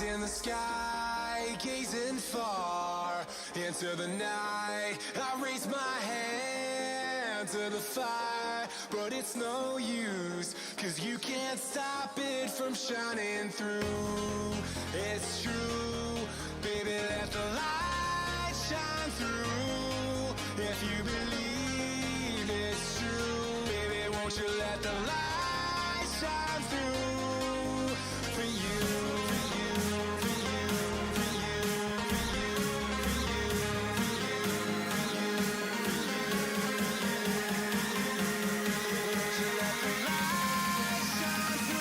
Eyes in the sky, gazing far into the night. I raise my hand to the fire, but it's no use, 'cause you can't stop it from shining through. It's true, baby, let the light shine through. If you believe it's true, baby, won't you let the light shine through for you, for you, for you, for you, for you, for you, for you, for you, won't you let the light shine through?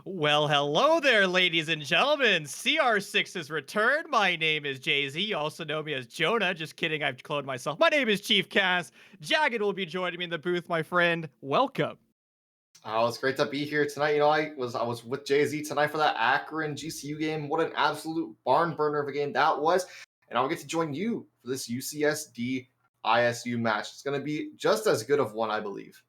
Well, hello there, ladies and gentlemen. CR6 has returned. My name is Jay-Z. You also know me as Jonah. Just kidding, I've cloned myself. My name is Chief Cass. Jagged will be joining me in the booth, my friend. Welcome. Oh, it's great to be here tonight. I was with Jay-Z tonight for that Akron GCU game. What an absolute barn burner of a game that was. And I'll get to join you for this UCSD ISU match. It's going to be just as good of one, I believe.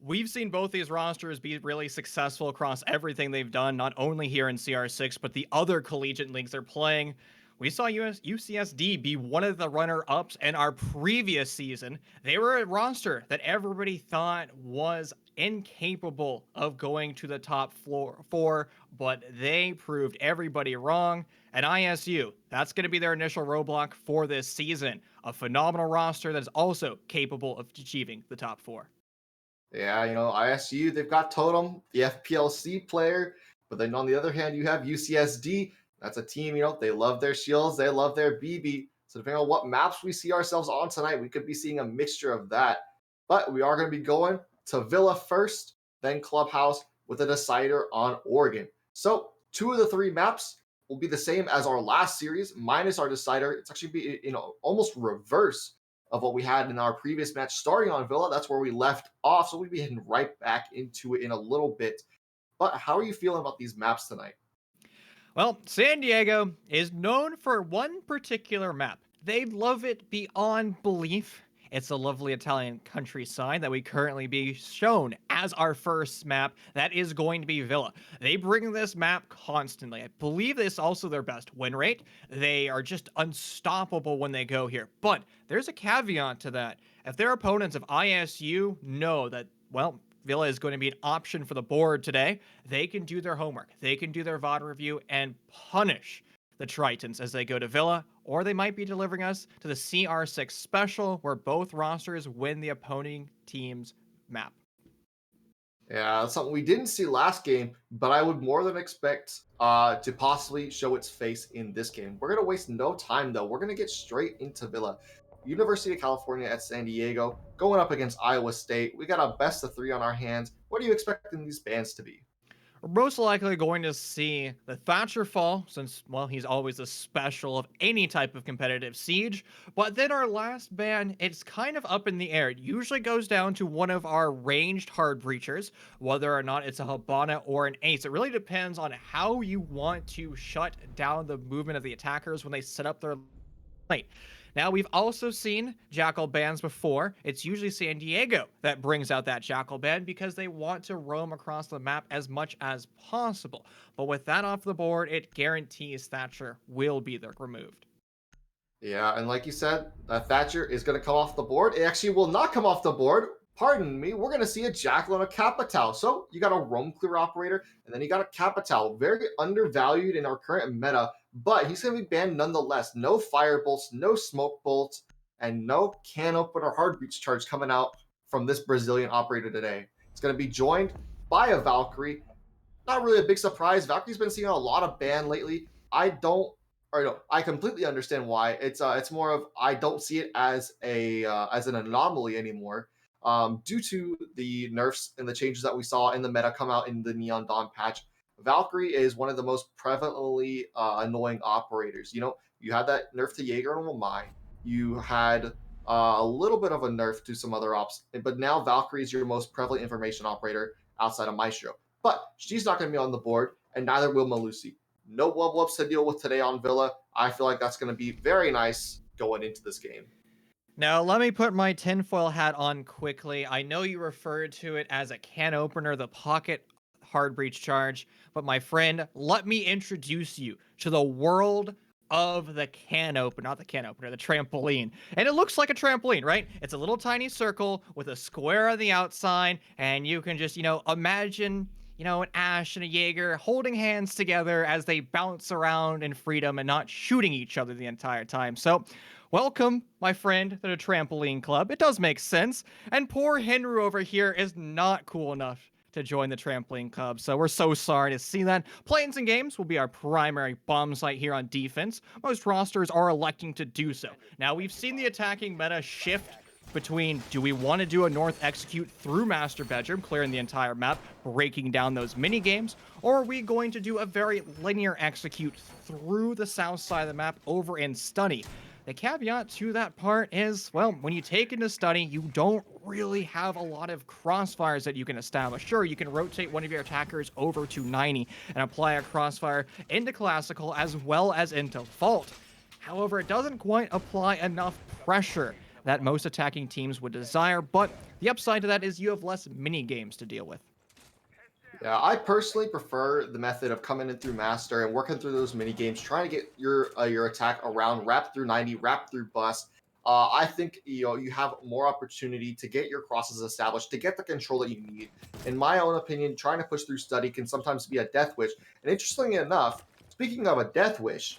We've seen both these rosters be really successful across everything they've done, not only here in CR6, but the other collegiate leagues they're playing. We saw UCSD be one of the runner-ups in our previous season. They were a roster that everybody thought was incapable of going to the top four, but they proved everybody wrong. And ISU, that's going to be their initial roadblock for this season. A phenomenal roster that is also capable of achieving the top four. Yeah, ISU, they've got Totem, the FPLC player. But then on the other hand, you have UCSD. That's a team, they love their shields. They love their BB. So depending on what maps we see ourselves on tonight, we could be seeing a mixture of that. But we are going to be going to Villa first, then Clubhouse with a decider on Oregon. So 2 of the 3 maps will be the same as our last series, minus our decider. It's actually be, almost reverse of what we had in our previous match starting on Villa. That's where we left off. So we'll be heading right back into it in a little bit. But how are you feeling about these maps tonight? Well, San Diego is known for one particular map. They love it beyond belief. It's a lovely Italian countryside that we currently be shown as our first map. That is going to be Villa. They bring this map constantly. I believe this is also their best win rate. They are just unstoppable when they go here. But there's a caveat to that. If their opponents of ISU know that, well, Villa is going to be an option for the board today, they can do their homework. They can do their VOD review and punish the Tritons as they go to Villa, or they might be delivering us to the CR6 special where both rosters win the opposing team's map. Yeah, that's something we didn't see last game, but I would more than expect to possibly show its face in this game. We're going to waste no time, though. We're going to get straight into Villa. University of California at San Diego, going up against Iowa State. We got a best of 3 on our hands. What are you expecting these bands to be? We're most likely going to see the Thatcher fall, since, well, he's always the special of any type of competitive siege. But then our last ban, it's kind of up in the air. It usually goes down to one of our ranged hard breachers, whether or not it's a Habana or an Ace. It really depends on how you want to shut down the movement of the attackers when they set up their lane. Now, we've also seen Jackal bans before. It's usually San Diego that brings out that Jackal ban because they want to roam across the map as much as possible. But with that off the board, it guarantees Thatcher will be removed. Yeah, and like you said, Thatcher is going to come off the board. It actually will not come off the board. Pardon me. We're going to see a Jackal and a Capitao. So you got a roam clear operator, and then you got a Capitao. Very undervalued in our current meta, but he's going to be banned nonetheless. No fire bolts, no smoke bolts, and no can opener hard breach charge coming out from this Brazilian operator today. It's going to be joined by a Valkyrie. Not really a big surprise. Valkyrie's been seeing a lot of ban lately. I completely understand why. It's more of I don't see it as an anomaly anymore. Due to the nerfs and the changes that we saw in the meta come out in the Neon Dawn patch. Valkyrie is one of the most prevalently annoying operators. You had that nerf to Jaeger and Wamai. You had a little bit of a nerf to some other ops, but now Valkyrie is your most prevalent information operator outside of Maestro. But she's not going to be on the board, and neither will Malusi. No wub wubs to deal with today on Villa. I feel like that's going to be very nice going into this game. Now, let me put my tinfoil hat on quickly. I know you referred to it as a can opener, the pocket hard breach charge, but my friend, let me introduce you to the world of the can opener, not the can opener, the trampoline. And it looks like a trampoline, right? It's a little tiny circle with a square on the outside, and you can just, imagine an Ash and a Jaeger holding hands together as they bounce around in freedom and not shooting each other the entire time. So, welcome, my friend, to the trampoline club. It does make sense. And poor Henry over here is not cool enough to join the trampoline club. So we're so sorry to see that. Planes and games will be our primary bomb site here on defense. Most rosters are electing to do so. Now, we've seen the attacking meta shift between, do we want to do a north execute through master bedroom, clearing the entire map, breaking down those mini games, or are we going to do a very linear execute through the south side of the map over in study? The caveat to that part is, well, when you take into study, you don't really have a lot of crossfires that you can establish. Sure, you can rotate one of your attackers over to 90 and apply a crossfire into classical as well as into vault. However, it doesn't quite apply enough pressure that most attacking teams would desire, but the upside to that is you have less mini games to deal with. Yeah, I personally prefer the method of coming in through master and working through those mini games, trying to get your attack around, wrap through 90, wrap through bust. I think you have more opportunity to get your crosses established, to get the control that you need. In my own opinion, trying to push through study can sometimes be a death wish. And interestingly enough, speaking of a death wish,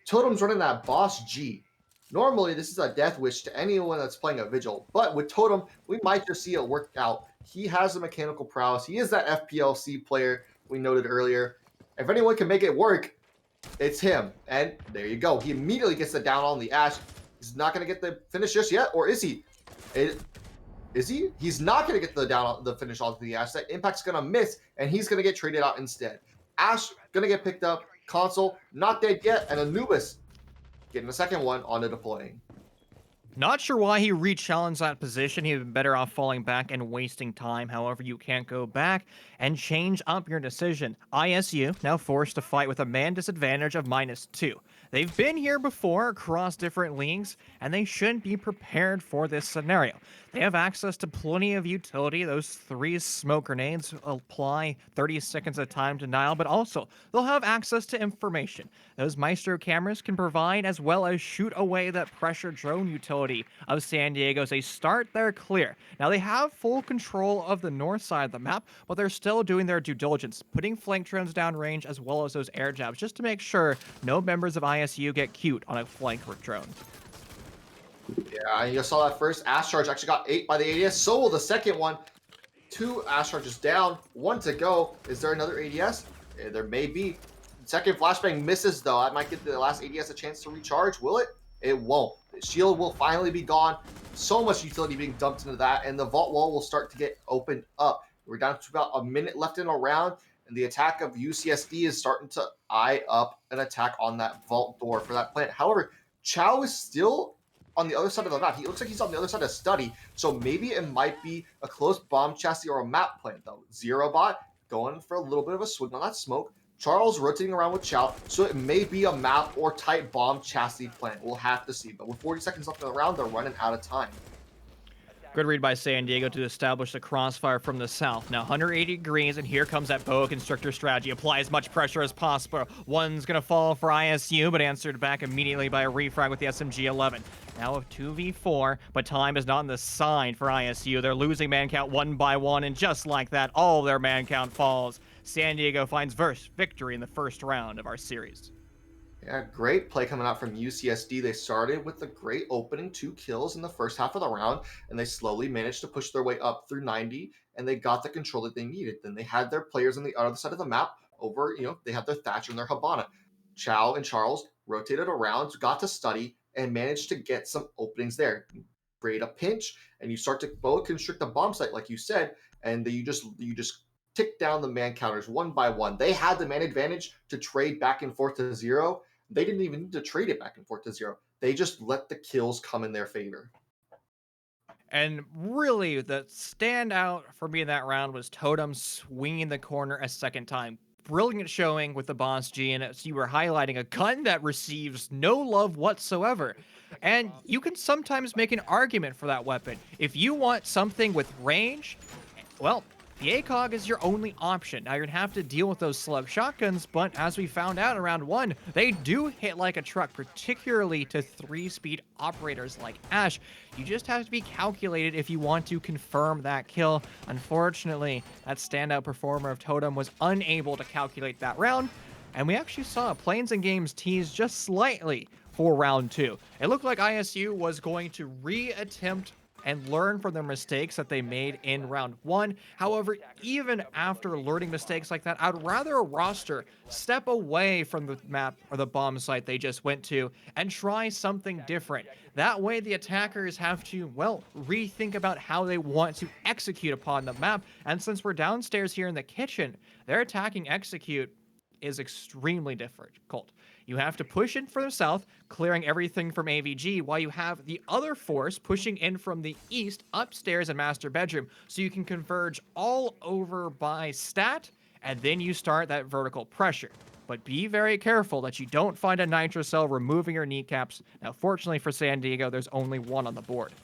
Totem's running that boss G. Normally, this is a death wish to anyone that's playing a Vigil, but with Totem, we might just see it work out. He has the mechanical prowess. He is that FPLC player we noted earlier. If anyone can make it work, it's him. And there you go. He immediately gets the down on the Ash. He's not going to get the finish just yet, or is he? Is he? He's not going to get the finish onto the Ash. That Impact's going to miss, and he's going to get traded out instead. Ash going to get picked up. Console not dead yet, and Anubis getting the second one on the deploying. Not sure why he re-challenged that position. He'd been better off falling back and wasting time. However, you can't go back and change up your decision. ISU now forced to fight with a man disadvantage of -2. They've been here before across different leagues, and they should be prepared for this scenario. They have access to plenty of utility. Those 3 smoke grenades apply 30 seconds of time denial, but also they'll have access to information. Those Maestro cameras can provide as well as shoot away that pressure drone utility of San Diego as they start their clear. Now they have full control of the north side of the map, but they're still doing their due diligence, putting flank drones downrange as well as those air jabs just to make sure no members of ISU get cute on a flank drone. Yeah, you saw that first Ash Charge actually got 8 by the ADS. So will the second one. 2 Ash Charges down, 1 to go. Is there another ADS? Yeah, there may be. Second flashbang misses, though. I might give the last ADS a chance to recharge. Will it? It won't. The shield will finally be gone. So much utility being dumped into that, and the vault wall will start to get opened up. We're down to about a minute left in a round, and the attack of UCSD is starting to eye up an attack on that vault door for that plant. However, Chow is still on the other side of the map. He looks like he's on the other side of study, so maybe it might be a close bomb chassis or a map plant, though. Zerobot going for a little bit of a swing on that smoke. Charles rotating around with Chow, so it may be a map or tight bomb chassis plant. We'll have to see, but with 40 seconds left in the round, they're running out of time. Good read by San Diego to establish the crossfire from the south. Now 180 degrees, and here comes that boa constrictor strategy. Apply as much pressure as possible. One's going to fall for ISU, but answered back immediately by a refrag with the SMG-11. Now a 2v4, but time is not on the side for ISU. They're losing man count 1 by 1, and just like that, all their man count falls. San Diego finds victory in the first round of our series. Yeah, great play coming out from UCSD. They started with a great opening, 2 kills in the first half of the round, and they slowly managed to push their way up through 90, and they got the control that they needed. Then they had their players on the other side of the map over, they had their Thatcher and their Habana. Chow and Charles rotated around, got to study, and managed to get some openings there. Create a pinch, and you start to both constrict the bomb site, like you said, and you just tick down the man counters 1 by 1. They had the man advantage to trade back and forth to 0. They didn't even need to trade it back and forth to 0. They just let the kills come in their favor. And really, the standout for me in that round was Totem swinging the corner a second time. Brilliant showing with the Boss G, and as you were highlighting, a gun that receives no love whatsoever. And you can sometimes make an argument for that weapon. If you want something with range, well, the ACOG is your only option. Now, you're going to have to deal with those slug shotguns, but as we found out in round 1, they do hit like a truck, particularly to 3-speed operators like Ash. You just have to be calculated if you want to confirm that kill. Unfortunately, that standout performer of Totem was unable to calculate that round, and we actually saw Planes and Games tease just slightly for round 2. It looked like ISU was going to re-attempt and learn from their mistakes that they made in round 1. However, even after learning mistakes like that, I'd rather a roster step away from the map or the bomb site they just went to and try something different. That way the attackers have to, well, rethink about how they want to execute upon the map. And since we're downstairs here in the kitchen, their attacking execute is extremely difficult. You have to push in from the south, clearing everything from AVG, while you have the other force pushing in from the east, upstairs in master bedroom, so you can converge all over by stat, and then you start that vertical pressure. But be very careful that you don't find a nitro cell removing your kneecaps. Now, fortunately for San Diego, there's only one on the board.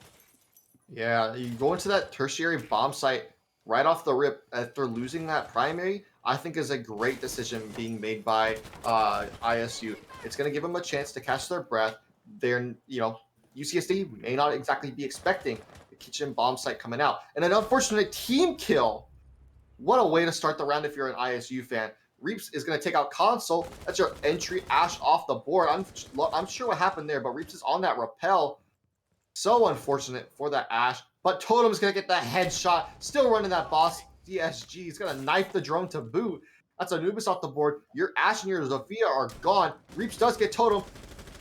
Yeah, you go into that tertiary bomb site right off the rip after losing that primary, I think is a great decision being made by ISU. It's going to give them a chance to catch their breath. They're, UCSD may not exactly be expecting the kitchen bomb site coming out. And an unfortunate team kill. What a way to start the round if you're an ISU fan. Reaps is going to take out Console. That's your entry Ash off the board. I'm sure what happened there, but Reaps is on that rappel. So unfortunate for that Ash. But Totem's going to get that headshot. Still running that boss. DSG. He's going to knife the drone to boot. That's Anubis off the board. Your Ash and your Zofia are gone. Reaps does get Totem.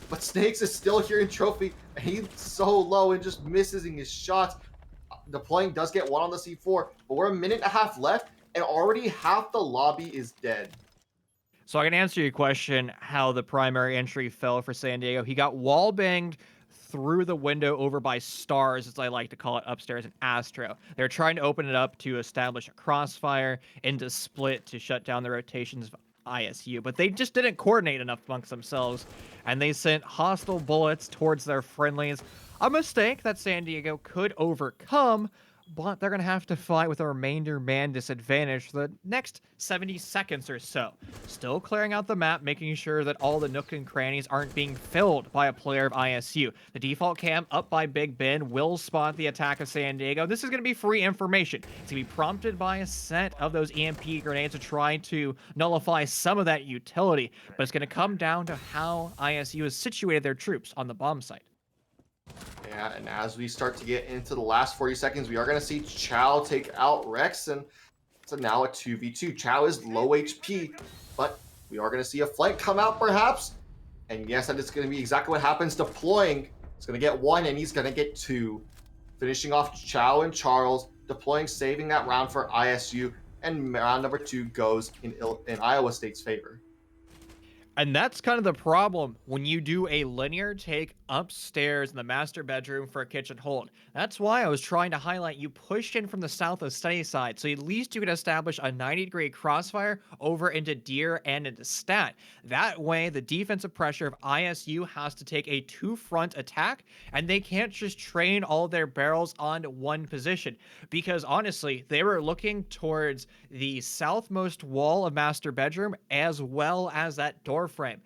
But Snakes is still here in Trophy. And he's so low and just misses in his shots. Deploying does get one on the C4. But we're a minute and a half left. And already half the lobby is dead. So I can answer your question how the primary entry fell for San Diego. He got wall banged through the window over by Stars, as I like to call it, upstairs in Astro. They're trying to open it up to establish a crossfire into Split to shut down the rotations of ISU, but they just didn't coordinate enough amongst themselves, and they sent hostile bullets towards their friendlies. A mistake that San Diego could overcome, but they're going to have to fight with a remainder man disadvantage for the next 70 seconds or so. Still clearing out the map, making sure that all the nook and crannies aren't being filled by a player of ISU. The default cam up by Big Ben will spot the attack of San Diego. This is going to be free information. It's going to be prompted by a set of those EMP grenades to try to nullify some of that utility, but it's going to come down to how ISU has situated their troops on the bomb site. Yeah, and as we start to get into the last 40 seconds, we are going to see Chow take out Rex, and it's now a 2v2. Chow is low HP, but we are going to see a flank come out perhaps. And yes, that is going to be exactly what happens. Deploying, he's going to get one, and he's going to get two. Finishing off Chow and Charles. Deploying, saving that round for ISU, and round number 2 goes in Iowa State's favor. And that's kind of the problem when you do a linear take upstairs in the master bedroom for a kitchen hold. That's why I was trying to highlight you pushed in from the south of study side, so at least you can establish a 90-degree crossfire over into Deer and into Stat. That way, the defensive pressure of ISU has to take a two-front attack, and they can't just train all their barrels on one position. Because honestly, they were looking towards the southmost wall of master bedroom as well as that door frame.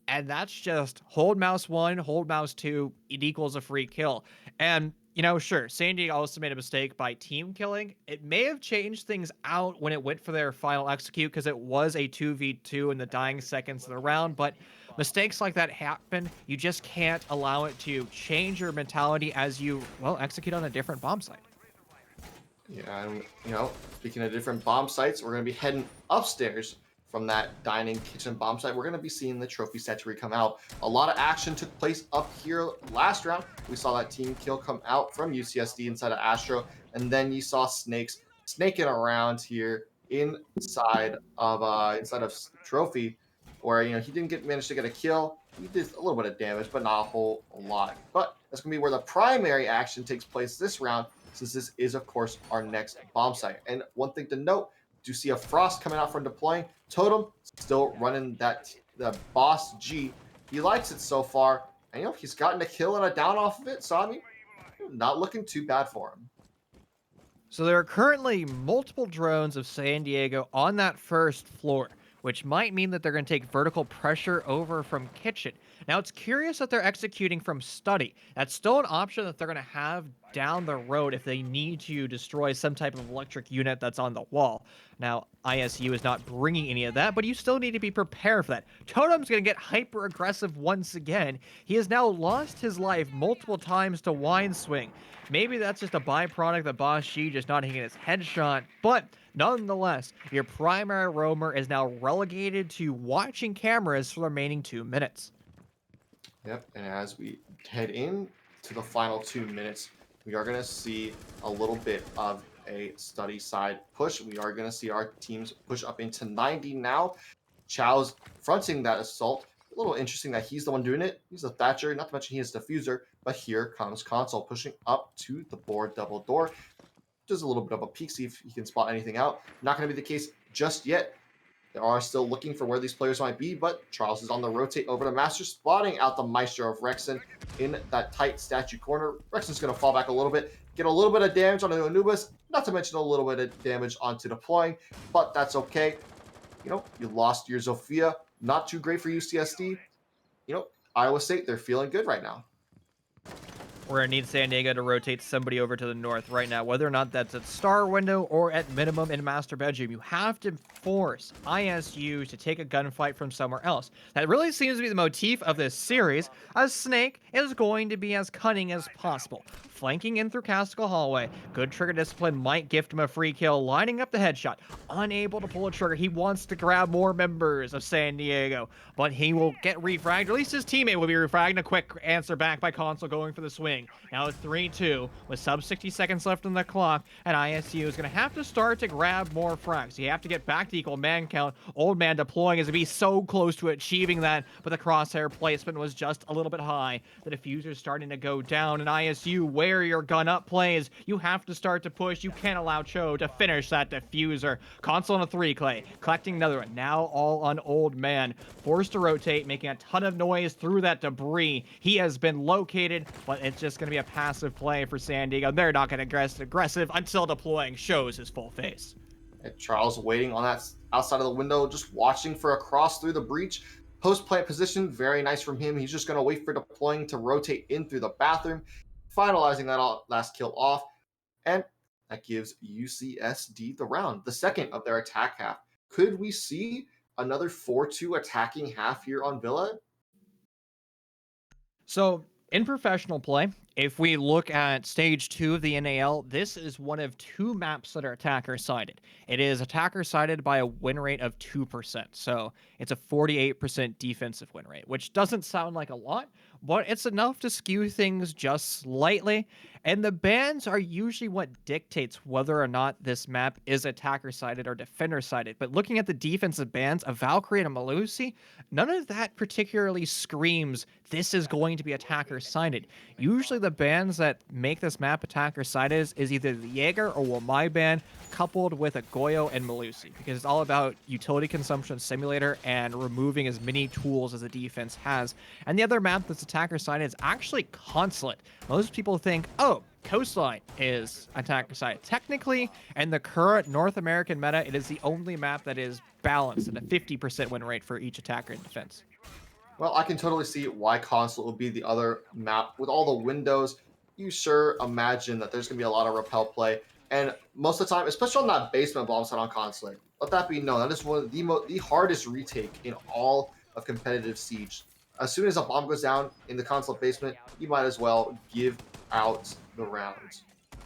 And that's just hold mouse 1, hold mouse 2, it equals a free kill. And, sure, San Diego also made a mistake by team killing. It may have changed things out when it went for their final execute because it was a 2v2 in the dying seconds of the round, but mistakes like that happen. You just can't allow it to change your mentality as you, execute on a different bomb site. Yeah, and, speaking of different bomb sites, we're going to be heading upstairs from that dining kitchen bomb site. We're going to be seeing the trophy sanctuary come out. A lot of action took place up here last round. We saw that team kill come out from UCSD inside of Astro, and then you saw Snakes snaking around here inside of trophy. where he didn't manage to get a kill. He did a little bit of damage, but not a whole lot. But that's going to be where the primary action takes place this round, since this is, of course, our next bomb site. And one thing to note, do you see a Frost coming out from deploying? Totem still running the Boss G. He likes it so far. And, he's gotten a kill and a down off of it. So, I mean, not looking too bad for him. So there are currently multiple drones of San Diego on that first floor, which might mean that they're going to take vertical pressure over from kitchen. Now, it's curious that they're executing from study. That's still an option that they're going to have down the road if they need to destroy some type of electric unit that's on the wall. Now, ISU is not bringing any of that, but you still need to be prepared for that. Totem's going to get hyper aggressive once again. He has now lost his life multiple times to Wine Swing. Maybe that's just a byproduct of Boss G just not hitting his headshot, but nonetheless, your primary roamer is now relegated to watching cameras for the remaining 2 minutes. Yep, and as we head in to the final 2 minutes, we are going to see a little bit of a study side push. We are going to see our teams push up into 90 now. Chow's fronting that assault. A little interesting that he's the one doing it. He's a Thatcher, not to mention he is Diffuser, but here comes Console pushing up to the board double door. Just a little bit of a peek, see if he can spot anything out. Not going to be the case just yet. They are still looking for where these players might be, but Charles is on the rotate over to Master, spotting out the Maestro of Rexen in that tight statue corner. Rexen's going to fall back a little bit, get a little bit of damage onto Anubis, not to mention a little bit of damage onto deploying, but that's okay. You lost your Zofia. Not too great for UCSD. Iowa State, they're feeling good right now. We're going to need San Diego to rotate somebody over to the north right now, whether or not that's at Star Window or at minimum in Master Bedroom. You have to force ISU to take a gunfight from somewhere else. That really seems to be the motif of this series, as Snake is going to be as cunning as possible. Flanking in through Casticle Hallway. Good trigger discipline might gift him a free kill, lining up the headshot. Unable to pull a trigger. He wants to grab more members of San Diego, but he will get refragged. At least his teammate will be refragged. A quick answer back by Console going for the swing. Now it's 3-2 with sub 60 seconds left on the clock, and ISU is going to have to start to grab more frags. You have to get back to equal man count. Old Man deploying is to be so close to achieving that, but the crosshair placement was just a little bit high. The diffuser's starting to go down, and ISU, where your gun up plays, you have to start to push. You can't allow Cho to finish that diffuser. Console on a 3, Clay. Collecting another one. Now all on Old Man. Forced to rotate, making a ton of noise through that debris. He has been located, but it's just going to be a passive play for San Diego. They're not going to get aggressive until deploying shows his full face. And Charles waiting on that outside of the window, just watching for a cross through the breach. Post-plant position, very nice from him. He's just going to wait for deploying to rotate in through the bathroom, finalizing that last kill off. And that gives UCSD the round, the second of their attack half. Could we see another 4-2 attacking half here on Villa? So, in professional play, if we look at stage 2 of the NAL, this is one of 2 maps that are attacker-sided. It is attacker-sided by a win rate of 2%, so it's a 48% defensive win rate, which doesn't sound like a lot, but it's enough to skew things just slightly, and the bans are usually what dictates whether or not this map is attacker-sided or defender-sided. But looking at the defensive bans of Valkyrie and Malusi, none of that particularly screams this is going to be attacker-sided. Usually the bans that make this map attacker-sided is either the Jaeger or Wamai ban coupled with a Goyo and Malusi, because it's all about utility consumption simulator and removing as many tools as the defense has. And the other map that's attacker-sided is actually Consulate. Most people think, oh, Coastline is attacker-sided. Technically, in the current North American meta, it is the only map that is balanced at a 50% win rate for each attacker and defense. Well, I can totally see why Consulate will be the other map. With all the windows, you sure imagine that there's going to be a lot of rappel play. And most of the time, especially on that basement bomb site on Consulate, let that be known. That is one of the hardest retake in all of competitive Siege. As soon as a bomb goes down in the Consulate basement, you might as well give out the round.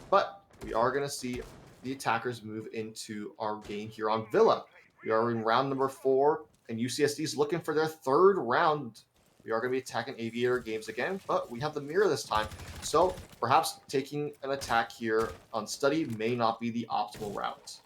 But we are going to see the attackers move into our game here on Villa. We are in round number 4, and UCSD is looking for their 3rd round. We are going to be attacking Aviator games again, but we have the mirror this time. So perhaps taking an attack here on Study may not be the optimal route.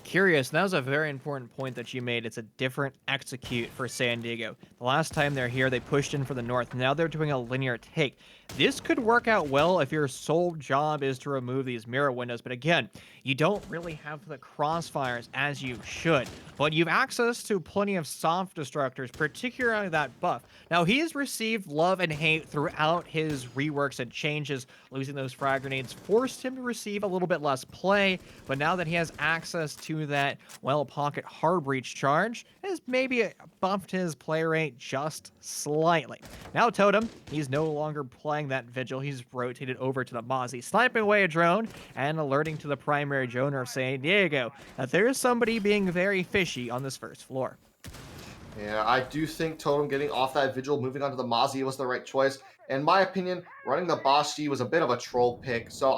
Curious, that was a very important point that you made. It's a different execute for San Diego. The last time they're here, they pushed in for the north. Now they're doing a linear take. This could work out well if your sole job is to remove these mirror windows, but again, you don't really have the crossfires as you should. But you've access to plenty of soft destructors, particularly that buff. Now, he has received love and hate throughout his reworks and changes. Losing those frag grenades forced him to receive a little bit less play, but now that he has access to that, well, pocket hard breach charge, has maybe buffed his play rate just slightly. Now, Totem, he's no longer playing that Vigil. He's rotated over to the Mozzie, sniping away a drone and alerting to the primary drone of San Diego that there is somebody being very fishy on this first floor. Yeah, I do think Totem getting off that Vigil, moving on to the Mozzie was the right choice. In my opinion, running the Bashi was a bit of a troll pick, so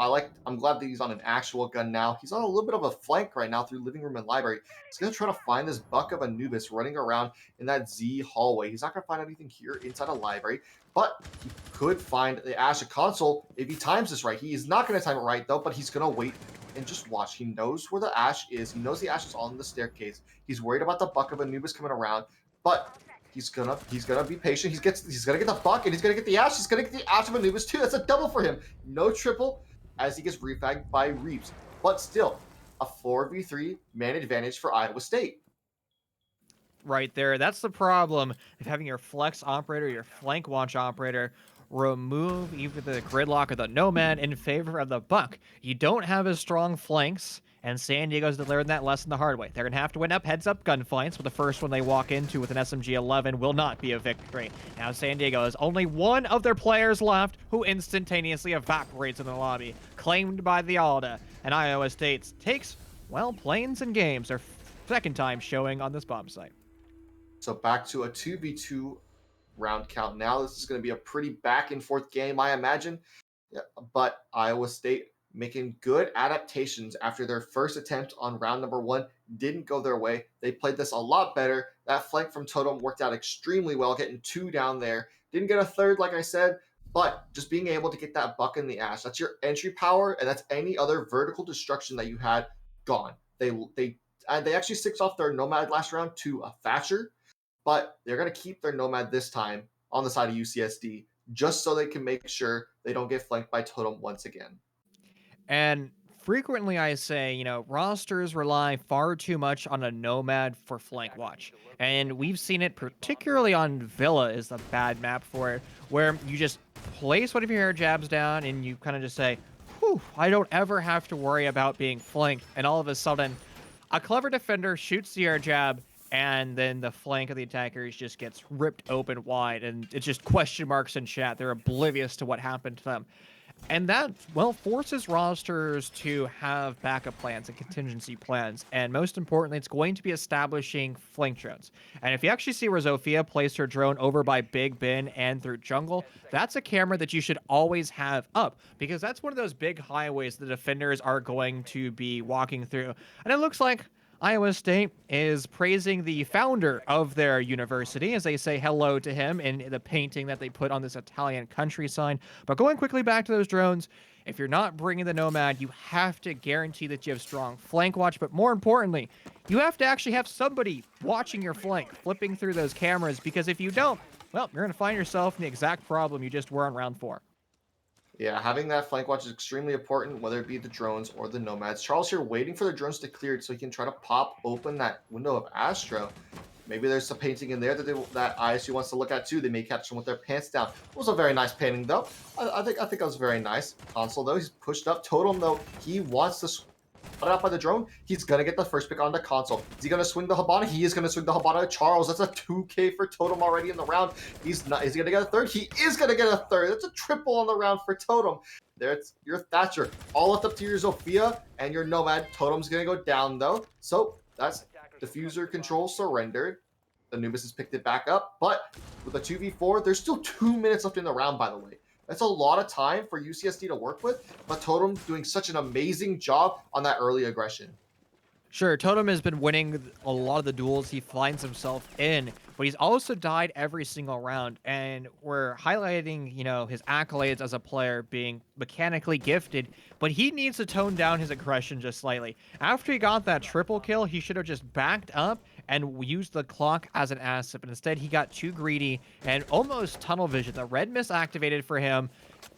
I'm glad that he's on an actual gun now. He's on a little bit of a flank right now through living room and library. He's gonna try to find this buck of Anubis running around in that Z hallway. He's not gonna find anything here inside a library, but he could find the Ashe console if he times this right. He is not gonna time it right though, but he's gonna wait and just watch. He knows where the Ashe is. He knows the Ashe is on the staircase. He's worried about the buck of Anubis coming around, but he's gonna be patient. He's gonna get the buck and he's gonna get the Ashe. He's gonna get the Ashe of Anubis too. That's a double for him. No triple as he gets refagged by Reeves. But still, a 4v3 man advantage for Iowa State. Right there. That's the problem of having your flex operator, your flank watch operator, remove either the gridlock or the nomad in favor of the buck. You don't have as strong flanks, and San Diego's learned that lesson the hard way. They're going to have to win up heads-up gunfights, but the first one they walk into with an SMG-11 will not be a victory. Now San Diego has only one of their players left who instantaneously evaporates in the lobby, claimed by the Alda, and Iowa State takes, well, planes and games, their second time showing on this bomb site. So back to a 2v2 round count now. This is going to be a pretty back and forth game, I imagine. Yeah, but Iowa State making good adaptations after their first attempt on round number 1 didn't go their way. They played this a lot better. That flank from Totem worked out extremely well, getting 2 down there. Didn't get a third, like I said, but just being able to get that buck in the Ashe. That's your entry power, and that's any other vertical destruction that you had gone. They actually six off their Nomad last round to a Thatcher, but they're going to keep their Nomad this time on the side of UCSD just so they can make sure they don't get flanked by Totem once again. And frequently I say, rosters rely far too much on a Nomad for flank watch. And we've seen it particularly on Villa is the bad map for it, where you just place one of your air jabs down and you kind of just say, whew, I don't ever have to worry about being flanked. And all of a sudden, a clever defender shoots the air jab, and then the flank of the attackers just gets ripped open wide, and it's just question marks in chat. They're oblivious to what happened to them. And that, well, forces rosters to have backup plans and contingency plans. And most importantly, it's going to be establishing flank drones. And if you actually see where Zofia placed her drone over by Big Ben and through jungle, that's a camera that you should always have up, because that's one of those big highways the defenders are going to be walking through. And it looks like Iowa State is praising the founder of their university as they say hello to him in the painting that they put on this Italian countryside. But going quickly back to those drones, if you're not bringing the Nomad, you have to guarantee that you have strong flank watch. But more importantly, you have to actually have somebody watching your flank, flipping through those cameras, because if you don't, well, you're going to find yourself in the exact problem you just were on round 4. Yeah, having that flank watch is extremely important, whether it be the drones or the Nomads. Charles here waiting for the drones to clear it so he can try to pop open that window of Astro. Maybe there's some painting in there that ISU wants to look at too. They may catch them with their pants down. It was a very nice painting though. I think that was very nice. Console though, he's pushed up. Totem though, he wants to spot out by the drone. He's gonna get the first pick on the console. Is he gonna swing the Habana? He is gonna swing the Habana to Charles. That's a 2K for Totem already in the round. Is he gonna get a third? He is gonna get a third. That's a triple on the round for Totem. There's your Thatcher. All left up to your Zofia and your Nomad. Totem's gonna go down though. So that's diffuser control surrendered. Anubis has picked it back up, but with a 2v4, there's still 2 minutes left in the round, by the way. That's a lot of time for UCSD to work with, but Totem doing such an amazing job on that early aggression. Sure, Totem has been winning a lot of the duels he finds himself in, but he's also died every single round. And we're highlighting, his accolades as a player being mechanically gifted, but he needs to tone down his aggression just slightly. After he got that triple kill, he should have just backed up and used the clock as an asset, but instead he got too greedy and almost tunnel vision. The red mist activated for him,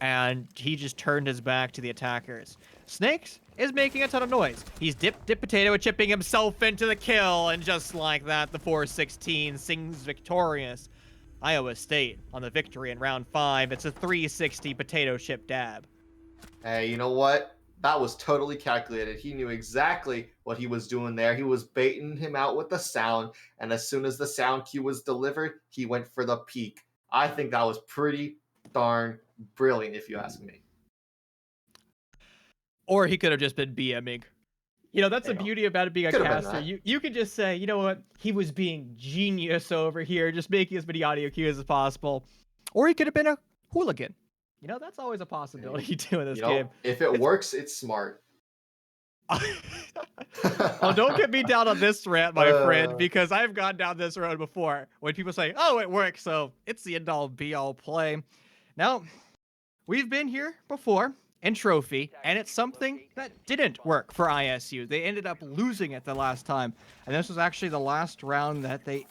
and he just turned his back to the attackers. Snakes is making a ton of noise. He's dip potato chipping himself into the kill, and just like that, the 416 sings victorious. Iowa State on the victory in round 5. It's a 360 potato chip dab. Hey, you know what? That was totally calculated. He knew exactly what he was doing there. He was baiting him out with the sound, and as soon as the sound cue was delivered, he went for the peak. I think that was pretty darn brilliant, if you ask me. Or he could have just been BMing. That's the beauty about it being a caster. You could just say, you know what? He was being genius over here, just making as many audio cues as possible. Or he could have been a hooligan. That's always a possibility too in this game. If it works, it's smart. Oh, don't get me down on this rant, my friend, because I've gone down this road before when people say, oh, it works, so it's the end-all be-all play. Now, we've been here before in Trophy, and it's something that didn't work for ISU. They ended up losing it the last time, and this was actually the last round that they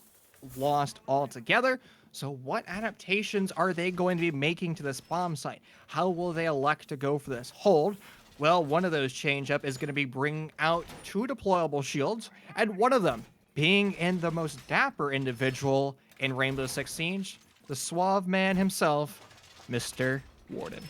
lost altogether. So what adaptations are they going to be making to this bomb site? How will they elect to go for this hold? Well, one of those change up is going to be bringing out 2 deployable shields, and one of them being in the most dapper individual in Rainbow Six Siege, the suave man himself, Mr. Warden.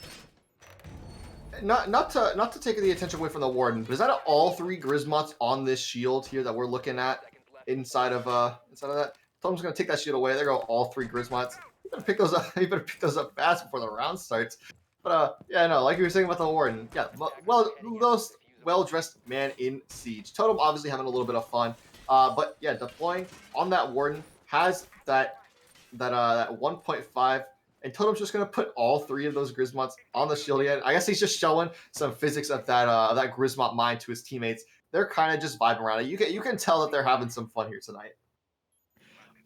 Not to take the attention away from the Warden, but is that all 3 Grismots on this shield here that we're looking at inside of that? Tom's gonna take that shield away. There go all 3 Grismots. You better pick those up. You better pick those up fast before the round starts. But yeah, no, like you were saying about the Warden, yeah, those well-dressed man in Siege. Totem obviously having a little bit of fun, but yeah, deploying on that Warden has that 1.5. And Totem's just gonna put all 3 of those Grismots on the shield again. I guess he's just showing some physics of that Grismot mind to his teammates. They're kind of just vibing around it. You can tell that they're having some fun here tonight.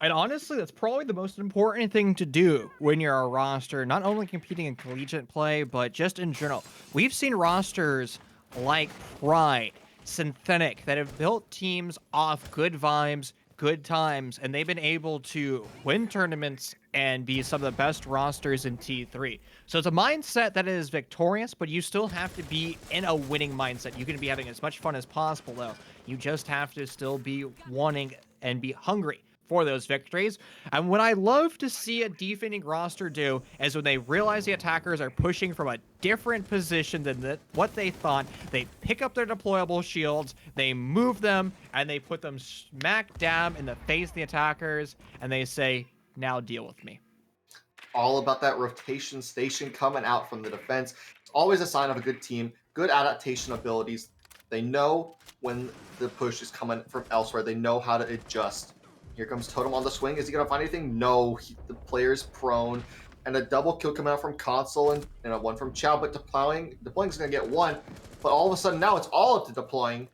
And honestly, that's probably the most important thing to do when you're a roster, not only competing in collegiate play, but just in general. We've seen rosters like Pride, Synthetic, that have built teams off good vibes, good times, and they've been able to win tournaments and be some of the best rosters in T3. So it's a mindset that is victorious, but you still have to be in a winning mindset. You can be having as much fun as possible, though. You just have to still be wanting and be hungry for those victories. And what I love to see a defending roster do is when they realize the attackers are pushing from a different position than what they thought, they pick up their deployable shields, they move them, and they put them smack dab in the face of the attackers, and they say, now deal with me. All about that rotation station coming out from the defense. It's always a sign of a good team, good adaptation abilities. They know when the push is coming from elsewhere. They know how to adjust. Here comes Totem on the swing. Is he going to find anything? No. The player's prone. And a double kill coming out from Console and a one from Chow. But deploying's going to get 1. But all of a sudden now it's all up to deploying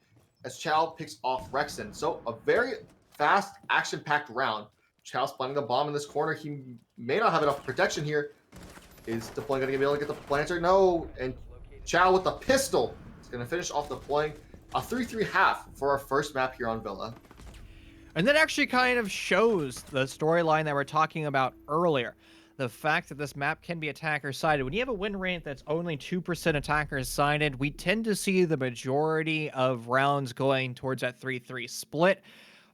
as Chow picks off Rexon. So a very fast, action-packed round. Chow's planting the bomb in this corner. He may not have enough protection here. Is deploying going to be able to get the planter? No. And Chow with the pistol is going to finish off deploying. A 3-3 half for our first map here on Villa. And that actually kind of shows the storyline that we're talking about earlier. The fact that this map can be attacker-sided. When you have a win rate that's only 2% attacker-sided, we tend to see the majority of rounds going towards that 3-3 split.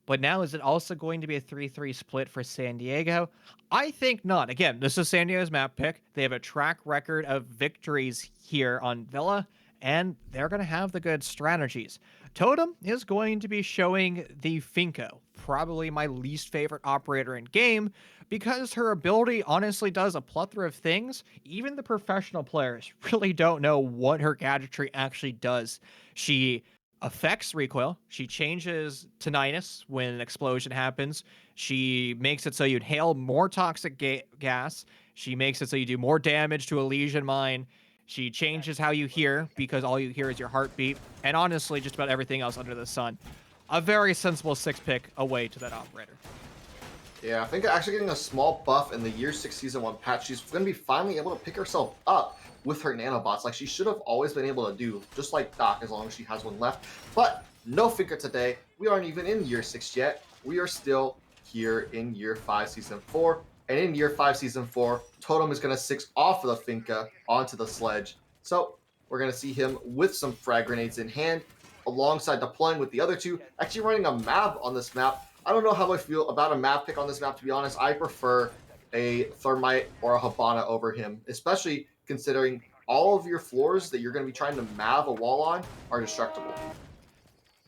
But now, is it also going to be a 3-3 split for San Diego? I think not. Again, this is San Diego's map pick. They have a track record of victories here on Villa, and they're going to have the good strategies. Totem is going to be showing the Finko, probably my least favorite operator in game, because her ability honestly does a plethora of things. Even the professional players really don't know what her gadgetry actually does. She affects recoil. She changes tinnitus when an explosion happens. She makes it so you inhale more toxic gas. She makes it so you do more damage to a lesion mine. She changes how you hear because all you hear is your heartbeat, and honestly, just about everything else under the sun. A very sensible 6-pick away to that operator. Yeah, I think actually getting a small buff in the Year 6 Season 1 patch, she's going to be finally able to pick herself up with her nanobots like she should have always been able to do, just like Doc, as long as she has one left. But no Finka today. We aren't even in Year 6 yet. We are still here in Year 5 Season 4. And in Year 5 Season 4, Totem is going to 6 off of the Finka onto the sledge. So we're going to see him with some frag grenades in hand, alongside deploying with the other two, actually running a Mav on this map. I don't know how I feel about a Mav pick on this map, to be honest. I prefer a Thermite or a Habana over him, especially considering all of your floors that you're going to be trying to Mav a wall on are destructible.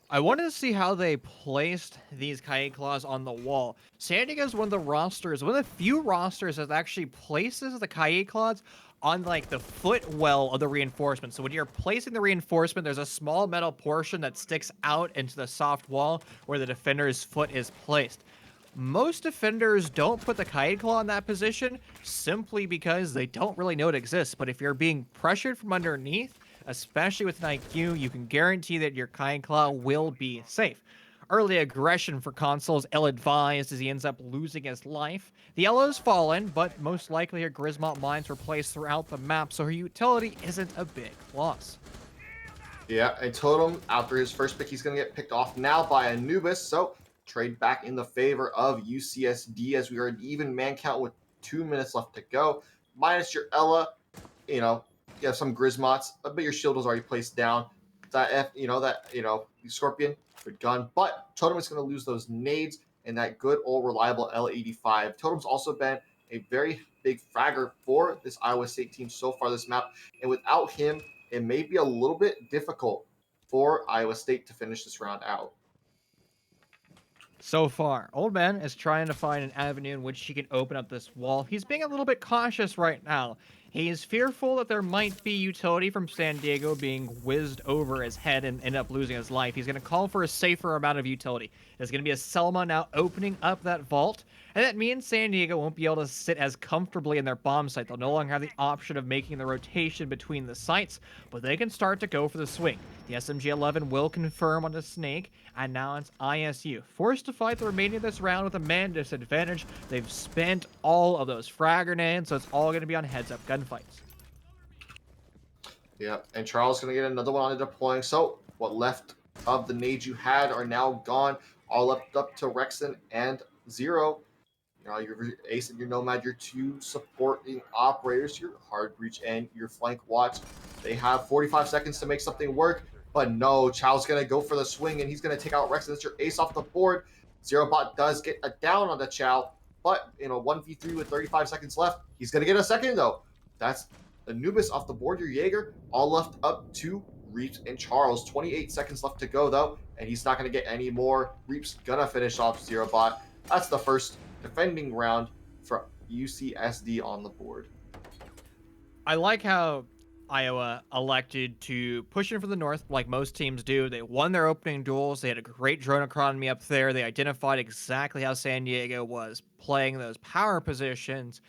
I wanted to see how they placed these Kaid Claws on the wall. San Diego is one of the few rosters that actually places the Kaid Claws on like the footwell of the reinforcement. So when you're placing the reinforcement, there's a small metal portion that sticks out into the soft wall where the defender's foot is placed. Most defenders don't put the Kaid Claw in that position simply because they don't really know it exists. But if you're being pressured from underneath, especially with an IQ, you can guarantee that your Kaid Claw will be safe. Early aggression for Console's ill-advised as he ends up losing his life. The yellow's fallen, but most likely her Grismont mines were placed throughout the map, so her utility isn't a big loss. Yeah, and Totem, after his first pick, he's going to get picked off now by Anubis. So trade back in the favor of UCSD as we are an even man count with 2 minutes left to go. Minus your Ella, you have some Grismots, but your shield was already placed down. Scorpion, good gun. But Totem is going to lose those nades and that good old reliable L85. Totem's also been a very big fragger for this Iowa State team so far this map. And without him, it may be a little bit difficult for Iowa State to finish this round out. So far, Old Man is trying to find an avenue in which he can open up this wall. He's being a little bit cautious right now. He is fearful that there might be utility from San Diego being whizzed over his head and end up losing his life. He's going to call for a safer amount of utility. There's going to be a Selma now opening up that vault, and that means San Diego won't be able to sit as comfortably in their bomb site. They'll no longer have the option of making the rotation between the sites, but they can start to go for the swing. The SMG-11 will confirm on the Snake, and now it's ISU. Forced to fight the remaining of this round with a man disadvantage. They've spent all of those frag grenades, so it's all going to be on heads-up gunfights. Yeah, and Charles going to get another one on the deploying. So what left of the nades you had are now gone. All up to Rexon and Zero. Your Ace and your Nomad, your two supporting operators, your hard breach and your flank watch. They have 45 seconds to make something work, but no, Chow's going to go for the swing, and he's going to take out Rex. That's your Ace off the board. Zero Bot does get a down on the Chow, but 1v3 with 35 seconds left. He's going to get a second, though. That's Anubis off the board, your Jaeger, all left up to Reaps and Charles. 28 seconds left to go, though, and he's not going to get any more. Reaps going to finish off Zero Bot. That's the first defending round for UCSD on the board. I like how Iowa elected to push in for the north like most teams do. They won their opening duels. They had a great drone economy up there. They identified exactly how San Diego was playing those power positions.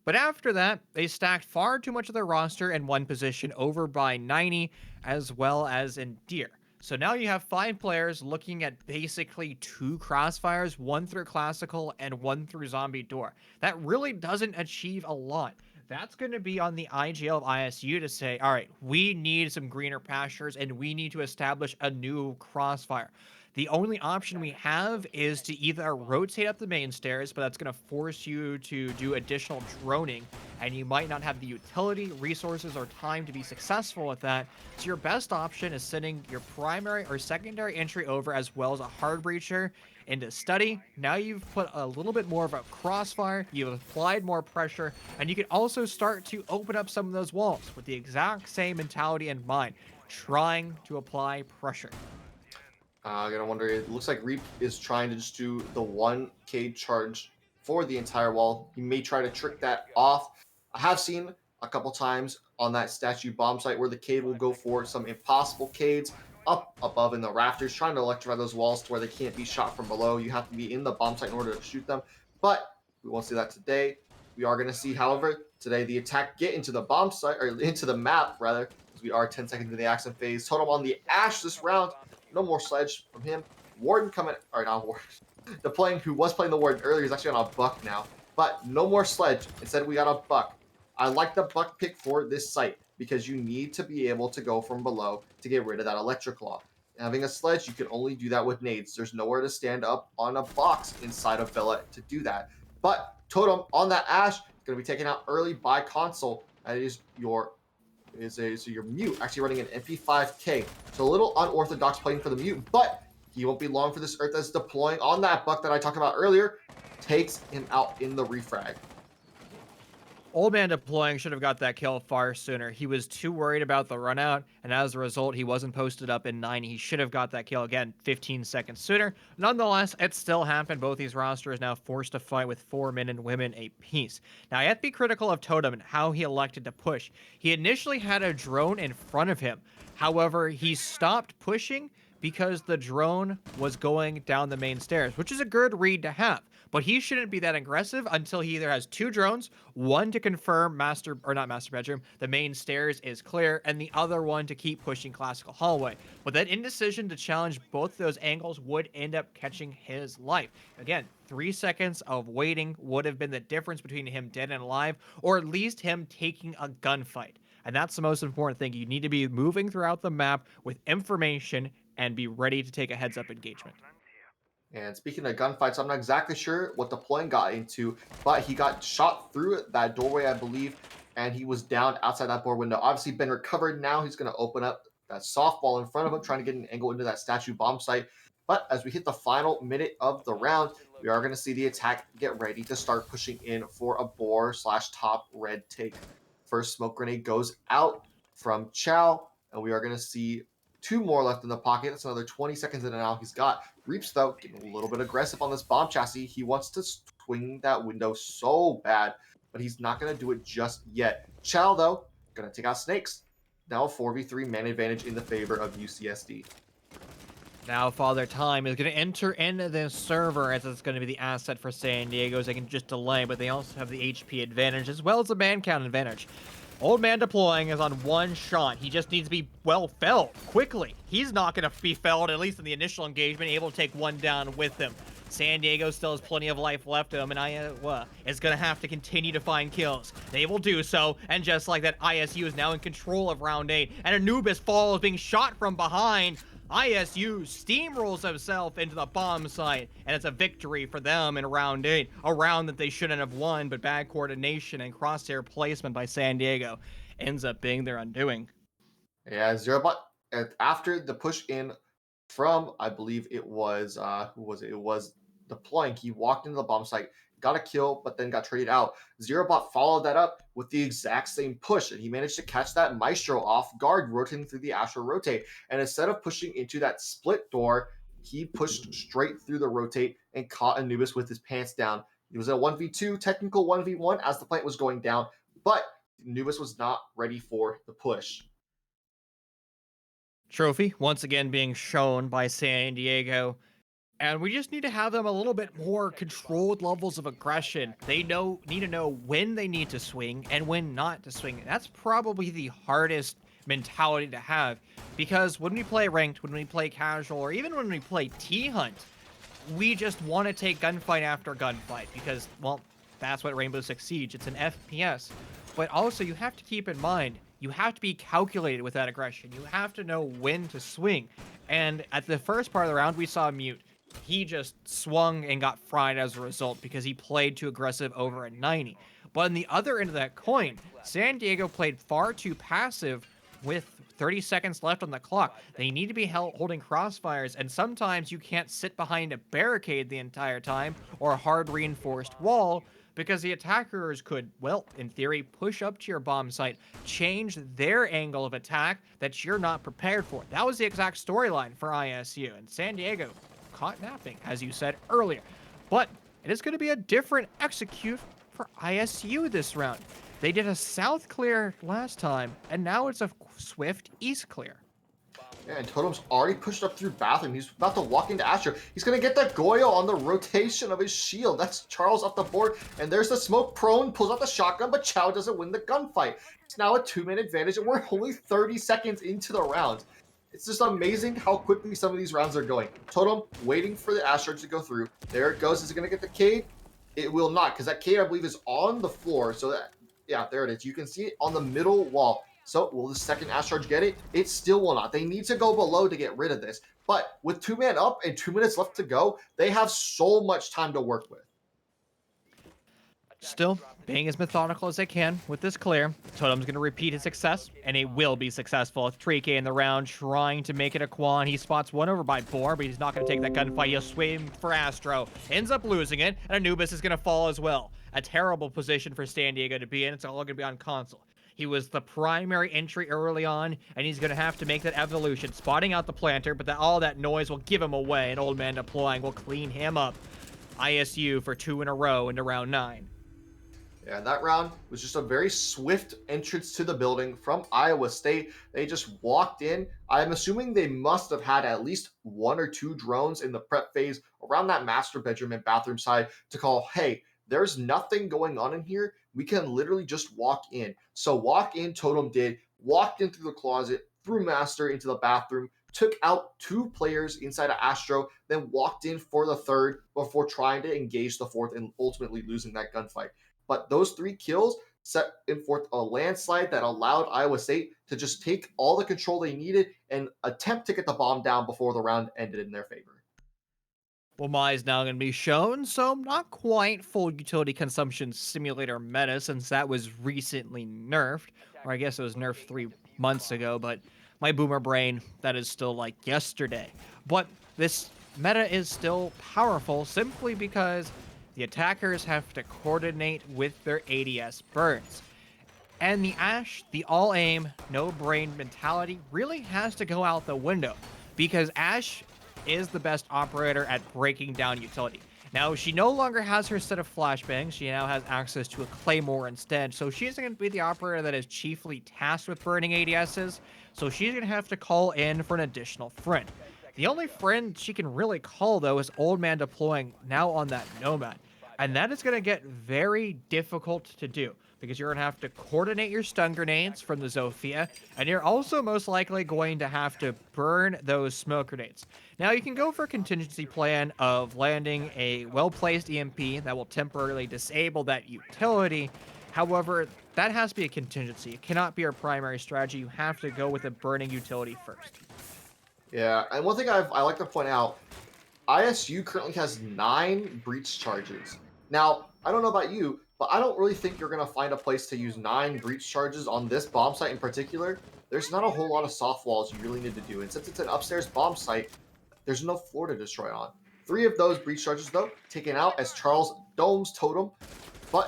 But after that, they stacked far too much of their roster in one position over by 90 as well as in Deer. So now you have 5 players looking at basically 2 crossfires, one through Classical and one through Zombie Door. That really doesn't achieve a lot. That's going to be on the IGL of ISU to say, all right, we need some greener pastures and we need to establish a new crossfire. The only option we have is to either rotate up the main stairs, but that's going to force you to do additional droning, and you might not have the utility, resources, or time to be successful with that. So your best option is sending your primary or secondary entry over as well as a hard breacher into study. Now you've put a little bit more of a crossfire, you've applied more pressure, and you can also start to open up some of those walls with the exact same mentality in mind, trying to apply pressure. I'm gonna wonder. It looks like Reap is trying to just do the 1K charge for the entire wall. He may try to trick that off. I have seen a couple times on that statue bomb site where the Cade will go for some impossible Cades up above in the rafters, trying to electrify those walls to where they can't be shot from below. You have to be in the bomb site in order to shoot them. But we won't see that today. We are going to see, however, today the attack get into the bomb site, or into the map rather, as we are 10 seconds into the action phase. Totem on the Ash this round. No more sledge from him. Warden coming, or not Warden, who was playing the Warden earlier is actually on a Buck now. But no more Sledge. Instead, we got a Buck. I like the Buck pick for this site because you need to be able to go from below to get rid of that Electric Claw. Having a Sledge, you can only do that with nades. There's nowhere to stand up on a box inside of Villa to do that. But Totem on that Ash is going to be taken out early by Console. That is your so your Mute actually running an MP5K. So a little unorthodox playing for the Mute, but he won't be long for this Earth that's deploying on that Buck that I talked about earlier. Takes him out in the refrag. Old Man deploying should have got that kill far sooner. He was too worried about the run out, and as a result, he wasn't posted up in 9. He should have got that kill again 15 seconds sooner. Nonetheless, it still happened. Both these rosters now forced to fight with 4 men and women apiece. Now, I have to be critical of Totem and how he elected to push. He initially had a drone in front of him. However, he stopped pushing because the drone was going down the main stairs, which is a good read to have. But he shouldn't be that aggressive until he either has 2 drones, one to confirm not master bedroom, the main stairs is clear, and the other one to keep pushing classical hallway. But that indecision to challenge both those angles would end up catching his life. Again, 3 seconds of waiting would have been the difference between him dead and alive, or at least him taking a gunfight. And that's the most important thing. You need to be moving throughout the map with information and be ready to take a heads-up engagement. And speaking of gunfights, I'm not exactly sure what the plane got into, but he got shot through that doorway, I believe, and he was down outside that board window. Obviously been recovered now. He's going to open up that softball in front of him, trying to get an angle into that statue bomb site. But as we hit the final minute of the round, we are going to see the attack get ready to start pushing in for a boar/top red take. First smoke grenade goes out from Chow, and we are going to see 2 more left in the pocket. That's another 20 seconds in and out he's got. Reaps, though, getting a little bit aggressive on this bomb chassis. He wants to swing that window so bad, but he's not going to do it just yet. Chow, though, going to take out Snakes. Now a 4v3 man advantage in the favor of UCSD. Now Father Time is going to enter into this server as it's going to be the asset for San Diego, so they can just delay, but they also have the HP advantage as well as the man count advantage. Old Man deploying is on 1 shot. He just needs to be well felled quickly. He's not going to be felled, at least in the initial engagement, able to take 1 down with him. San Diego still has plenty of life left to him, and Iowa is going to have to continue to find kills. They will do so, and just like that, ISU is now in control of round 8, and Anubis falls being shot from behind. ISU steamrolls himself into the bomb site, and it's a victory for them in round 8, a round that they shouldn't have won, but bad coordination and crosshair placement by San Diego ends up being their undoing. Yeah, Zerobot, after the push in from, I believe it was, who was it? It was deploying. He walked into the bomb site, got a kill, but then got traded out. Zerobot followed that up with the exact same push, and he managed to catch that Maestro off guard, rotating through the Astro rotate. And instead of pushing into that split door, he pushed straight through the rotate and caught Anubis with his pants down. It was a 1v2, technical 1v1 as the plant was going down, but Anubis was not ready for the push. Trophy once again being shown by San Diego. And we just need to have them a little bit more controlled levels of aggression. They need to know when they need to swing and when not to swing. That's probably the hardest mentality to have, because when we play ranked, when we play casual, or even when we play T-Hunt, we just want to take gunfight after gunfight because, well, that's what Rainbow Six Siege. It's an FPS. But also, you have to keep in mind, you have to be calculated with that aggression. You have to know when to swing. And at the first part of the round, we saw Mute. He just swung and got fried as a result because he played too aggressive over at 90. But on the other end of that coin, San Diego played far too passive with 30 seconds left on the clock. They need to be holding crossfires, and sometimes you can't sit behind a barricade the entire time or a hard reinforced wall because the attackers could, well, in theory, push up to your bomb site, change their angle of attack that you're not prepared for. That was the exact storyline for ISU, and San Diego caught napping, as you said earlier. But it is going to be a different execute for ISU this round. They did a south clear last time, and now it's a swift east clear. Yeah, and Totem's already pushed up through bathroom. He's about to walk into Astro. He's going to get that Goyo on the rotation of his shield. That's Charles off the board. And there's the smoke prone, pulls out the shotgun, but Chow doesn't win the gunfight. It's now a 2-minute advantage, and we're only 30 seconds into the round. It's just amazing how quickly some of these rounds are going. Totem waiting for the Ash Charge to go through. There it goes. Is it going to get the Cade? It will not, because that Cade, I believe, is on the floor. So that, yeah, there it is. You can see it on the middle wall. So will the second Ash Charge get it? It still will not. They need to go below to get rid of this. But with 2-man up and 2 minutes left to go, they have so much time to work with. Still, being as methodical as they can with this clear, Totem's going to repeat his success, and he will be successful with 3K in the round, trying to make it a Quan. He spots one over by Boar, but he's not going to take that gunfight. He'll swing for Astro, ends up losing it, and Anubis is going to fall as well. A terrible position for San Diego to be in. It's all going to be on console. He was the primary entry early on, and he's going to have to make that evolution, spotting out the planter, but all that noise will give him away, and Old Man deploying will clean him up. ISU for 2 in a row into round 9. Yeah, that round was just a very swift entrance to the building from Iowa State. They just walked in. I'm assuming they must have had at least 1 or 2 drones in the prep phase around that master bedroom and bathroom side to call, hey, there's nothing going on in here. We can literally just walk in. So walk in, Totem did, walked in through the closet, through master into the bathroom, took out 2 players inside of Astro, then walked in for the third before trying to engage the fourth and ultimately losing that gunfight. But those 3 kills set in forth a landslide that allowed Iowa State to just take all the control they needed and attempt to get the bomb down before the round ended in their favor. Well, Mai is now going to be shown, so not quite full utility consumption simulator meta since that was recently nerfed, or I guess it was nerfed 3 months ago, but my boomer brain, that is still like yesterday. But this meta is still powerful simply because the attackers have to coordinate with their ADS burns. And the Ashe, the all aim, no brain mentality really has to go out the window because Ashe is the best operator at breaking down utility. Now, she no longer has her set of flashbangs. She now has access to a Claymore instead. So she's going to be the operator that is chiefly tasked with burning ADSs. So she's going to have to call in for an additional friend. The only friend she can really call, though, is Old Man deploying now on that Nomad. And that is going to get very difficult to do because you're going to have to coordinate your stun grenades from the Zofia, and you're also most likely going to have to burn those smoke grenades. Now, you can go for a contingency plan of landing a well-placed EMP that will temporarily disable that utility. However, that has to be a contingency. It cannot be our primary strategy. You have to go with a burning utility first. Yeah, and one thing I like to point out, ISU currently has 9 breach charges. Now, I don't know about you, but I don't really think you're going to find a place to use 9 breach charges on this bomb site in particular. There's not a whole lot of soft walls you really need to do. And since it's an upstairs bomb site, there's no floor to destroy on. 3 of those breach charges, though, taken out as Charles domes Totem.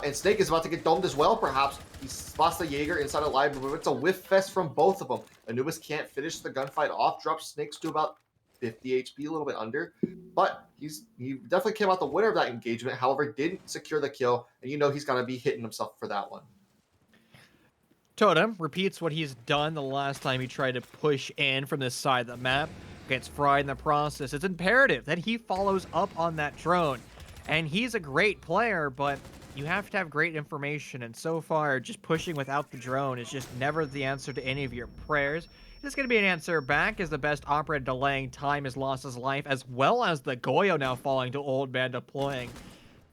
And Snake is about to get domed as well, perhaps. He spots the Jaeger inside a library, but it's a whiff fest from both of them. Anubis can't finish the gunfight off, drops Snakes to about 50 HP, a little bit under. But he definitely came out the winner of that engagement, however, didn't secure the kill, and you know he's going to be hitting himself for that one. Totem repeats what he's done the last time he tried to push in from this side of the map, gets fried in the process. It's imperative that he follows up on that drone. And he's a great player, but you have to have great information, and so far, just pushing without the drone is just never the answer to any of your prayers. This is going to be an answer back as the best operator delaying time has lost his life, as well as the Goyo now falling to Old Man deploying.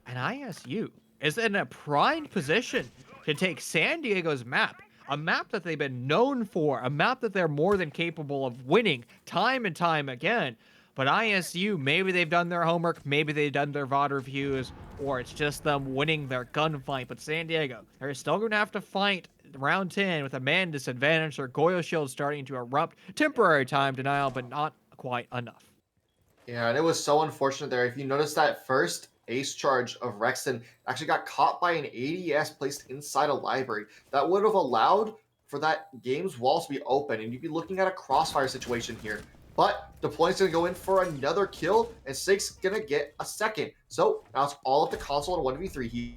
And ISU is in a primed position to take San Diego's map, a map that they've been known for, a map that they're more than capable of winning time and time again. But ISU, maybe they've done their homework, maybe they've done their VOD reviews, or it's just them winning their gunfight. But San Diego, they're still going to have to fight round 10 with a man disadvantage. Their Goyo shield starting to erupt. Temporary time denial, but not quite enough. Yeah, and it was so unfortunate there. If you notice that first ace charge of Rexton actually got caught by an ADS placed inside a library, that would have allowed for that game's walls to be open, and you'd be looking at a crossfire situation here. But Deploying's going to go in for another kill, and Snake's going to get a second. So now it's all up to console in 1v3.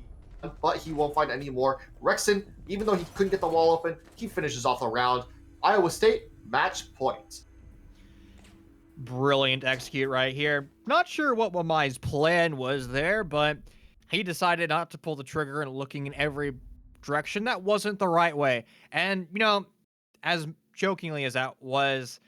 But he won't find any more. Rexton, even though he couldn't get the wall open, he finishes off the round. Iowa State, match point. Brilliant execute right here. Not sure what Wamai's plan was there, but he decided not to pull the trigger and looking in every direction. That wasn't the right way. And, you know, as jokingly as that was,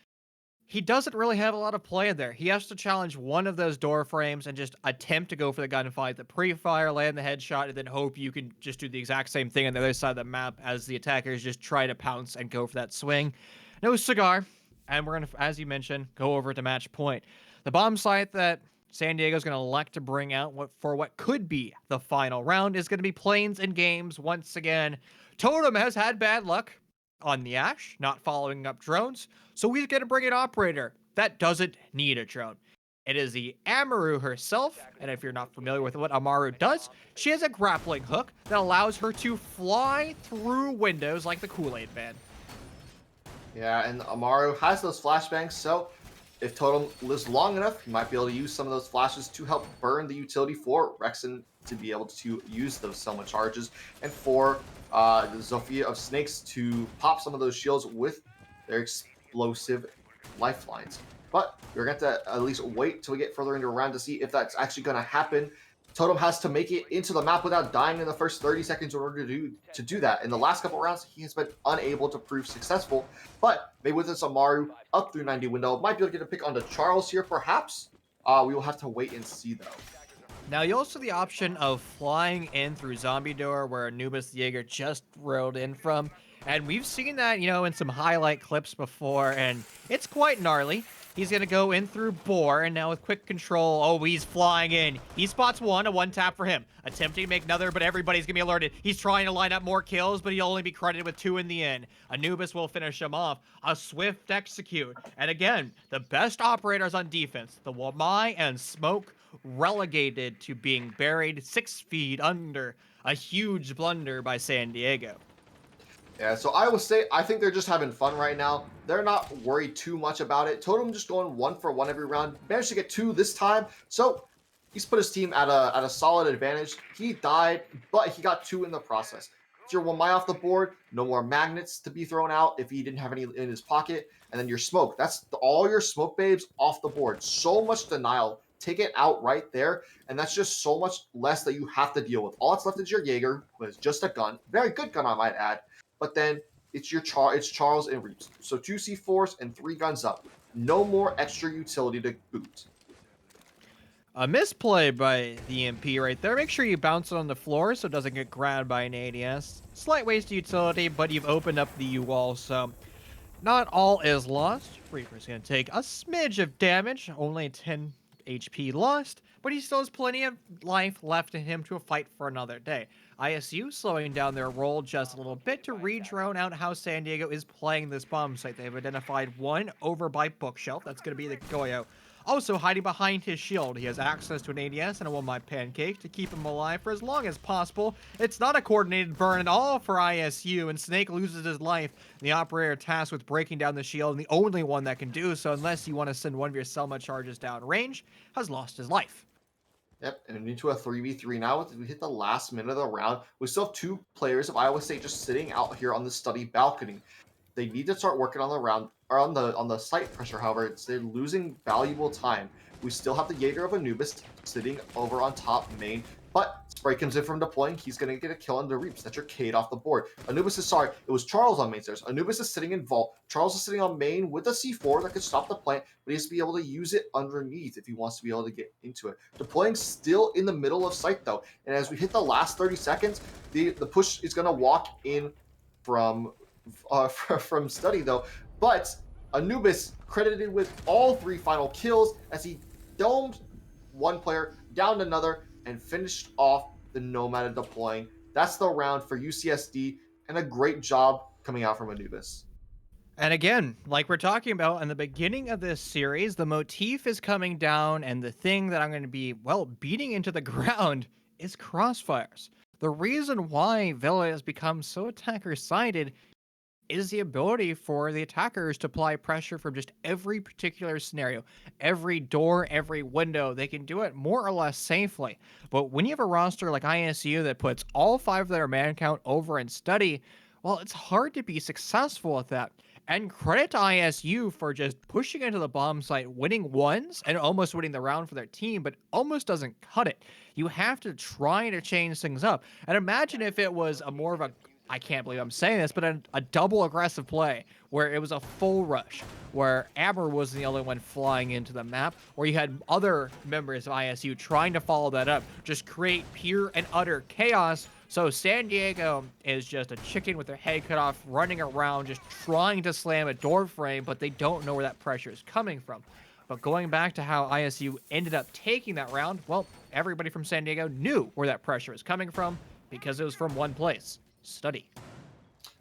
He doesn't really have a lot of play in there. He has to challenge one of those door frames and just attempt to go for the gunfight, the pre-fire, land the headshot, and then hope you can just do the exact same thing on the other side of the map as the attackers just try to pounce and go for that swing. No cigar. And we're going to, as you mentioned, go over to match point. The bomb site that San Diego's going to elect to bring out for what could be the final round is going to be planes and games once again. Totem has had bad luck on the Ash, not following up drones, so he's going to bring an operator that doesn't need a drone. It is the Amaru herself, and if you're not familiar with what Amaru does, she has a grappling hook that allows her to fly through windows like the Kool-Aid Man. Yeah, and Amaru has those flashbangs, so if Totem lives long enough, he might be able to use some of those flashes to help burn the utility for Rexon to be able to use those Selma charges, and for Zofia of Snakes to pop some of those shields with their explosive lifelines. But we're going to at least wait till we get further into a round to see if that's actually going to happen. Totem has to make it into the map without dying in the first 30 seconds in order to do that. In the last couple rounds, he has been unable to prove successful. But maybe with this Amaru up through 90 window, might be able to get a pick onto Charles here, perhaps. We will have to wait and see, though. Now, you also have the option of flying in through Zombie Door, where Anubis the Jaeger just rolled in from. And we've seen that, in some highlight clips before, and it's quite gnarly. He's going to go in through Boar, and now with quick control, he's flying in. He spots one, a one-tap for him. Attempting to make another, but everybody's going to be alerted. He's trying to line up more kills, but he'll only be credited with 2 in the end. Anubis will finish him off. A swift execute. And again, the best operators on defense, the Wamai and Smoke, relegated to being buried 6 feet under. A huge blunder by San Diego. Yeah, so I will say, I think they're just having fun right now. They're not worried too much about it. Totem just going 1 for 1 every round. Managed to get 2 this time. So he's put his team at a solid advantage. He died, but he got 2 in the process. It's your Wamai off the board. No more magnets to be thrown out if he didn't have any in his pocket. And then your smoke. That's all your smoke babes off the board. So much denial. Take it out right there. And that's just so much less that you have to deal with. All that's left is your Jaeger, but it's just a gun. Very good gun, I might add. But then it's it's Charles and Reeves. So 2 C4s and 3 guns up. No more extra utility to boot. A misplay by the MP right there. Make sure you bounce it on the floor so it doesn't get grabbed by an ADS. Slight waste of utility, but you've opened up the U-wall, so not all is lost. Reaper's going to take a smidge of damage, only 10 HP lost, but he still has plenty of life left in him to fight for another day. ISU slowing down their roll just a little bit to re-drone out how San Diego is playing this bomb site. They've identified one over by Bookshelf. That's going to be the Goyo. Also hiding behind his shield. He has access to an ADS and a One My Pancake to keep him alive for as long as possible. It's not a coordinated burn at all for ISU, and Snake loses his life. The operator tasked with breaking down the shield, and the only one that can do so, unless you want to send one of your Selma charges down range, has lost his life. Yep, and into a 3v3 now. We hit the last minute of the round. We still have 2 players of Iowa State just sitting out here on the study balcony. They need to start working on the round or on the site pressure. However, they're losing valuable time. We still have the Jaeger of Anubis sitting over on top main, but Spray comes in from deploying. He's going to get a kill on the Reaps. That's your Cade off the board. Anubis is sorry. It was Charles on main stairs. Anubis is sitting in vault. Charles is sitting on main with a C4 that could stop the plant, but he has to be able to use it underneath if he wants to be able to get into it. Deploying still in the middle of site though, and as we hit the last 30 seconds, the push is going to walk in from study though, but Anubis credited with all 3 final kills as he domed one player, downed another, and finished off the Nomad deploying. That's the round for UCSD, and a great job coming out from Anubis. And again, like we're talking about in the beginning of this series, the motif is coming down, and the thing that I'm going to be, beating into the ground is crossfires. The reason why Villa has become so attacker-sided is the ability for the attackers to apply pressure from just every particular scenario. Every door, every window, they can do it more or less safely. But when you have a roster like ISU that puts all 5 of their man count over in study, it's hard to be successful at that. And credit to ISU for just pushing into the bomb site, winning ones, and almost winning the round for their team, but almost doesn't cut it. You have to try to change things up. And imagine if it was a more of a I can't believe I'm saying this, but a double aggressive play where it was a full rush, where Amber was the only one flying into the map, where you had other members of ISU trying to follow that up, just create pure and utter chaos. So San Diego is just a chicken with their head cut off, running around, just trying to slam a door frame, but they don't know where that pressure is coming from. But going back to how ISU ended up taking that round, well, everybody from San Diego knew where that pressure is coming from because it was from one place. Study.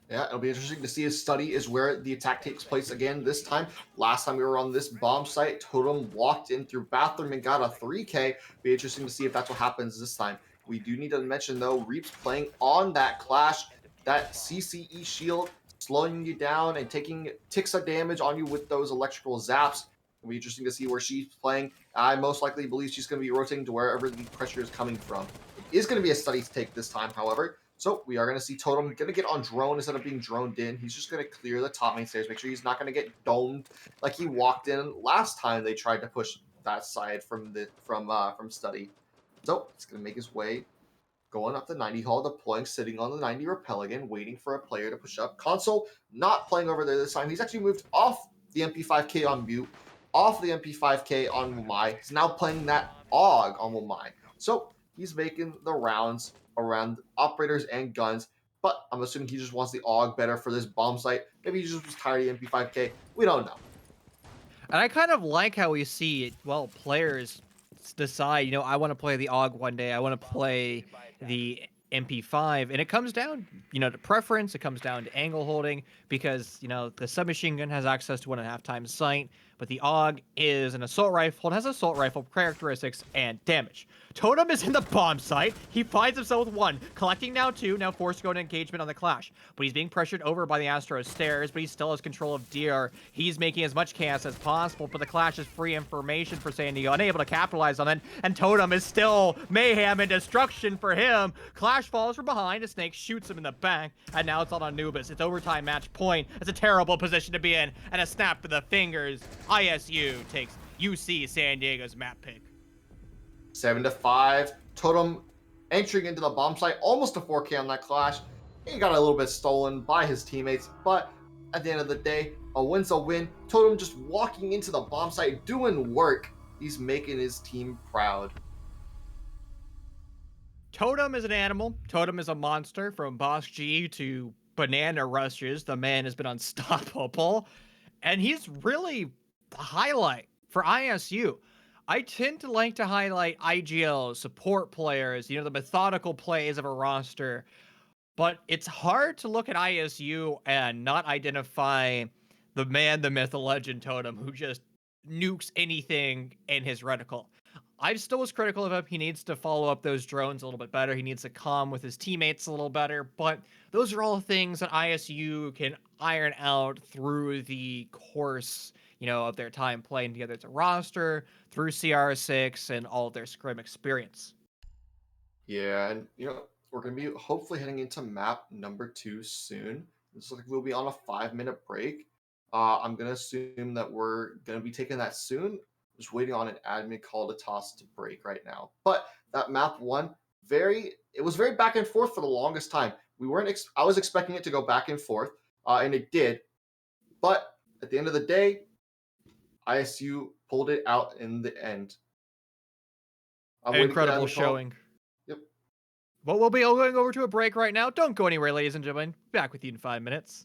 Yeah, it'll be interesting to see if Study is where the attack takes place again this time. Last time we were on this bomb site, Totem walked in through bathroom and got a 3K. Be interesting to see if that's what happens this time. We do need to mention, though, Reap's playing on that Clash, that CCE shield, slowing you down and taking ticks of damage on you with those electrical zaps. It'll be interesting to see where she's playing. I most likely believe she's going to be rotating to wherever the pressure is coming from. It is going to be a Study take this time, however. So we are going to see Totem going to get on drone instead of being droned in. He's just going to clear the top main stairs. Make sure he's not going to get domed like he walked in last time they tried to push that side from Study. So he's going to make his way going up the 90 hall, deploying, sitting on the 90 rappel again, waiting for a player to push up. Console not playing over there this time. He's actually moved off the MP5K on mute, off the MP5K on Wumai. He's now playing that AUG on Wumai. So he's making the rounds around operators and guns, but I'm assuming he just wants the AUG better for this bomb site. Maybe he just was tired of the MP5K. We don't know. And I kind of like how we see, well, players decide, I want to play the AUG one day. I want to play the MP5. And it comes down, to preference. It comes down to angle holding because, the submachine gun has access to 1.5 times sight, but the AUG is an assault rifle and has assault rifle characteristics and damage. Totem is in the bomb site. He finds himself with 1, collecting now 2, now forced to go into engagement on the Clash. But he's being pressured over by the Astro stairs, but he still has control of DR. He's making as much chaos as possible, but the Clash is free information for San Diego, unable to capitalize on it, and Totem is still mayhem and destruction for him. Clash falls from behind, a Snake shoots him in the back, and now it's on Anubis. It's overtime match point. It's a terrible position to be in, and a snap to the fingers. ISU takes UC San Diego's map pick. 7-5. Totem entering into the bomb site, almost a 4K on that Clash. He got a little bit stolen by his teammates, but at the end of the day, a win's a win. Totem just walking into the bomb site, doing work. He's making his team proud. Totem is an animal. Totem is a monster. From Boss G to Banana Rushes, the man has been unstoppable. And he's really the highlight for ISU. I tend to like to highlight IGL, support players, the methodical plays of a roster. But it's hard to look at ISU and not identify the man, the myth, the legend Totem, who just nukes anything in his reticle. I'm still as critical of him. He needs to follow up those drones a little bit better. He needs to calm with his teammates a little better. But those are all things that ISU can iron out through the course, of their time playing together as a roster, through CR6 and all of their scrim experience. Yeah, and we're gonna be hopefully heading into map number 2 soon. Looks like we'll be on a 5-minute break. I'm gonna assume that we're gonna be taking that soon. Just waiting on an admin call to toss to break right now. But that map 1, it was very back and forth for the longest time. I was expecting it to go back and forth, and it did. But at the end of the day, ISU pulled it out in the end. Incredible showing. Yep. Well, we'll be going over to a break right now. Don't go anywhere, ladies and gentlemen. Back with you in 5 minutes.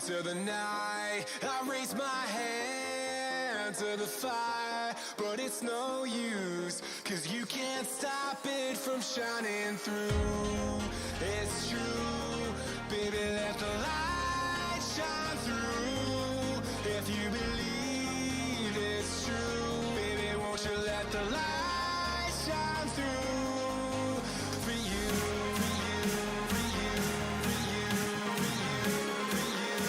into the night. I raise my hand to the fire, but it's no use, 'cause you can't stop it from shining through. It's true, baby, let the light shine through. If you believe it's true, baby, won't you let the light shine through for you, for you, for you, for you, for you, for you,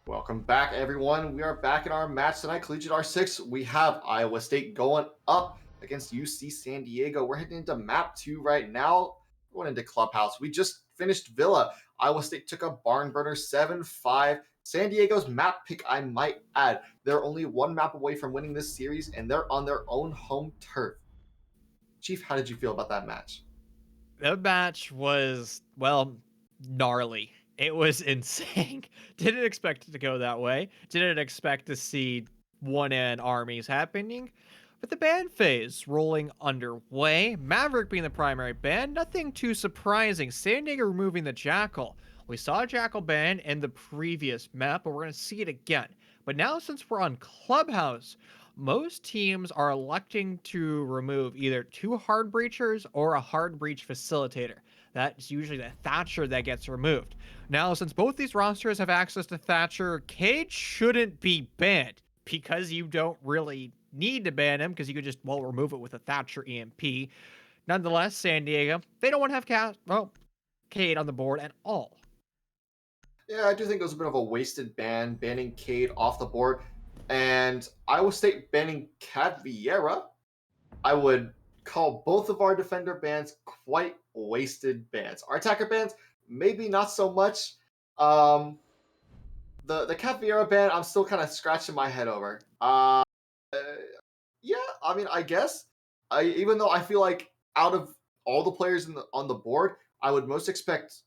Welcome back, everyone. We are back in our match tonight. CollegiateR6. We have Iowa State going up against UC San Diego. We're heading into map 2 right now. Going into Clubhouse. We just finished Villa. Iowa State took a barn burner 7-5. San Diego's map pick, I might add. They're only one map away from winning this series, and they're on their own home turf. Chief, how did you feel about that match? The match was, well, gnarly. It was insane. Didn't expect it to go that way. Didn't expect to see one-end armies happening. With the ban phase rolling underway, Maverick being the primary ban, nothing too surprising. San Diego removing the Jackal. We saw Jackal ban in the previous map, but we're going to see it again. But now, since we're on Clubhouse, most teams are electing to remove either two hard breachers or a hard breach facilitator. That's usually the Thatcher that gets removed. Now, since both these rosters have access to Thatcher, Cage shouldn't be banned because you don't really need to ban him because you could just, well, remove it with a Thatcher EMP. Nonetheless, San Diego, they don't want to have Cade on the board at all. Yeah, I do think it was a bit of a wasted ban, banning Cade off the board. And Iowa State banning Cat Vieira, I would call both of our defender bans quite wasted bans. Our attacker bans, maybe not so much. The Cat Vieira ban, I'm still kind of scratching my head over. Yeah, I mean, I guess. Even though I feel like out of all the players on the board, I would most expect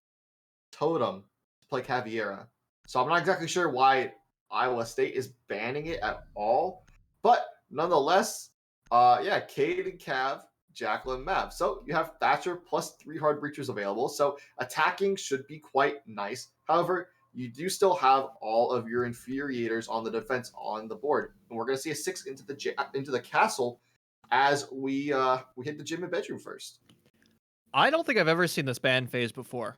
Totem to play Caviera. So I'm not exactly sure why Iowa State is banning it at all. But nonetheless, yeah, Cade and Cav, Jacqueline, Mav. So you have Thatcher plus 3 hard breachers available. So attacking should be quite nice. However, you do still have all of your infuriators on the defense on the board. And we're going to see a 6 into the castle as we hit the gym and bedroom first. I don't think I've ever seen this ban phase before.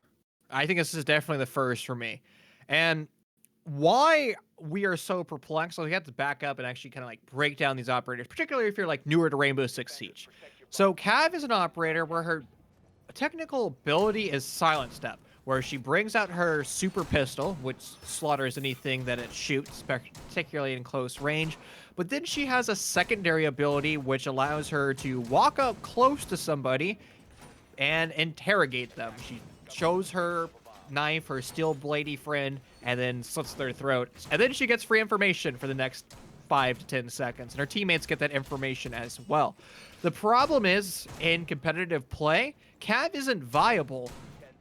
I think this is definitely the first for me. And why we are so perplexed, so we have to back up and actually kind of like break down these operators, particularly if you're like newer to Rainbow Six Siege. So Cav is an operator where her technical ability is Silent Step, where she brings out her super pistol, which slaughters anything that it shoots, particularly in close range. But then she has a secondary ability which allows her to walk up close to somebody and interrogate them. She shows her knife, her steel bladey friend, and then slits their throat. And then she gets free information for the next 5 to 10 seconds, and her teammates get that information as well. The problem is, in competitive play, Cav isn't viable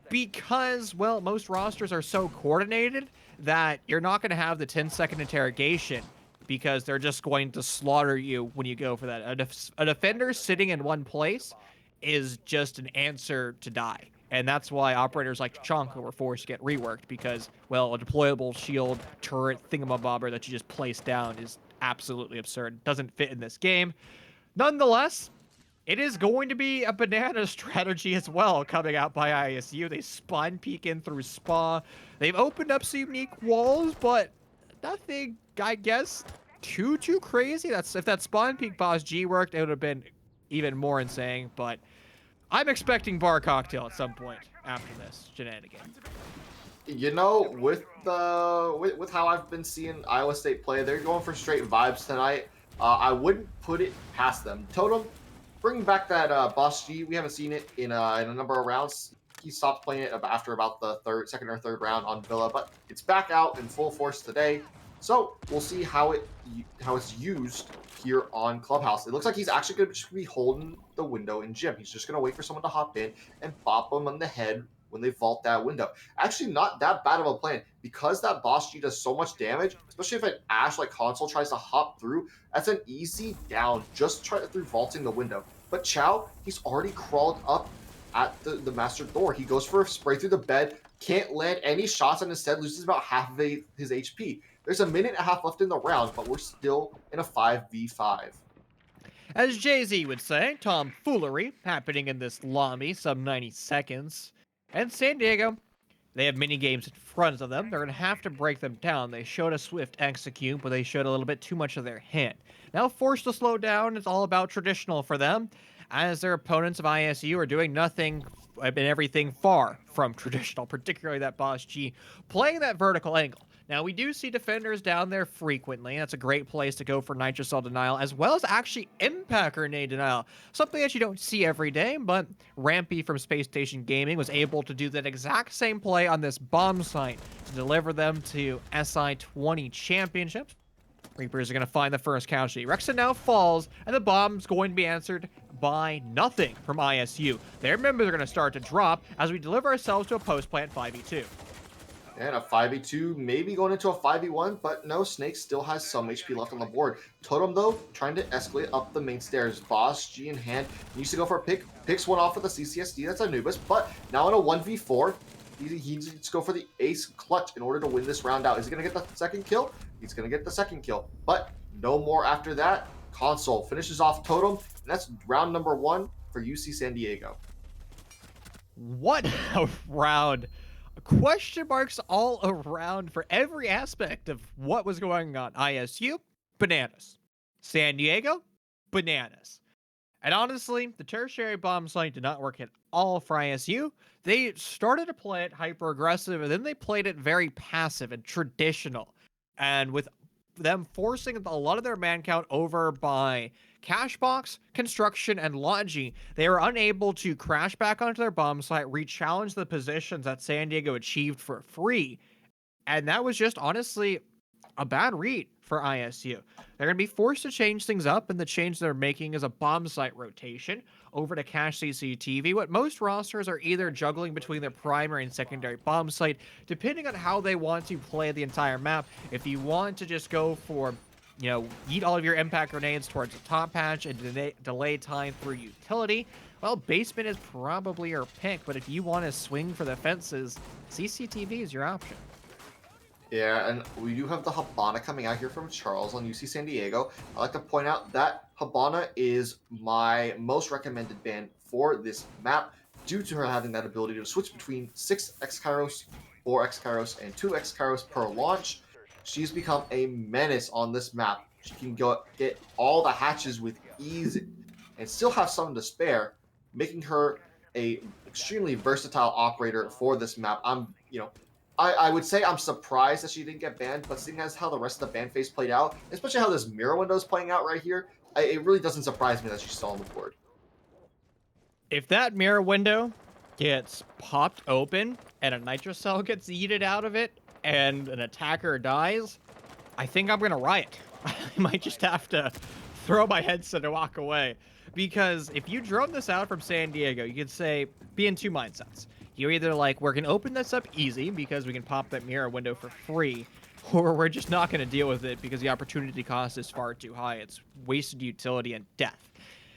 because, well, most rosters are so coordinated that you're not going to have the 10-second interrogation because they're just going to slaughter you when you go for that. A defender sitting in one place is just an answer to die. And that's why operators like Tachanka were forced to get reworked because, well, a deployable shield turret thingamabobber that you just place down is absolutely absurd. It doesn't fit in this game. Nonetheless, it is going to be a banana strategy as well coming out by ISU. They spawn peek in through Spa. They've opened up some unique walls, but nothing, I guess, too crazy. If that spawn peek boss G worked, it would have been even more insane, but I'm expecting bar cocktail at some point after this shenanigan. You know, with how I've been seeing Iowa State play, they're going for straight vibes tonight. I wouldn't put it past them. Totem, bring back that boss G. We haven't seen it in a number of rounds. He stopped playing it after about the second or third round on Villa, but it's back out in full force today. So we'll see how it's used here on Clubhouse. It looks like he's actually going to be holding the window in gym. He's just going to wait for someone to hop in and bop them on the head when they vault that window. Actually, not that bad of a plan because that boss G does so much damage, especially if an Ashe like Console tries to hop through. That's an easy down just through vaulting the window. But Chow, he's already crawled up at the master door. He goes for a spray through the bed, can't land any shots, and instead loses about half of his HP. There's a minute and a half left in the round, but we're still in a 5v5. As Jay-Z would say, tomfoolery happening in this lobby, sub 90 seconds. And San Diego, they have mini games in front of them. They're going to have to break them down. They showed a swift execute, but they showed a little bit too much of their hand. Now forced to slow down, it's all about traditional for them, as their opponents of ISU are doing nothing and everything far from traditional, particularly that boss G playing that vertical angle. Now, we do see defenders down there frequently. That's a great place to go for Nitrocell denial, as well as actually Impact Grenade denial. Something that you don't see every day, but Rampy from Space Station Gaming was able to do that exact same play on this bomb site to deliver them to SI-20 championships. Reapers are going to find the first casualty. Rexa now falls, and the bomb's going to be answered by nothing from ISU. Their members are going to start to drop as we deliver ourselves to a post-plant 5v2. And a 5v2, maybe going into a 5v1, but no, Snake still has some HP left on the board. Totem, though, trying to escalate up the main stairs. Boss, G in hand, needs to go for a pick. Picks one off with a CCSD, that's Anubis, but now in a 1v4, he needs to go for the ace clutch in order to win this round out. Is he going to get the second kill? He's going to get the second kill, but no more after that. Console finishes off Totem, and that's round number 1 for UC San Diego. What a round. Question marks all around for every aspect of what was going on. ISU, bananas. San Diego, bananas. And honestly, the tertiary bomb site did not work at all for ISU. They started to play it hyper aggressive, and then they played it very passive and traditional. And with them forcing a lot of their man count over by Cashbox, Construction, and Logi, they were unable to crash back onto their bomb site, re-challenge the positions that San Diego achieved for free. And that was just honestly a bad read for ISU. They're going to be forced to change things up, and the change they're making is a bomb site rotation over to cache CCTV. What most rosters are either juggling between their primary and secondary bomb site, depending on how they want to play the entire map. If you want to just go for, eat all of your impact grenades towards the top patch and delay time through utility, well, basement is probably your pick, but if you want to swing for the fences, CCTV is your option. Yeah, and we do have the Habana coming out here from Charles on UC San Diego. I like to point out that Habana is my most recommended ban for this map due to her having that ability to switch between 6 X-Kairos, 4 X-Kairos, and 2 X-Kairos per launch. She's become a menace on this map. She can go get all the hatches with ease and still have some to spare, making her a extremely versatile operator for this map. I would say I'm surprised that she didn't get banned, but seeing as how the rest of the ban phase played out, especially how this mirror window is playing out right here, it really doesn't surprise me that she's still on the board. If that mirror window gets popped open and a nitro cell gets yeeted out of it and an attacker dies, I think I'm going to riot. I might just have to throw my headset and walk away. Because if you drone this out from San Diego, you could say, be in two mindsets. You're either like, we're going to open this up easy because we can pop that mirror window for free, or we're just not going to deal with it because the opportunity cost is far too high. It's wasted utility and death.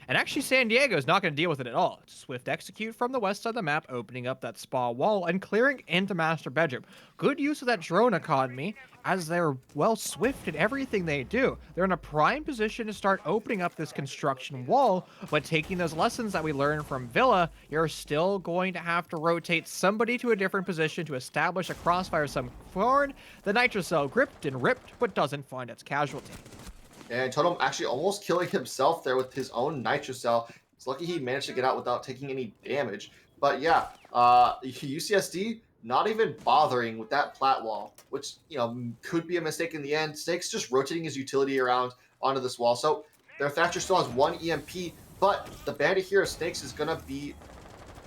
And actually, San Diego is not going to deal with it at all. It's Swift Execute from the west side of the map, opening up that spa wall and clearing into master bedroom. Good use of that drone economy, as they're, well, swift in everything they do. They're in a prime position to start opening up this construction wall, but taking those lessons that we learned from Villa, you're still going to have to rotate somebody to a different position to establish a crossfire some forward. The nitro cell gripped and ripped, but doesn't find its casualty. And Totem actually almost killing himself there with his own nitro cell. It's lucky he managed to get out without taking any damage. But yeah, UCSD not even bothering with that plat wall, which could be a mistake in the end. Snake's just rotating his utility around onto this wall. So their Thatcher still has one EMP, but the bandit here of Snakes is gonna be.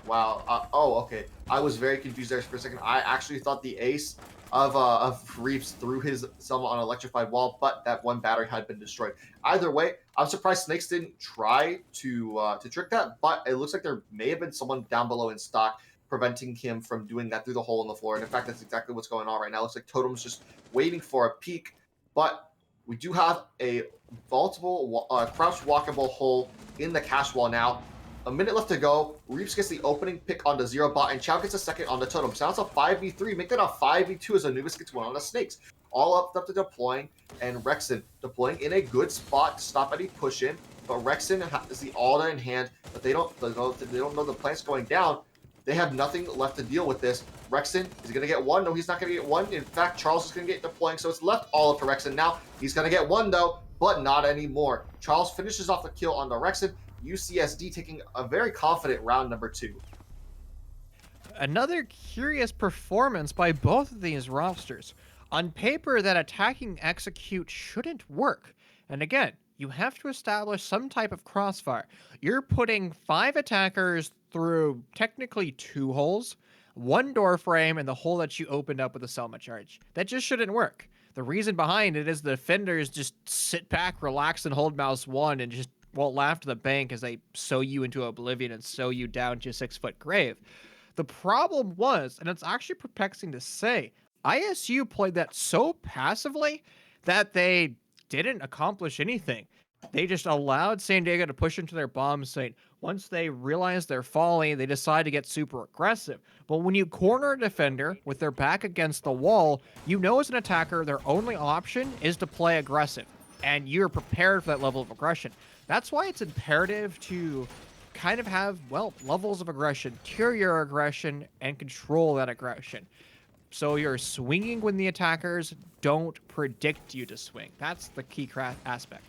Wow. Okay. I was very confused there for a second. I actually thought the ace of Reeves threw his Selma on an electrified wall, but that one battery had been destroyed. Either way, I'm surprised Snakes didn't try to trick that, but it looks like there may have been someone down below in stock preventing him from doing that through the hole in the floor. And in fact, that's exactly what's going on right now. It looks like Totem's just waiting for a peek, but we do have a multiple crouch walkable hole in the cache wall now. A minute left to go. Reeves gets the opening pick onto Zero Bot, and Chow gets a second on the Totem. So now it's a 5v3. Make that a 5v2 as Anubis gets one on the Snakes. All up to deploying, and Rexon deploying in a good spot to stop any push in. But Rexon has the Alda in hand, but they don't know the plant's going down. They have nothing left to deal with this. Rexon is going to get one. No, he's not going to get one. In fact, Charles is going to get deploying, so it's left all up to Rexon now. He's going to get one, though, but not anymore. Charles finishes off the kill on the Rexon. UCSD taking a very confident round number 2. Another curious performance by both of these rosters. On paper, that attacking execute shouldn't work. And again, you have to establish some type of crossfire. You're putting 5 attackers through technically 2 holes, 1 door frame, and the hole that you opened up with a Selma charge. That just shouldn't work. The reason behind it is the defenders just sit back, relax, and hold mouse 1 and just won't laugh to the bank as they sew you into oblivion and sew you down to a 6-foot grave. The problem was, and it's actually perplexing to say, ISU played that so passively that they didn't accomplish anything. They just allowed San Diego to push into their bomb site. Once they realized their folly, they decided to get super aggressive. But when you corner a defender with their back against the wall, you know as an attacker, their only option is to play aggressive. And you're prepared for that level of aggression. That's why it's imperative to kind of have, well, levels of aggression, tier your aggression, and control that aggression. So you're swinging when the attackers don't predict you to swing. That's the key aspect.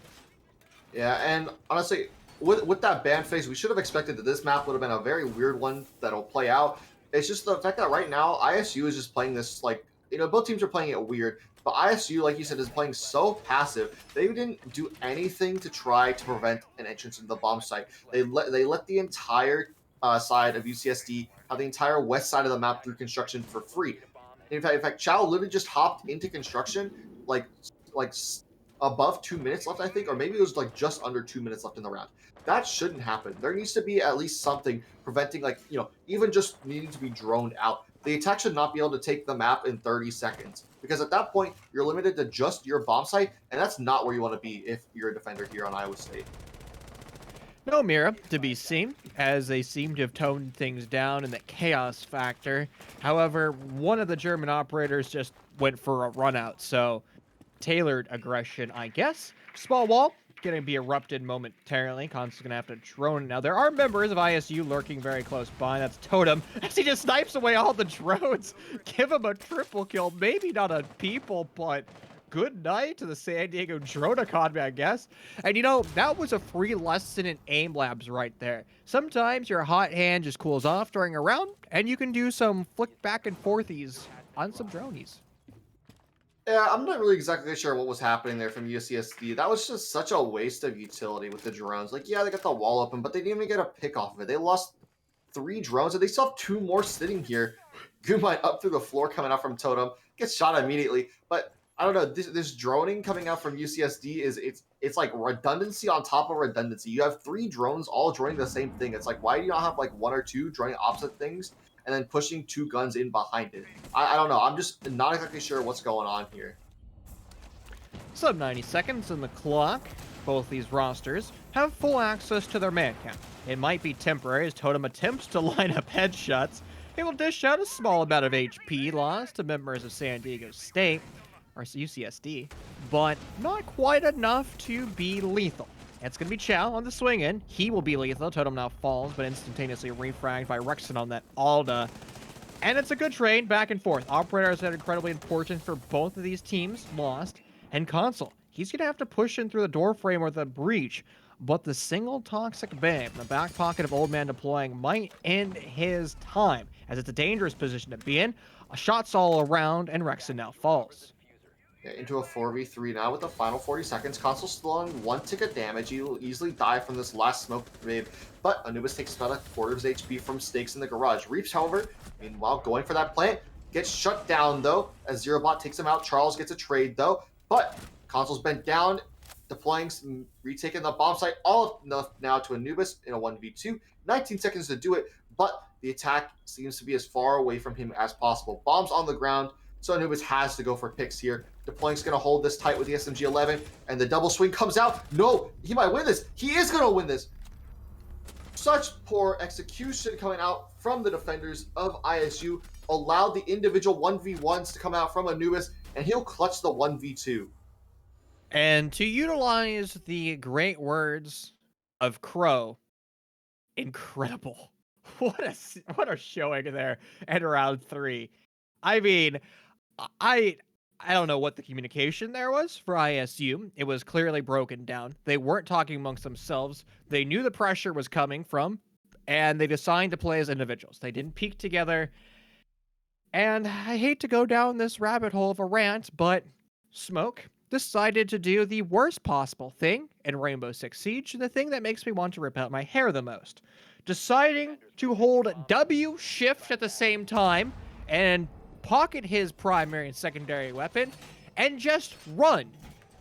Yeah, and honestly, with that ban phase, we should have expected that this map would have been a very weird one that'll play out. It's just the fact that right now ISU is just playing this like both teams are playing it weird, but ISU, like you said, is playing so passive. They didn't do anything to try to prevent an entrance into the bomb site. They let the entire side of UCSD have the entire west side of the map through construction for free. In fact, Chow literally just hopped into construction like above 2 minutes left, I think, or maybe it was like just under 2 minutes left in the round. That shouldn't happen. There needs to be at least something preventing, like, even just needing to be droned out. The attack should not be able to take the map in 30 seconds because at that point, you're limited to just your bomb site, and that's not where you want to be if you're a defender here on Iowa State. No Mira to be seen, as they seem to have toned things down in the chaos factor. However, one of the German operators just went for a run out, so tailored aggression, I guess. Small wall, going to be erupted momentarily. Const's going to have to drone it. Now, there are members of ISU lurking very close by. That's Totem, as he just snipes away all the drones. Give him a triple kill. Maybe not on people, but good night to the San Diego drone economy, I guess. And that was a free lesson in aim labs right there. Sometimes your hot hand just cools off during a round, and you can do some flick back and forthies on some dronies. Yeah, I'm not really exactly sure what was happening there from UCSD. That was just such a waste of utility with the drones. Like, yeah, they got the wall open, but they didn't even get a pick off of it. They lost 3 drones, and they still have 2 more sitting here. Gumai up through the floor coming out from Totem. Gets shot immediately. But I don't know, this droning coming out from UCSD it's like redundancy on top of redundancy. You have 3 drones all droning the same thing. It's like, why do you not have like 1 or 2 droning opposite things and then pushing 2 guns in behind it? I don't know. I'm just not exactly sure what's going on here. Sub 90 seconds in the clock. Both these rosters have full access to their man count. It might be temporary as Totem attempts to line up headshots. He will dish out a small amount of HP loss to members of San Diego State, or UCSD, but not quite enough to be lethal. It's going to be Chow on the swing in. He will be lethal. Totem now falls, but instantaneously refragged by Rexon on that Alda. And it's a good trade back and forth. Operators that are incredibly important for both of these teams lost. And Console, he's going to have to push in through the door frame or the breach. But the single toxic babe in the back pocket of Old Man deploying might end his time, as it's a dangerous position to be in. Shots all around, and Rexon now falls. Into a 4v3 now with the final 40 seconds. Console still on 1 tick of damage. He will easily die from this last smoke wave, but Anubis takes about a quarter of his HP from stakes in the garage. Reaps, however, meanwhile, going for that plant, gets shut down though, as Zerobot takes him out. Charles gets a trade though, but Console's bent down, deploying, retaking the bomb site, all enough now to Anubis in a 1v2. 19 seconds to do it, but the attack seems to be as far away from him as possible. Bombs on the ground, so Anubis has to go for picks here. Deploying's going to hold this tight with the SMG-11, and the double swing comes out. No, he might win this. He is going to win this. Such poor execution coming out from the defenders of ISU allowed the individual 1v1s to come out from Anubis, and he'll clutch the 1v2. And to utilize the great words of Crow, incredible. What a showing there at round 3. I mean, I don't know what the communication there was for ISU. It was clearly broken down. They weren't talking amongst themselves. They knew the pressure was coming from, and they decided to play as individuals. They didn't peak together. And I hate to go down this rabbit hole of a rant, but Smoke decided to do the worst possible thing in Rainbow Six Siege, and the thing that makes me want to rip out my hair the most. Deciding to hold W shift at the same time and pocket his primary and secondary weapon and just run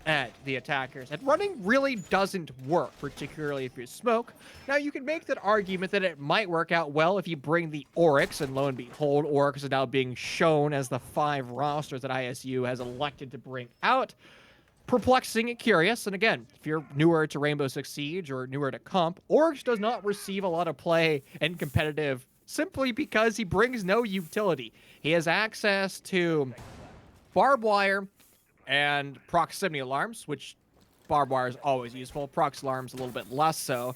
at the attackers, and running really doesn't work, particularly if you're smoke. Now, you can make that argument that it might work out well if you bring the Oryx, and lo and behold, Oryx is now being shown as the 5 rosters that ISU has elected to bring out. Perplexing and curious, and again, if you're newer to Rainbow Six Siege or newer to Comp, Oryx does not receive a lot of play in competitive simply because he brings no utility. He has access to barbed wire and proximity alarms, which barbed wire is always useful. Prox alarms a little bit less so.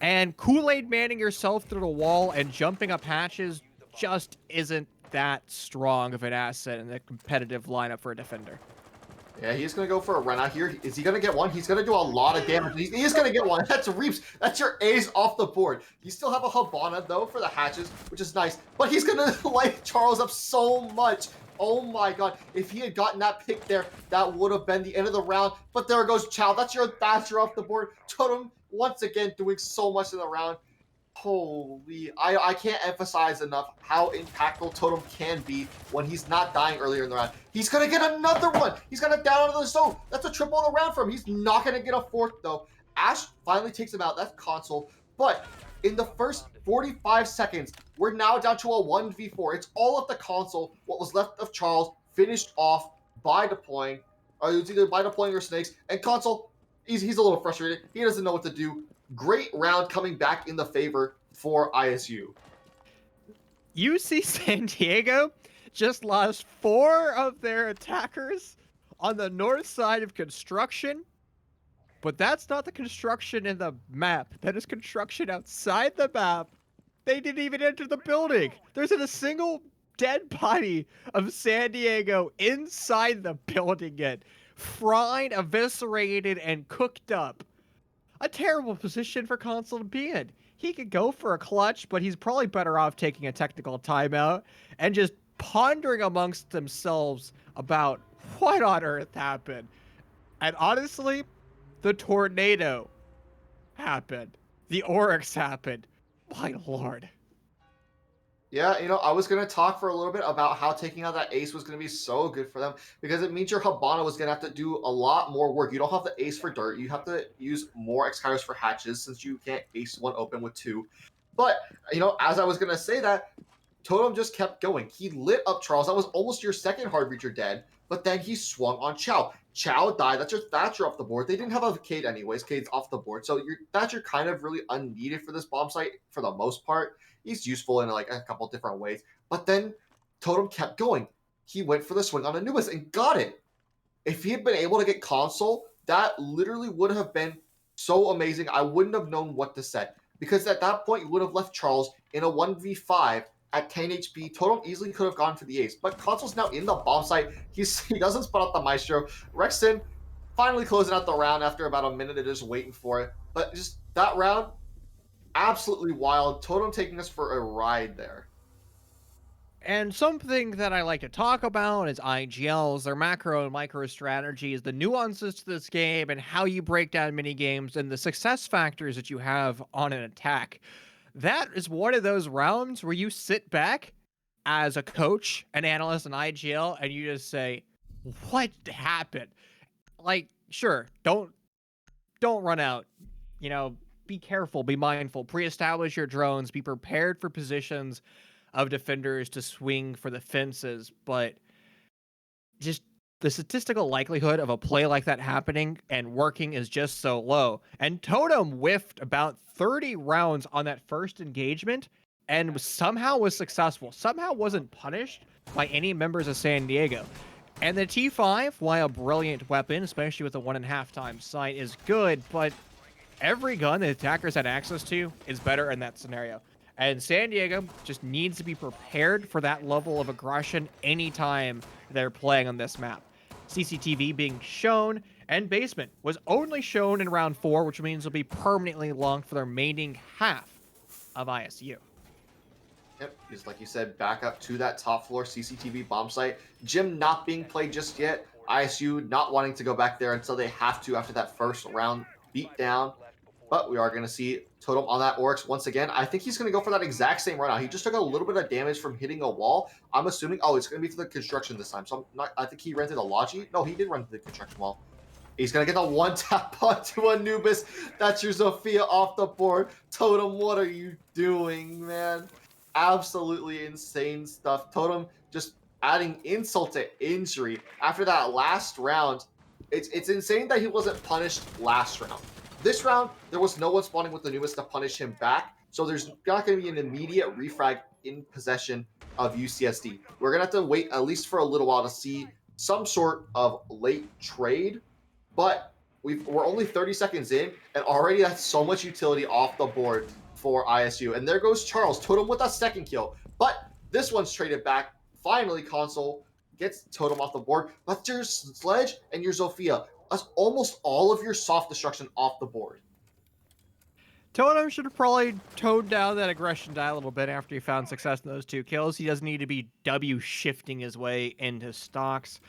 And Kool-Aid manning yourself through the wall and jumping up hatches just isn't that strong of an asset in the competitive lineup for a defender. Yeah, he's going to go for a run out here. Is he going to get one? He's going to do a lot of damage. He is going to get one. That's Reaps. That's your A's off the board. You still have a Habana, though, for the hatches, which is nice. But he's going to light Charles up so much. Oh, my God. If he had gotten that pick there, that would have been the end of the round. But there goes Chow. That's your Thatcher off the board. Totem, once again, doing so much in the round. Holy, I can't emphasize enough how impactful Totem can be when he's not dying earlier in the round. He's going to get another one. He's going to down onto the stove. That's a triple in the round for him. He's not going to get a fourth, though. Ash finally takes him out. That's console. But in the first 45 seconds, we're now down to a 1v4. It's all of the console. What was left of Charles finished off by deploying. Or it was either by deploying or snakes. And console, he's a little frustrated. He doesn't know what to do. Great round coming back in the favor for ISU. UC San Diego just lost 4 of their attackers on the north side of construction, but that's not the construction in the map. That is construction outside the map. They didn't even enter the building. There's a single dead body of San Diego inside the building yet, fried, eviscerated, and cooked up. A terrible position for Console to be in. He could go for a clutch, but he's probably better off taking a technical timeout and just pondering amongst themselves about what on earth happened. And honestly, the tornado happened. The Oryx happened. My lord. Yeah, I was going to talk for a little bit about how taking out that ace was going to be so good for them because it means your Habana was going to have to do a lot more work. You don't have the ace for dirt. You have to use more Excaliburs for hatches since you can't ace one open with 2. But, as I was going to say that, Totem just kept going. He lit up Charles. That was almost your second hard breacher dead, but then he swung on Chow. Chow died. That's your Thatcher off the board. They didn't have a Cade anyways. Cade's off the board. So your Thatcher kind of really unneeded for this bomb site for the most part. He's useful in like a couple different ways. But then Totem kept going. He went for the swing on Anubis and got it. If he had been able to get console, that literally would have been so amazing. I wouldn't have known what to set. Because at that point, you would have left Charles in a 1v5 at 10 HP. Totem easily could have gone for the ace. But console's now in the bomb site. He doesn't spot out the Maestro. Rexton finally closing out the round after about a minute of just waiting for it. But just that round, absolutely wild. Totem taking us for a ride there. And something that I like to talk about is IGLs, their macro and micro strategies, the nuances to this game, and how you break down mini games, and the success factors that you have on an attack. That is one of those rounds where you sit back as a coach, an analyst, an IGL, and you just say, "What happened?" Like, sure, don't run out. Be careful, be mindful, pre-establish your drones, be prepared for positions of defenders to swing for the fences, but just the statistical likelihood of a play like that happening and working is just so low. And Totem whiffed about 30 rounds on that first engagement and somehow was successful, somehow wasn't punished by any members of San Diego. And the T5, while a brilliant weapon, especially with a 1.5 times sight, is good, but every gun the attackers had access to is better in that scenario. And San Diego just needs to be prepared for that level of aggression anytime they're playing on this map. CCTV being shown, and Basement was only shown in round 4, which means it'll be permanently locked for the remaining half of ISU. Yep, just like you said, back up to that top floor CCTV bomb site. Gym not being played just yet. ISU not wanting to go back there until they have to after that first round beat down. But we are going to see Totem on that Oryx once again. I think he's going to go for that exact same run out. He just took a little bit of damage from hitting a wall. I'm assuming, it's going to be for the construction this time. So I think he rented a Logi. No, he did run through the construction wall. He's going to get the one tap onto Anubis. That's your Zofia off the board. Totem, what are you doing, man? Absolutely insane stuff. Totem just adding insult to injury after that last round. It's insane that he wasn't punished last round. This round, there was no one spawning with Anubis to punish him back, so there's not going to be an immediate refrag in possession of UCSD. We're going to have to wait at least for a little while to see some sort of late trade, but we're only 30 seconds in, and already that's so much utility off the board for ISU. And there goes Charles, Totem with a second kill, but this one's traded back. Finally, Console gets Totem off the board, but your Sledge and your Zofia, that's almost all of your soft destruction off the board. Totem should have probably toned down that aggression die a little bit after he found success in those 2 kills. He doesn't need to be W shifting his way into stocks.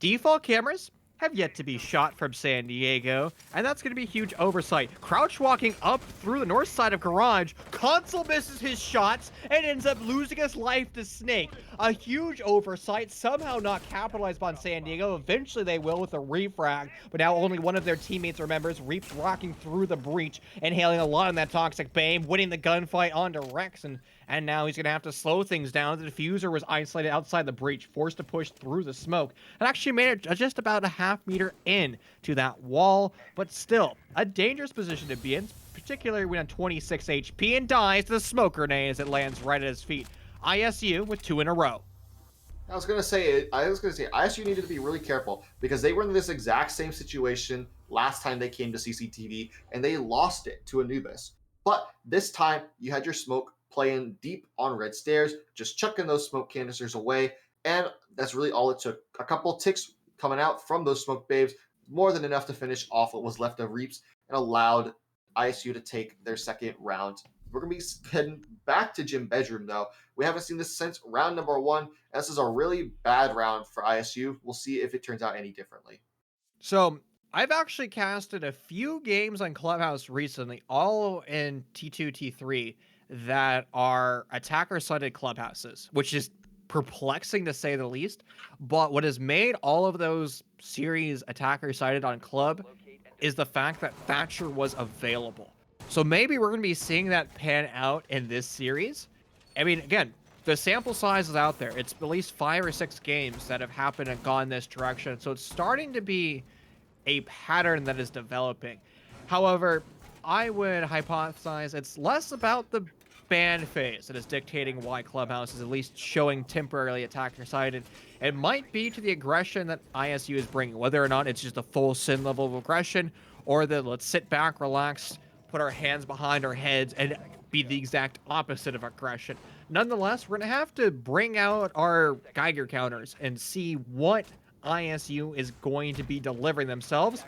Default cameras have yet to be shot from San Diego, and that's going to be a huge oversight. Crouch walking up through the north side of Garage, Console misses his shots and ends up losing his life to Snake. A huge oversight, somehow not capitalized on San Diego. Eventually they will with a refrag, but now only one of their teammates remembers. Reap's rocking through the breach, inhaling a lot in that toxic BAME, winning the gunfight onto Rex, and now he's going to have to slow things down. The diffuser was isolated outside the breach, forced to push through the smoke, and actually made it just about a half-meter in to that wall, but still, a dangerous position to be in, particularly when on 26 HP, and dies to the smoke grenade as it lands right at his feet. ISU with 2 in a row. I was gonna say ISU needed to be really careful because they were in this exact same situation last time they came to CCTV and they lost it to Anubis. But this time you had your smoke playing deep on red stairs, just chucking those smoke canisters away, and that's really all it took. A couple ticks coming out from those smoke babes, more than enough to finish off what was left of Reaps and allowed ISU to take their second round. We're going to be heading back to Gym Bedroom, though. We haven't seen this since round number 1. This is a really bad round for ISU. We'll see if it turns out any differently. So, I've actually casted a few games on Clubhouse recently, all in T2, T3, that are attacker-sided clubhouses, which is perplexing to say the least. But what has made all of those series attacker-sided on Club is the fact that Thatcher was available. So maybe we're going to be seeing that pan out in this series. I mean, again, the sample size is out there. It's at least 5 or 6 games that have happened and gone this direction. So it's starting to be a pattern that is developing. However, I would hypothesize it's less about the ban phase that is dictating why Clubhouse is at least showing temporarily attacker-sided. It might be to the aggression that ISU is bringing, whether or not it's just a full sin level of aggression, or the let's sit back, relax, put our hands behind our heads, and be the exact opposite of aggression. Nonetheless, we're going to have to bring out our Geiger counters and see what ISU is going to be delivering themselves.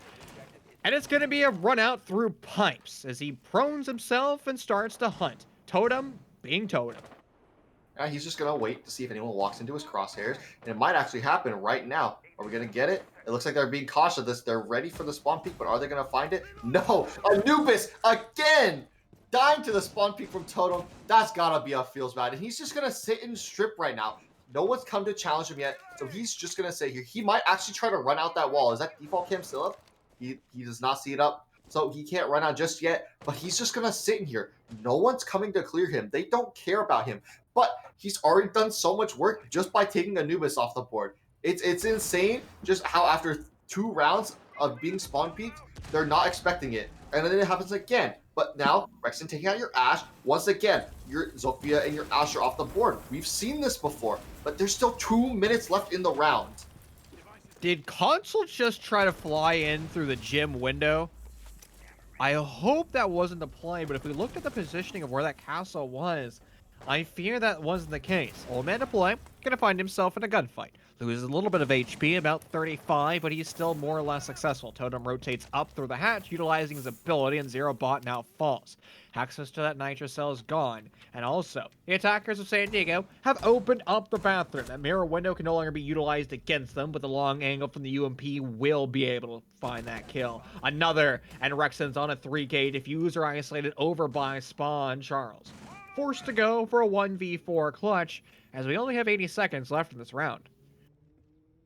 And it's going to be a run out through pipes as he prones himself and starts to hunt. Totem being Totem. He's just going to wait to see if anyone walks into his crosshairs, and it might actually happen right now. Are we going to get it? It looks like they're being cautious of this. They're ready for the spawn peak, but are they going to find it? No! Anubis again! Dying to the spawn peak from Totem. That's got to be a feels bad. And he's just going to sit and strip right now. No one's come to challenge him yet, so he's just going to sit here. He might actually try to run out that wall. Is that default cam still up? He does not see it up, so he can't run out just yet, but he's just going to sit in here. No one's coming to clear him. They don't care about him, but he's already done so much work just by taking Anubis off the board. It's insane just how after 2 rounds of being spawn peaked, they're not expecting it. And then it happens again. But now, Rexton taking out your Ashe. Once again, your Zofia and your Ashe are off the board. We've seen this before, but there's still 2 minutes left in the round. Did Console just try to fly in through the gym window? I hope that wasn't the play, but if we looked at the positioning of where that castle was, I fear that wasn't the case. Old man to play, gonna find himself in a gunfight. Loses a little bit of HP, about 35, but he's still more or less successful. Totem rotates up through the hatch, utilizing his ability, and Zero Bot now falls. Access to that nitro cell is gone. And also, the attackers of San Diego have opened up the bathroom. That mirror window can no longer be utilized against them, but the long angle from the UMP will be able to find that kill. Another, and Rexon's on a 3K diffuser isolated over by Spawn Charles. Forced to go for a 1v4 clutch, as we only have 80 seconds left in this round.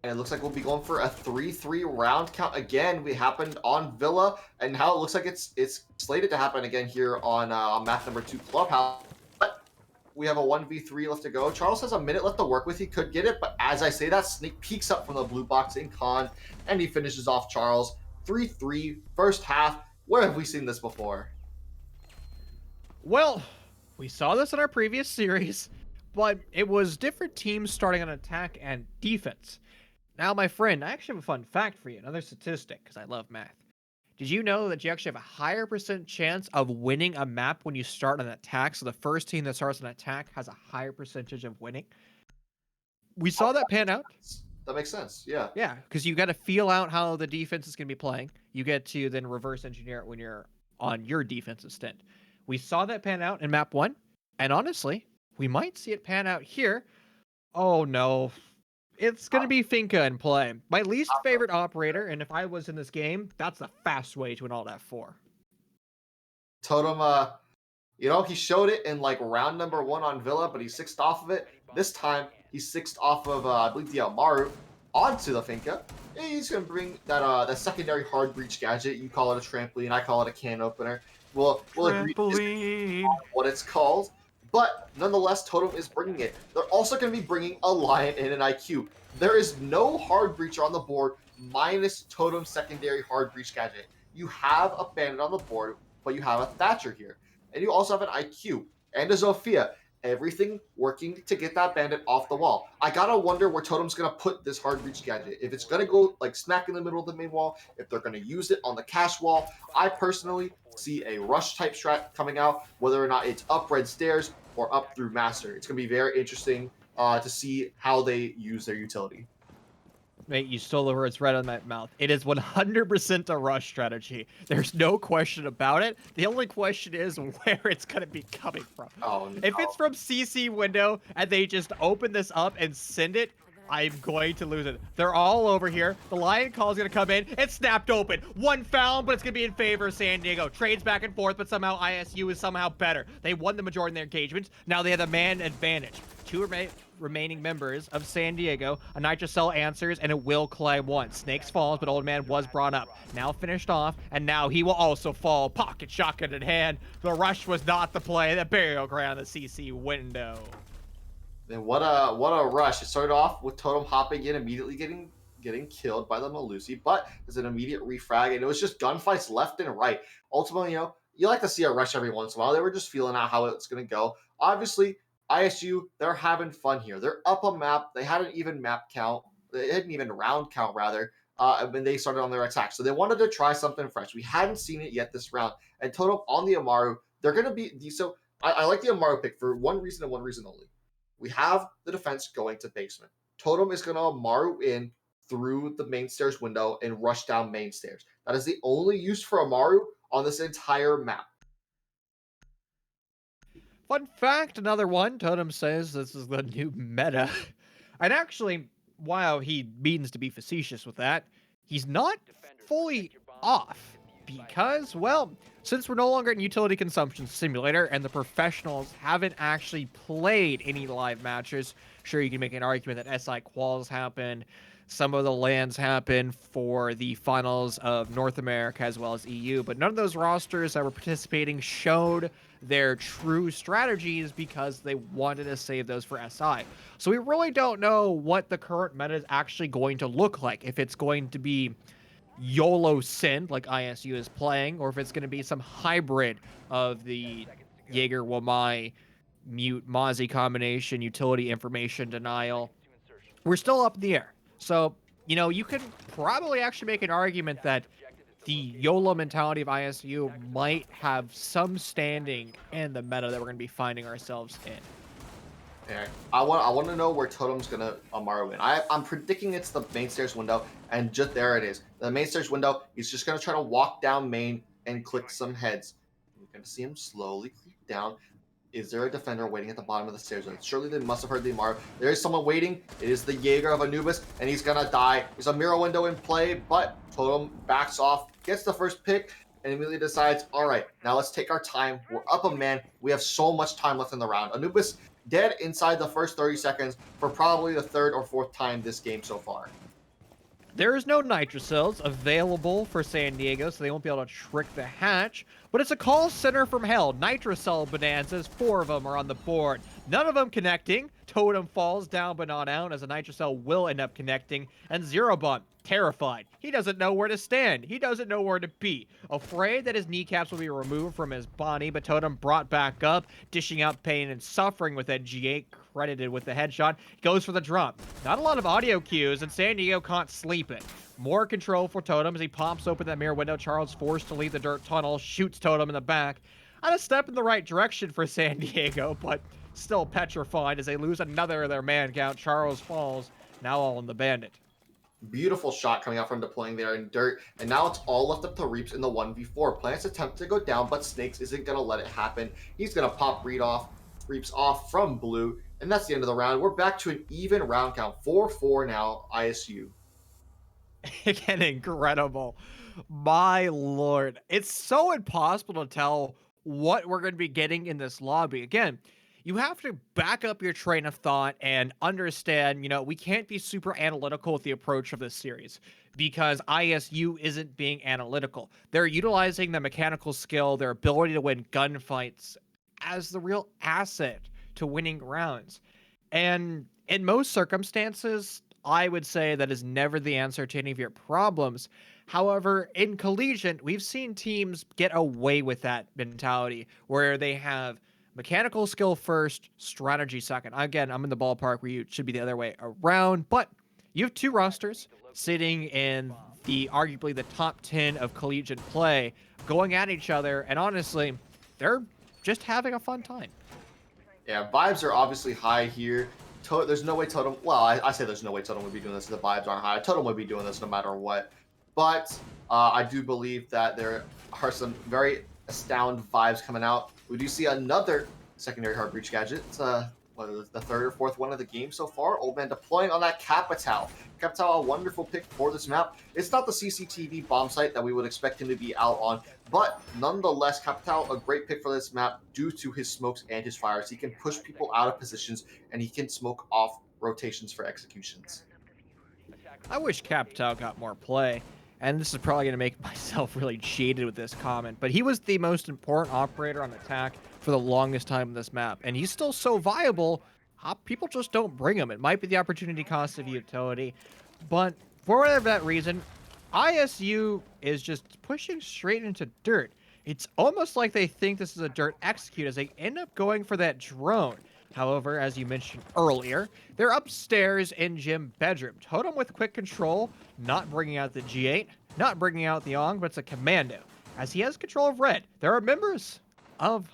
And it looks like we'll be going for a 3-3 round count again. We happened on Villa, and now it looks like it's slated to happen again here on map number 2 Clubhouse. But we have a 1v3 left to go. Charles has a minute left to work with. He could get it, but as I say that, Snake peeks up from the blue box in con, and he finishes off Charles. 3-3, first half. Where have we seen this before? Well, we saw this in our previous series, but it was different teams starting on attack and defense. Now, my friend, I actually have a fun fact for you, another statistic, because I love math. Did you know that you actually have a higher percent chance of winning a map when you start an attack? So the first team that starts an attack has a higher percentage of winning. We saw that pan out. That makes sense. Yeah. Yeah, because you got to feel out how the defense is going to be playing. You get to then reverse engineer it when you're on your defensive stint. We saw that pan out in map 1, and honestly, we might see it pan out here. Oh no. It's going to be Finka in play. My least favorite operator, and if I was in this game, that's the fast way to an alt F4. Totem, he showed it in like round number 1 on Villa, but he sixed off of it. This time, he sixed off of, I believe, the Amaru onto the Finka. And he's going to bring that secondary hard breach gadget. You call it a trampoline, I call it a can opener. We'll agree on what it's called. But nonetheless, Totem is bringing it. They're also going to be bringing a Lion and an IQ. There is no hard breacher on the board minus Totem's secondary hard breach gadget. You have a Bandit on the board, but you have a Thatcher here. And you also have an IQ and a Zofia. Everything working to get that Bandit off the wall. I gotta wonder where Totem's gonna put this hard breach gadget. If it's gonna go like smack in the middle of the main wall, if they're gonna use it on the cash wall. I personally see a rush type strat coming out, whether or not it's up red stairs or up through master. It's gonna be very interesting to see how they use their utility. Mate, you stole the words right on my mouth. It is 100% a rush strategy. There's no question about it. The only question is where it's going to be coming from. Oh, no. If it's from CC window and they just open this up and send it, I'm going to lose it. They're all over here. The Lion Call is going to come in. It's snapped open. One foul, but it's going to be in favor of San Diego. Trades back and forth, but somehow ISU is somehow better. They won the majority of their engagements. Now they have the man advantage. Two remaining members of San Diego. A Nitrocell answers, and it will climb once. Snakes falls, but Old Man was brought up. Now finished off, and now he will also fall. Pocket shotgun in hand. The rush was not the play. The burial ground, the CC window. And what a rush. It started off with Totem hopping in, immediately getting killed by the Malusi, but there's an immediate refrag, and it was just gunfights left and right. Ultimately, you like to see a rush every once in a while. They were just feeling out how it's going to go. Obviously, ISU, they're having fun here. They're up a map. They had an even map count. They had an even round count, rather, when they started on their attack. So they wanted to try something fresh. We hadn't seen it yet this round. And Totem on the Amaru, they're going to be... So I like the Amaru pick for one reason and one reason only. We have the defense going to basement. Totem is going to Amaru in through the main stairs window and rush down main stairs. That is the only use for Amaru on this entire map. Fun fact, another one. Totem says this is the new meta. And actually, while he means to be facetious with that, he's not fully off. Because, well, since we're no longer in Utility Consumption Simulator and the professionals haven't actually played any live matches, sure, you can make an argument that SI quals happen, some of the lands happen for the finals of North America as well as EU, but none of those rosters that were participating showed their true strategies because they wanted to save those for SI. So we really don't know what the current meta is actually going to look like, if it's going to be YOLO Send, like ISU is playing, or if it's going to be some hybrid of the Jaeger Wamai Mute Mozzie combination, utility information denial. We're still up in the air. So, you can probably actually make an argument that the YOLO mentality of ISU might have some standing in the meta that we're going to be finding ourselves in. Yeah, I want to know where Totem's gonna Amaru in. I'm predicting it's the main stairs window, and just there it is. The main stairs window. He's just gonna try to walk down main and click some heads. You're gonna see him slowly creep down. Is there a defender waiting at the bottom of the stairs? Surely they must have heard the Amaru. There is someone waiting. It is the Jaeger of Anubis, and he's gonna die. There's a mirror window in play, but Totem backs off, gets the first pick, and immediately decides, all right, now let's take our time. We're up a man. We have so much time left in the round. Anubis dead inside the first 30 seconds for probably the third or fourth time this game so far. There is no nitrocells available for San Diego, so they won't be able to trick the hatch. But it's a call center from hell. Nitrocell bonanzas, 4 of them are on the board. None of them connecting. Totem falls down but not out, as a nitrocell will end up connecting. And Zero Bond, terrified. He doesn't know where to stand. He doesn't know where to be. Afraid that his kneecaps will be removed from his body, but Totem brought back up, dishing out pain and suffering with that G8, credited with the headshot, goes for the drop. Not a lot of audio cues, and San Diego can't sleep it. More control for Totem as he pops open that mirror window. Charles forced to leave the dirt tunnel, shoots Totem in the back. On a step in the right direction for San Diego, but still petrified as they lose another of their man count. Charles falls, now all in the Bandit. Beautiful shot coming out from deploying there in dirt, and now it's all left up to Reaps in the 1v4. Planets attempt to go down, but Snakes isn't going to let it happen. He's going to pop Reaps off from blue, and that's the end of the round. We're back to an even round count, 4-4 now, ISU. Again, incredible. My lord. It's so impossible to tell what we're going to be getting in this lobby. Again, you have to back up your train of thought and understand, we can't be super analytical with the approach of this series because ISU isn't being analytical. They're utilizing the mechanical skill, their ability to win gunfights as the real asset to winning rounds. And in most circumstances, I would say that is never the answer to any of your problems. However, in Collegiate, we've seen teams get away with that mentality where they have mechanical skill first, strategy second. Again, I'm in the ballpark where you should be the other way around, but you have 2 rosters sitting in the arguably the top 10 of collegiate play going at each other, and honestly, they're just having a fun time. Yeah, vibes are obviously high here. There's no way Totem... Well, I say there's no way Totem would be doing this if the vibes aren't high. Totem would be doing this no matter what. But I do believe that there are some very astound vibes coming out. We do see another secondary hard breach gadget. It's the 3rd or 4th one of the game so far. Old Man deploying on that Capital. Capital, a wonderful pick for this map. It's not the CCTV bomb site that we would expect him to be out on, but nonetheless, Capital, a great pick for this map due to his smokes and his fires. He can push people out of positions, and he can smoke off rotations for executions. I wish Capital got more play, and this is probably going to make myself really jaded with this comment, but he was the most important operator on attack for the longest time in this map, and he's still so viable, people just don't bring him. It might be the opportunity cost of utility, but for whatever that reason, ISU is just pushing straight into dirt. It's almost like they think this is a dirt execute as they end up going for that drone. However, as you mentioned earlier, they're upstairs in Gym bedroom. Totem with quick control, not bringing out the G8, not bringing out the Ong, but it's a commando. As he has control of red, there are members of,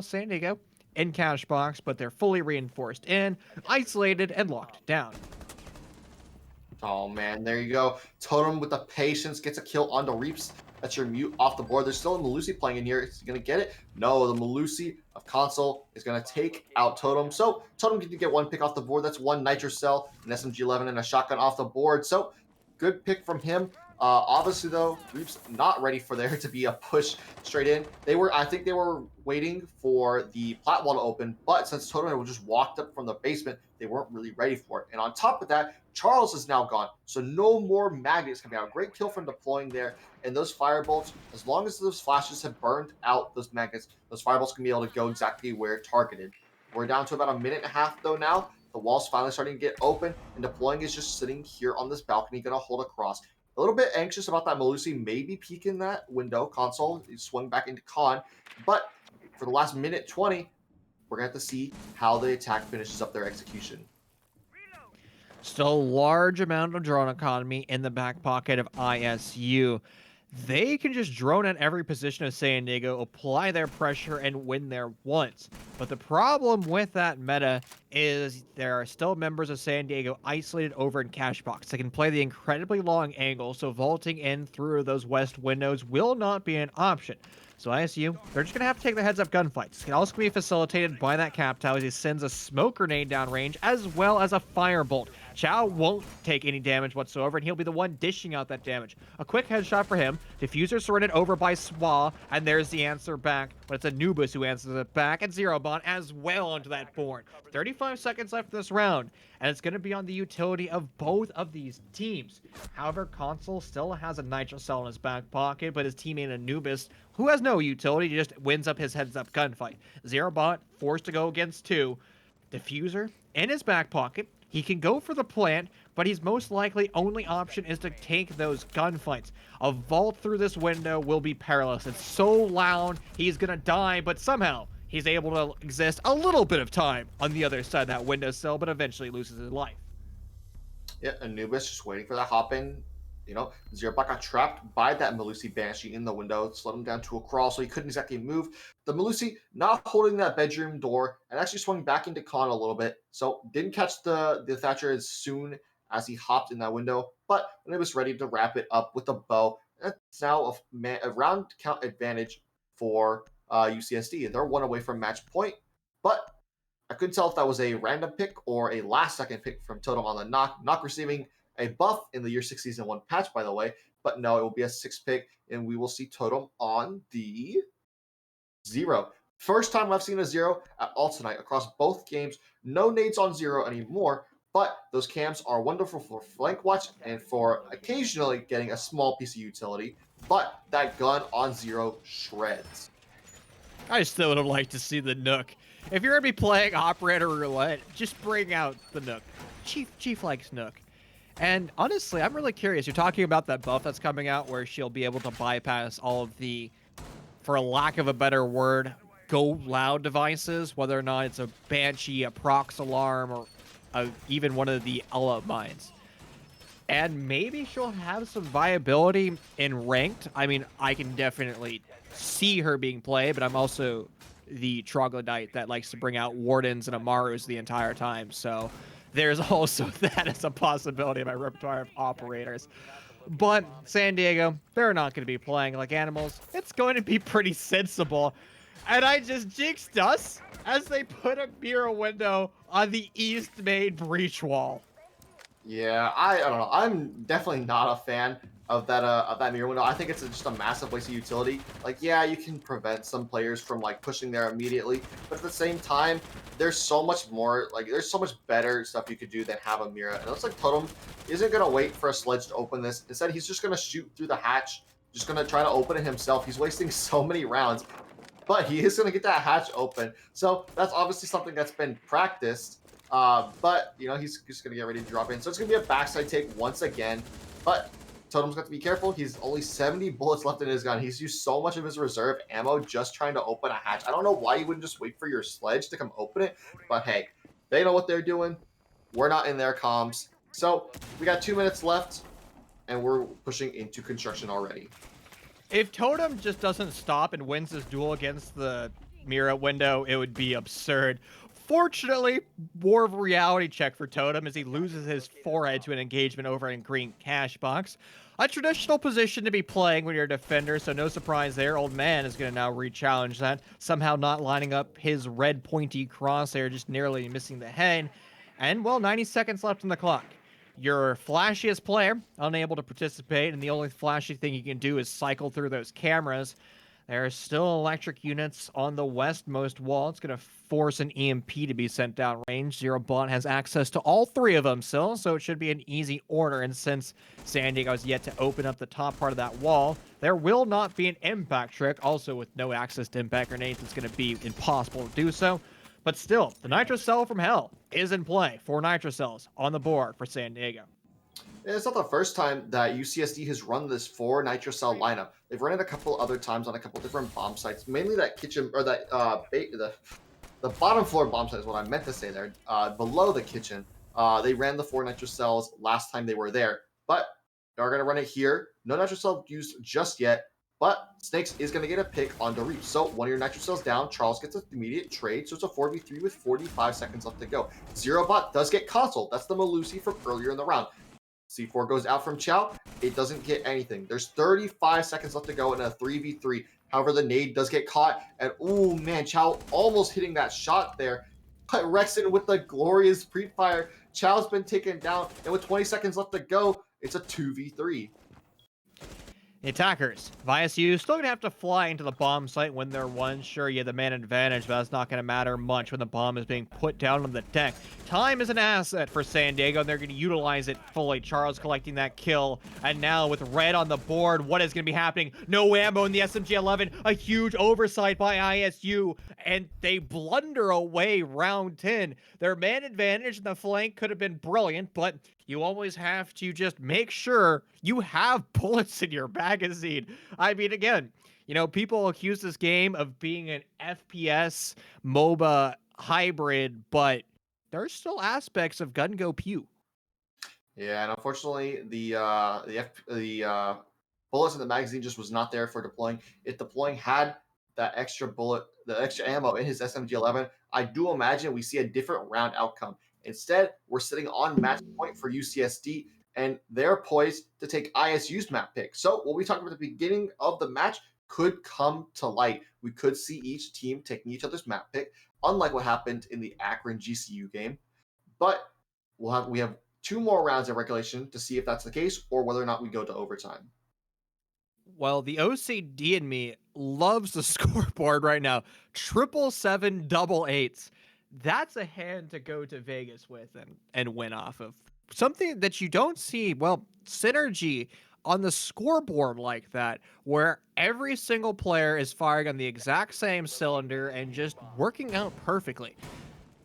San Diego in cash box, but they're fully reinforced in, isolated, and locked down. Oh man, there you go. Totem with the patience gets a kill on the Reaps. That's your mute off the board. There's still a Malusi playing in here. Is he going to get it? No, the Malusi of console is going to take out Totem. So Totem can get 1 pick off the board. That's 1 Nitro Cell, an SMG-11, and a shotgun off the board. So good pick from him. Obviously, though, Reaps not ready for there to be a push straight in. I think they were waiting for the plat wall to open, but since Totem had just walked up from the basement, they weren't really ready for it. And on top of that, Charles is now gone, so no more magnets coming out. Great kill from deploying there. And those firebolts, as long as those flashes have burned out those magnets, those firebolts can be able to go exactly where targeted. We're down to about a minute and a half, though, now. The wall's finally starting to get open, and deploying is just sitting here on this balcony, going to hold across. A little bit anxious about that Malusi maybe peeking that window console. He swung back into con. But for the last minute 20, we're going to have to see how the attack finishes up their execution. Still a large amount of drone economy in the back pocket of ISU. They can just drone at every position of San Diego, apply their pressure, and win there once. But the problem with that meta is there are still members of San Diego isolated over in cash box. They can play the incredibly long angle, so vaulting in through those west windows will not be an option. So ISU, they're just going to have to take the heads-up gunfights. It can also be facilitated by that Captal as he sends a smoke grenade downrange as well as a firebolt. Chow won't take any damage whatsoever, and he'll be the one dishing out that damage. A quick headshot for him. Diffuser surrendered over by Swa, and there's the answer back. But it's Anubis who answers it back, and Zero Bond as well onto that board. 35 seconds left in this round, and it's going to be on the utility of both of these teams. However, Console still has a Nitro Cell in his back pocket, but his teammate Anubis, who has no utility, just wins up his heads-up gunfight. Zero Bond forced to go against 2. Diffuser in his back pocket. He can go for the plant, but he's most likely only option is to take those gunfights. A vault through this window will be perilous. It's so loud, he's gonna die, but somehow he's able to exist a little bit of time on the other side of that windowsill, but eventually loses his life. Yeah, Anubis just waiting for that hop in. You know, Zerbot got trapped by that Melusi Banshee in the window, slowed him down to a crawl, so he couldn't exactly move. The Melusi not holding that bedroom door and actually swung back into Khan a little bit, so didn't catch the Thatcher as soon as he hopped in that window, but when it was ready to wrap it up with a bow, it's now a round count advantage for UCSD, and they're one away from match point, but I couldn't tell if that was a random pick or a last second pick from Totem on the knock. Knock receiving a buff in the Year 6 Season 1 patch, by the way. But no, it will be a 6 pick, and we will see Totem on the 0. First time I've seen a 0 at all tonight across both games. No nades on 0 anymore, but those cams are wonderful for flank watch and for occasionally getting a small piece of utility. But that gun on 0 shreds. I still would have liked to see the Nook. If you're gonna be playing Operator Roulette, just bring out the Nook. Chief likes Nook. And honestly, I'm really curious. You're talking about that buff that's coming out where she'll be able to bypass all of the, for lack of a better word, go loud devices, whether or not it's a Banshee, a Prox Alarm, or even one of the Ella mines. And maybe she'll have some viability in ranked. I mean, I can definitely see her being played, but I'm also the troglodyte that likes to bring out Wardens and Amarus the entire time. So there's also that as a possibility in my repertoire of operators. But San Diego, they're not going to be playing like animals. It's going to be pretty sensible. And I just jinxed us as they put a mirror window on the east main breach wall. Yeah, I don't know. I'm definitely not a fan of that mirror window. I think it's just a massive waste of utility. Like, yeah, you can prevent some players from like pushing there immediately, but at the same time, there's so much more. Like, there's so much better stuff you could do than have a mirror. And it looks like Totem isn't gonna wait for a sledge to open this. Instead, he's just gonna shoot through the hatch. Just gonna try to open it himself. He's wasting so many rounds, but he is gonna get that hatch open. So that's obviously something that's been practiced. But, you know, he's just going to get ready to drop in. So it's going to be a backside take once again. But Totem's got to be careful. He's only 70 bullets left in his gun. He's used so much of his reserve ammo just trying to open a hatch. I don't know why you wouldn't just wait for your sledge to come open it. But, hey, they know what they're doing. We're not in their comms. So we got 2 minutes left, and we're pushing into construction already. If Totem just doesn't stop and wins this duel against the mirror window, it would be absurd. Fortunately, War of Reality check for Totem as he loses his forehead to an engagement over in green cash box. A traditional position to be playing when you're a defender, so no surprise there. Old Man is going to now re-challenge that, somehow not lining up his red pointy crosshair, just narrowly missing the head. And, well, 90 seconds left on the clock. Your flashiest player, unable to participate, and the only flashy thing you can do is cycle through those cameras. There are still electric units on the westmost wall. It's going to force an EMP to be sent down range. Zero Bond has access to all 3 of them still, so it should be an easy order. And since San Diego has yet to open up the top part of that wall, there will not be an impact trick. Also, with no access to impact grenades, it's going to be impossible to do so. But still, the Nitro Cell from Hell is in play. 4 Nitro Cells on the board for San Diego. It's not the first time that UCSD has run this 4 Nitro Cell lineup. They've run it a couple other times on a couple different bomb sites, mainly that kitchen, or that the bottom floor bomb site is what I meant to say there, below the kitchen. They ran the 4 Nitro Cells last time they were there, but they're going to run it here. No Nitro Cell used just yet, but Snakes is going to get a pick on the reach. So one of your Nitro Cells down, Charles gets an immediate trade, so it's a 4v3 with 45 seconds left to go. Zero Bot does get console. That's the Melusi from earlier in the round. C4 goes out from Chow. It doesn't get anything. There's 35 seconds left to go in a 3v3. However, the nade does get caught. And, oh, man, Chow almost hitting that shot there. But Rexon with the glorious pre-fire Chow's been taken down, and with 20 seconds left to go, it's a 2v3. The attackers of ISU still gonna have to fly into the bomb site when they're one. Sure, you have the man advantage, but that's not gonna matter much when the bomb is being put down on the deck. Time is an asset for San Diego, and they're gonna utilize it fully. Charles collecting that kill, and now with red on the board, what is gonna be happening? No ammo in the SMG-11, a huge oversight by ISU, and they blunder away round 10. Their man advantage in the flank could have been brilliant, but you always have to just make sure you have bullets in your magazine. I mean, again, people accuse this game of being an FPS MOBA hybrid, but there's still aspects of gun go pew. Yeah, and unfortunately, the bullets in the magazine just was not there for deploying. If deploying had that extra bullet, the extra ammo in his SMG-11, I do imagine we see a different round outcome. Instead, we're sitting on match point for UCSD, and they're poised to take ISU's map pick. So what we talked about at the beginning of the match could come to light. We could see each team taking each other's map pick, unlike what happened in the Akron GCU game. But we have 2 more rounds of regulation to see if that's the case or whether or not we go to overtime. Well, the OCD in me loves the scoreboard right now. Triple seven, double eights. That's a hand to go to Vegas with and win off of. Something that you don't see, well, synergy on the scoreboard like that, where every single player is firing on the exact same cylinder and just working out perfectly.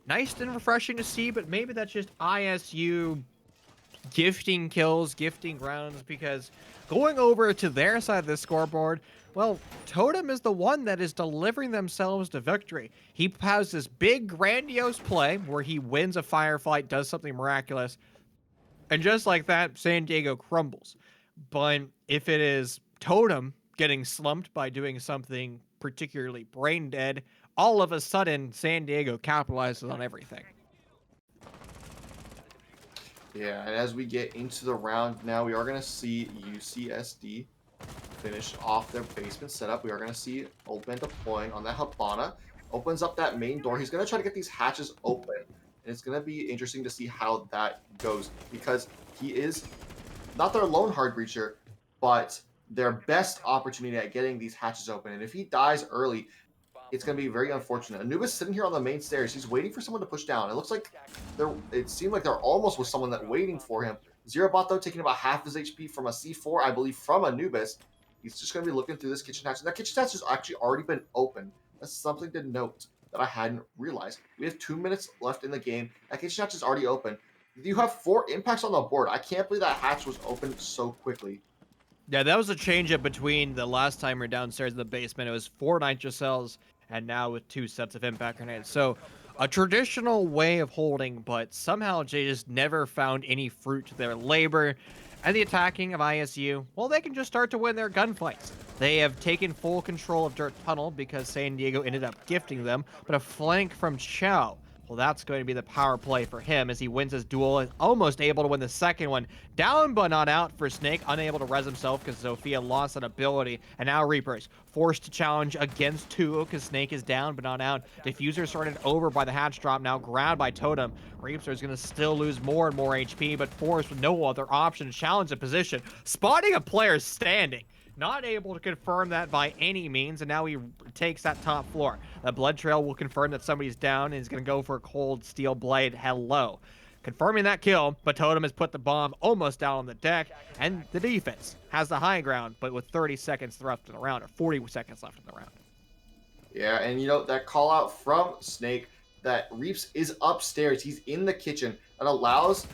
Nice and refreshing to see, but maybe that's just ISU gifting kills, gifting rounds, because going over to their side of the scoreboard, well, Totem is the one that is delivering themselves to victory. He has this big, grandiose play where he wins a firefight, does something miraculous, and just like that, San Diego crumbles. But if it is Totem getting slumped by doing something particularly brain dead, all of a sudden, San Diego capitalizes on everything. Yeah, and as we get into the round now, we are going to see UCSD finish off their basement setup. We are going to see Open deploying on that Habana. Opens up that main door. He's going to try to get these hatches open. And it's going to be interesting to see how that goes, because he is not their lone hard breacher, but their best opportunity at getting these hatches open. And if he dies early, it's going to be very unfortunate. Anubis sitting here on the main stairs. He's waiting for someone to push down. It looks like it seemed like they're almost with someone that waiting for him. Zerobot, though, taking about half his HP from a C4, I believe, from Anubis. He's just going to be looking through this kitchen hatch. And that kitchen hatch has actually already been open. That's something to note that I hadn't realized. We have 2 minutes left in the game. That kitchen hatch is already open. You have 4 impacts on the board. I can't believe that hatch was opened so quickly. Yeah, that was a change up between the last time we were downstairs in the basement. It was 4 nitro cells, and now with 2 sets of impact grenades. So a traditional way of holding, but somehow they just never found any fruit to their labor. And the attacking of ISU, well, they can just start to win their gunfights. They have taken full control of Dirt Tunnel because San Diego ended up gifting them, but a flank from Chow, well, that's going to be the power play for him as he wins his duel, is almost able to win the second one. Down but not out for Snake, unable to res himself because Zofia lost an ability. And now Reapers forced to challenge against Tuo because Snake is down but not out. Diffuser sorted over by the hatch drop, now grabbed by Totem. Reaper is going to still lose more and more HP, but forced with no other option to challenge the position. Spotting a player standing. Not able to confirm that by any means, and now he takes that top floor. The blood trail will confirm that somebody's down, and he's going to go for a cold steel blade. Hello. Confirming that kill, but Totem has put the bomb almost down on the deck, and the defense has the high ground, but with 30 seconds left in the round, or 40 seconds left in the round. Yeah, and that call out from Snake that Reaps is upstairs. He's in the kitchen. That allows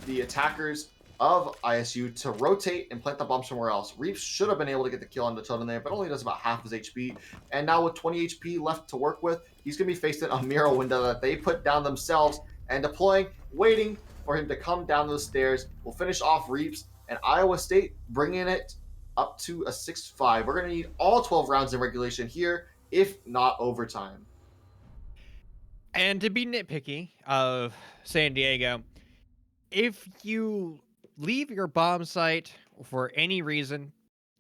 the attackers of ISU to rotate and plant the bomb somewhere else. Reaps should have been able to get the kill on the Totem there, but only does about half his HP. And now with 20 HP left to work with, he's going to be facing a mirror window that they put down themselves and deploying, waiting for him to come down those stairs. We'll finish off Reaps, and Iowa State bringing it up to a 6-5. We're going to need all 12 rounds in regulation here, if not overtime. And to be nitpicky of San Diego, if you leave your bomb site for any reason,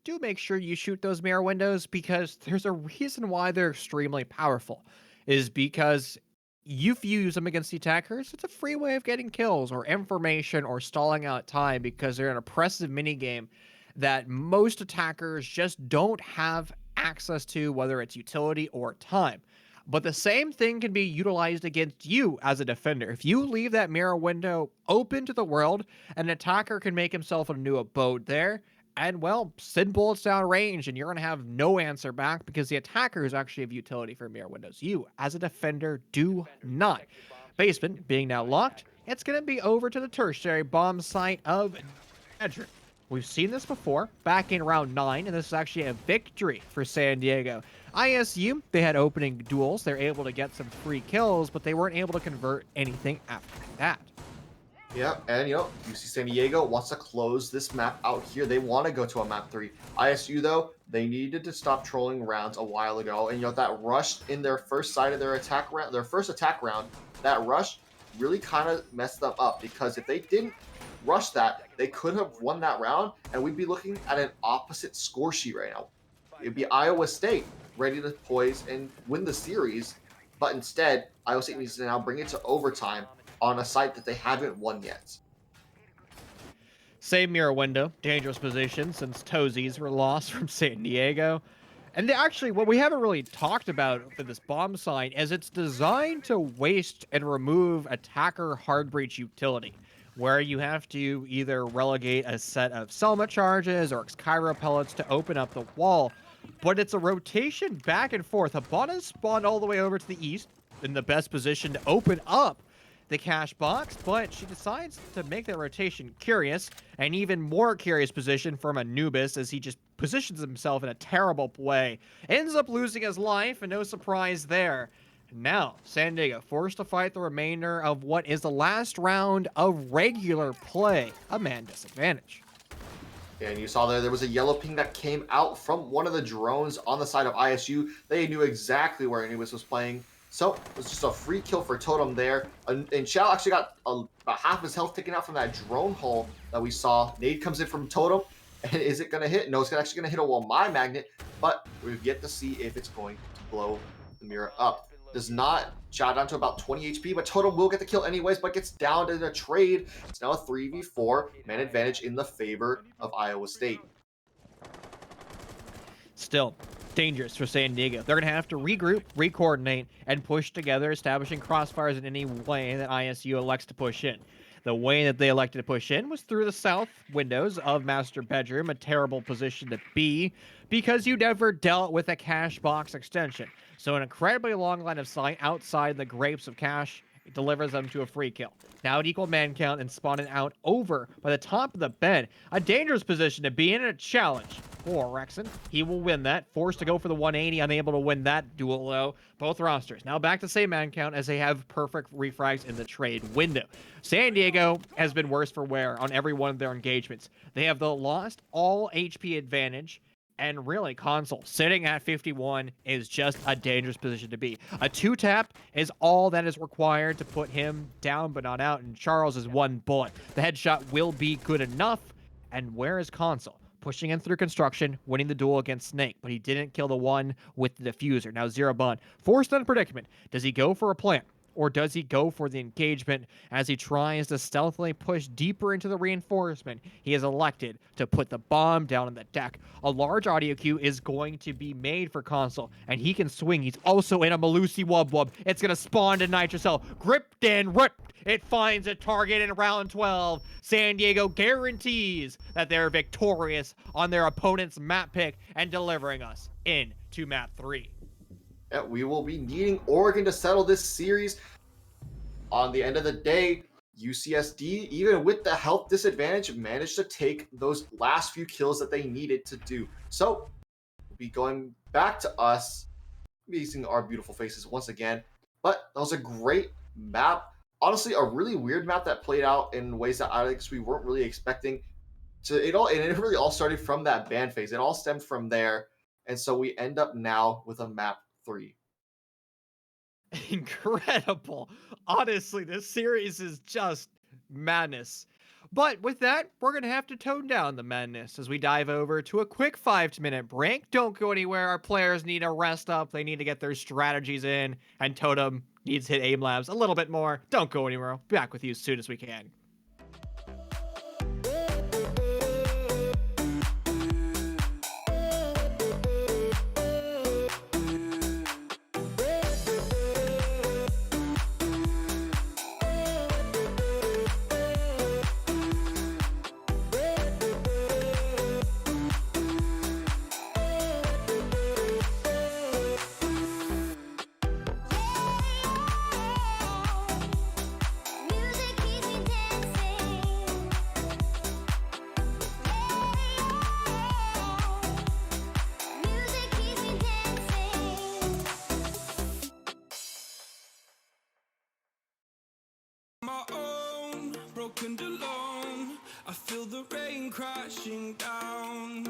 do make sure you shoot those mirror windows, because there's a reason why they're extremely powerful. Is because You use them against the attackers, it's a free way of getting kills or information or stalling out time because they're an oppressive minigame that most attackers just don't have access to, whether it's utility or time. But the same thing can be utilized against you as a defender. If you leave that mirror window open to the world, an attacker can make himself a new abode there and, well, send bullets down range, and you're going to have no answer back because the attackers actually have utility for mirror windows. You, as a defender, do not. Basement being now locked, it's going to be over to the tertiary bomb site of Edric. We've seen this before, back in round 9, and this is actually a victory for San Diego. ISU, they had opening duels, they're able to get some free kills, but they weren't able to convert anything after that. Yeah, and UC San Diego wants to close this map out here. They want to go to a map 3. ISU, though, they needed to stop trolling rounds a while ago. And that rush in their first side of their attack round, their first attack round, that rush really kind of messed them up, because if they didn't rush that, they could have won that round, and we'd be looking at an opposite score sheet right now. It'd be Iowa State ready to poise and win the series, but instead, Iowa State needs to now bring it to overtime on a site that they haven't won yet. Same mirror window, dangerous position since Toesies were lost from San Diego. And actually, what we haven't really talked about for this bomb site is it's designed to waste and remove attacker hard breach utility, where you have to either relegate a set of Selma charges or Cairo pellets to open up the wall. But it's a rotation back and forth. Habana spawned all the way over to the east in the best position to open up the cash box, but she decides to make that rotation curious, an even more curious position from Anubis as he just positions himself in a terrible way, ends up losing his life, and no surprise there. Now, San Diego forced to fight the remainder of what is the last round of regular play, a man disadvantage. And you saw there was a yellow ping that came out from one of the drones on the side of ISU. They knew exactly where Anubis was playing. So it was just a free kill for Totem there. And Shao actually got about half his health taken out from that drone hole that we saw. Nade comes in from Totem. And is it going to hit? No, it's actually going to hit a my magnet. But we've yet to see if it's going to blow the mirror up. Does not. Shot down to about 20 HP, but Totem will get the kill anyways, but gets down in a trade. It's now a 3v4, man advantage in the favor of Iowa State. Still, dangerous for San Diego. They're going to have to regroup, recoordinate, and push together, establishing crossfires in any way that ISU elects to push in. The way that they elected to push in was through the south windows of Master Bedroom, a terrible position to be because you never dealt with a cash box extension. So an incredibly long line of sight outside the grapes of cash delivers them to a free kill. Now at equal man count and spawning out over by the top of the bed. A dangerous position to be in, a challenge for Rexon. He will win that. Forced to go for the 180, unable to win that duel though. Both rosters now back to same man count as they have perfect refrags in the trade window. San Diego has been worse for wear on every one of their engagements. They have lost all HP advantage. And really, Console sitting at 51 is just a dangerous position to be. A 2-tap is all that is required to put him down but not out, and Charles is 1 bullet. The headshot will be good enough. And where is Console? Pushing in through construction, winning the duel against Snake, but he didn't kill the one with the diffuser. Now Zero Bond, forced on predicament. Does he go for a plant? Or does he go for the engagement as he tries to stealthily push deeper into the reinforcement? He is elected to put the bomb down on the deck. A large audio cue is going to be made for Console, and he can swing. He's also in a Malusi Wub Wub. It's going to spawn to Nitrocell. Gripped and ripped. It finds a target in round 12. San Diego guarantees that they're victorious on their opponent's map pick and delivering us into map 3. We will be needing Oregon to settle this series. On the end of the day, UCSD, even with the health disadvantage, managed to take those last few kills that they needed to do. So, we'll be going back to us, using our beautiful faces once again. But that was a great map. Honestly, a really weird map that played out in ways that I guess we weren't really expecting. It really all started from that ban phase. It all stemmed from there. And so we end up now with a map 3. Incredible. Honestly, this series is just madness. But with that, we're going to have to tone down the madness as we dive over to a quick 5-minute break. Don't go anywhere. Our players need to rest up. They need to get their strategies in. And Totem needs to hit aim labs a little bit more. Don't go anywhere. I'll be back with you as soon as we can. My own, broken alone. I feel the rain crashing down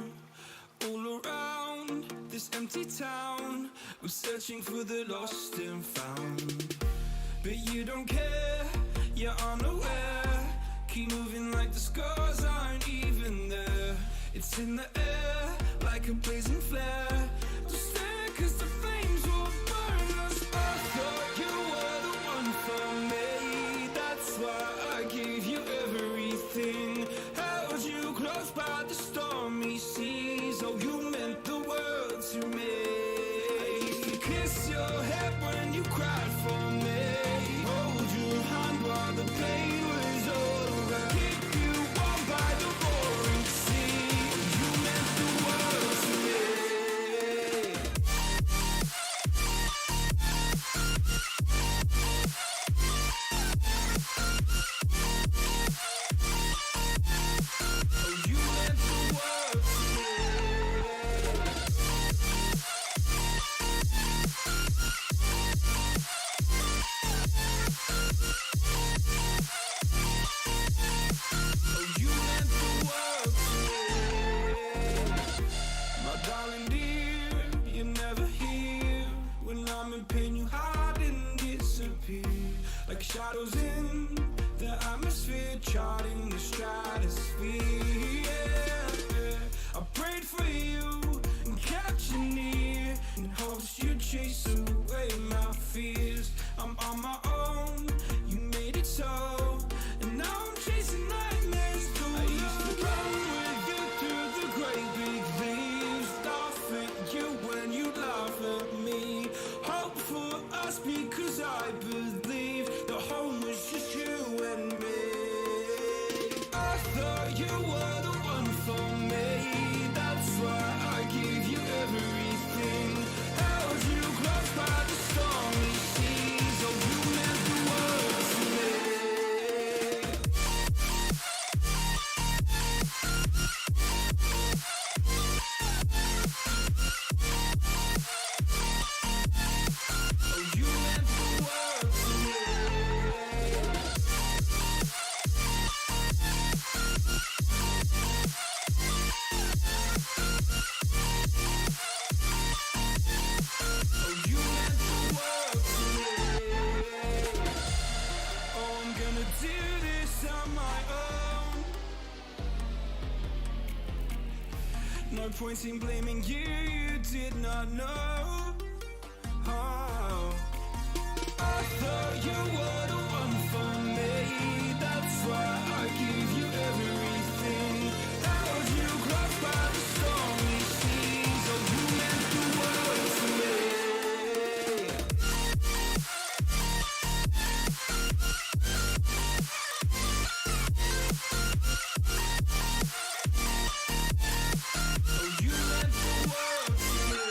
all around this empty town. We're searching for the lost and found, but you don't care, you're unaware. Keep moving like the scars aren't even there. It's in the air like a blazing flare. Don't stare 'cause the flames will burn us. I thought you were the one for me. That's why I gave you everything. Held you close by the stormy seas. Oh, you meant the world to me. I used to kiss your head when you cried for me. Hold your hand while the pain was over. Keep you warm by the roaring sea. You meant the world to me. Oh, you meant the world to me. Oh, you meant the world to me. My darling dear, you're never here. When I'm in pain, you hide and disappear. Like shadows in the atmosphere, charting the stratosphere. Yeah. I prayed for you and kept you near in hopes you'd chase away my fears. I'm on my own, you made it so, and now I'm chasing nightmares too. I used to run with you through the great big leaves, laugh at you when you laugh at me. Hope for us because I believe the home was just you and me. I thought you were the one for me. That's why I gave you everything. Held you close by the stormy seas. Oh, you meant the world to me. Oh, you meant the world to me. Oh, you meant the world to me. Oh, I'm gonna do this on my own. No point in blaming you, you did not know. Oh, I thought you were the one for me. That's why I gave you everything. Held you close by the stormy seas. Oh, you meant the world to me. Oh, you meant the world to me.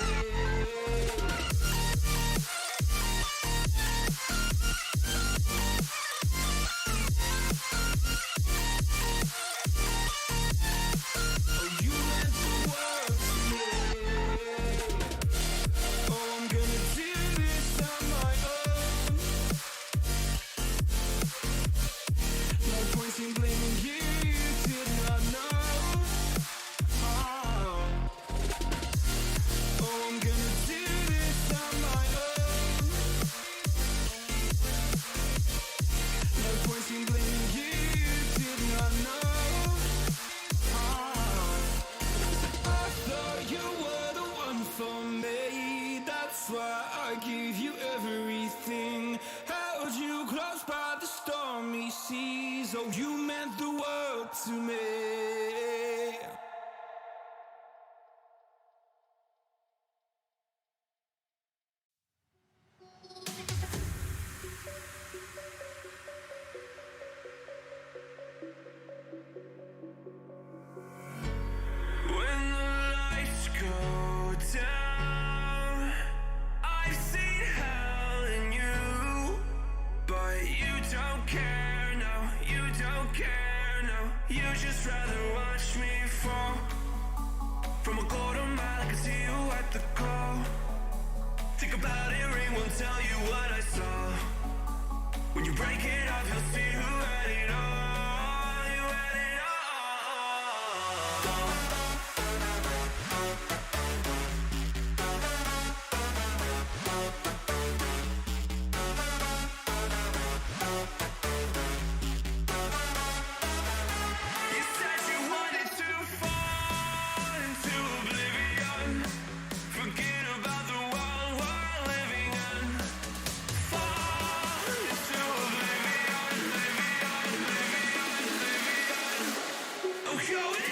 won't tell you what I saw. When you break it off, you'll see who had it all. You had it all. You said you wanted to fall into oblivion. Forget about the world we're living in. Fall into oblivion, oblivion. I'm going in.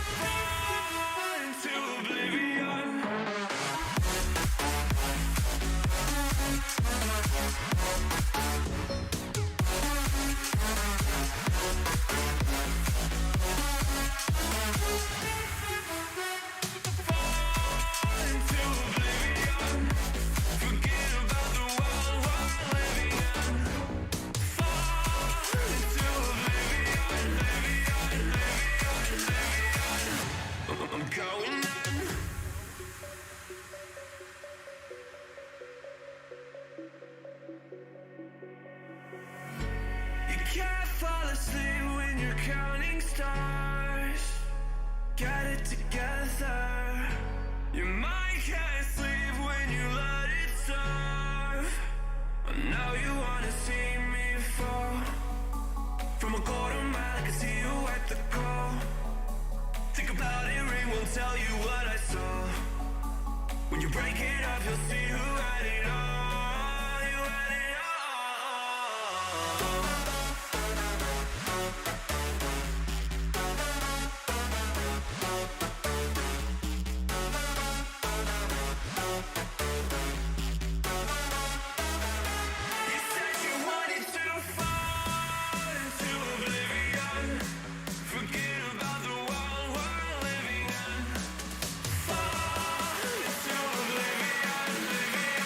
Fall into oblivion. Fall into oblivion. Forget about the world we're living in. Fall into oblivion, I'm going in. You can't fall asleep when you're counting stars. Get it together. Your mind can't sleep when you let it serve. Now you wanna see me fall. From a quarter mile, I can see you at the call. Think about it, ring won't tell you what I saw. When you break it off, you'll see who had it all. You had it all. You said you wanted to fall into oblivion. Forget about the world we're living in. Fall into oblivion, oblivion.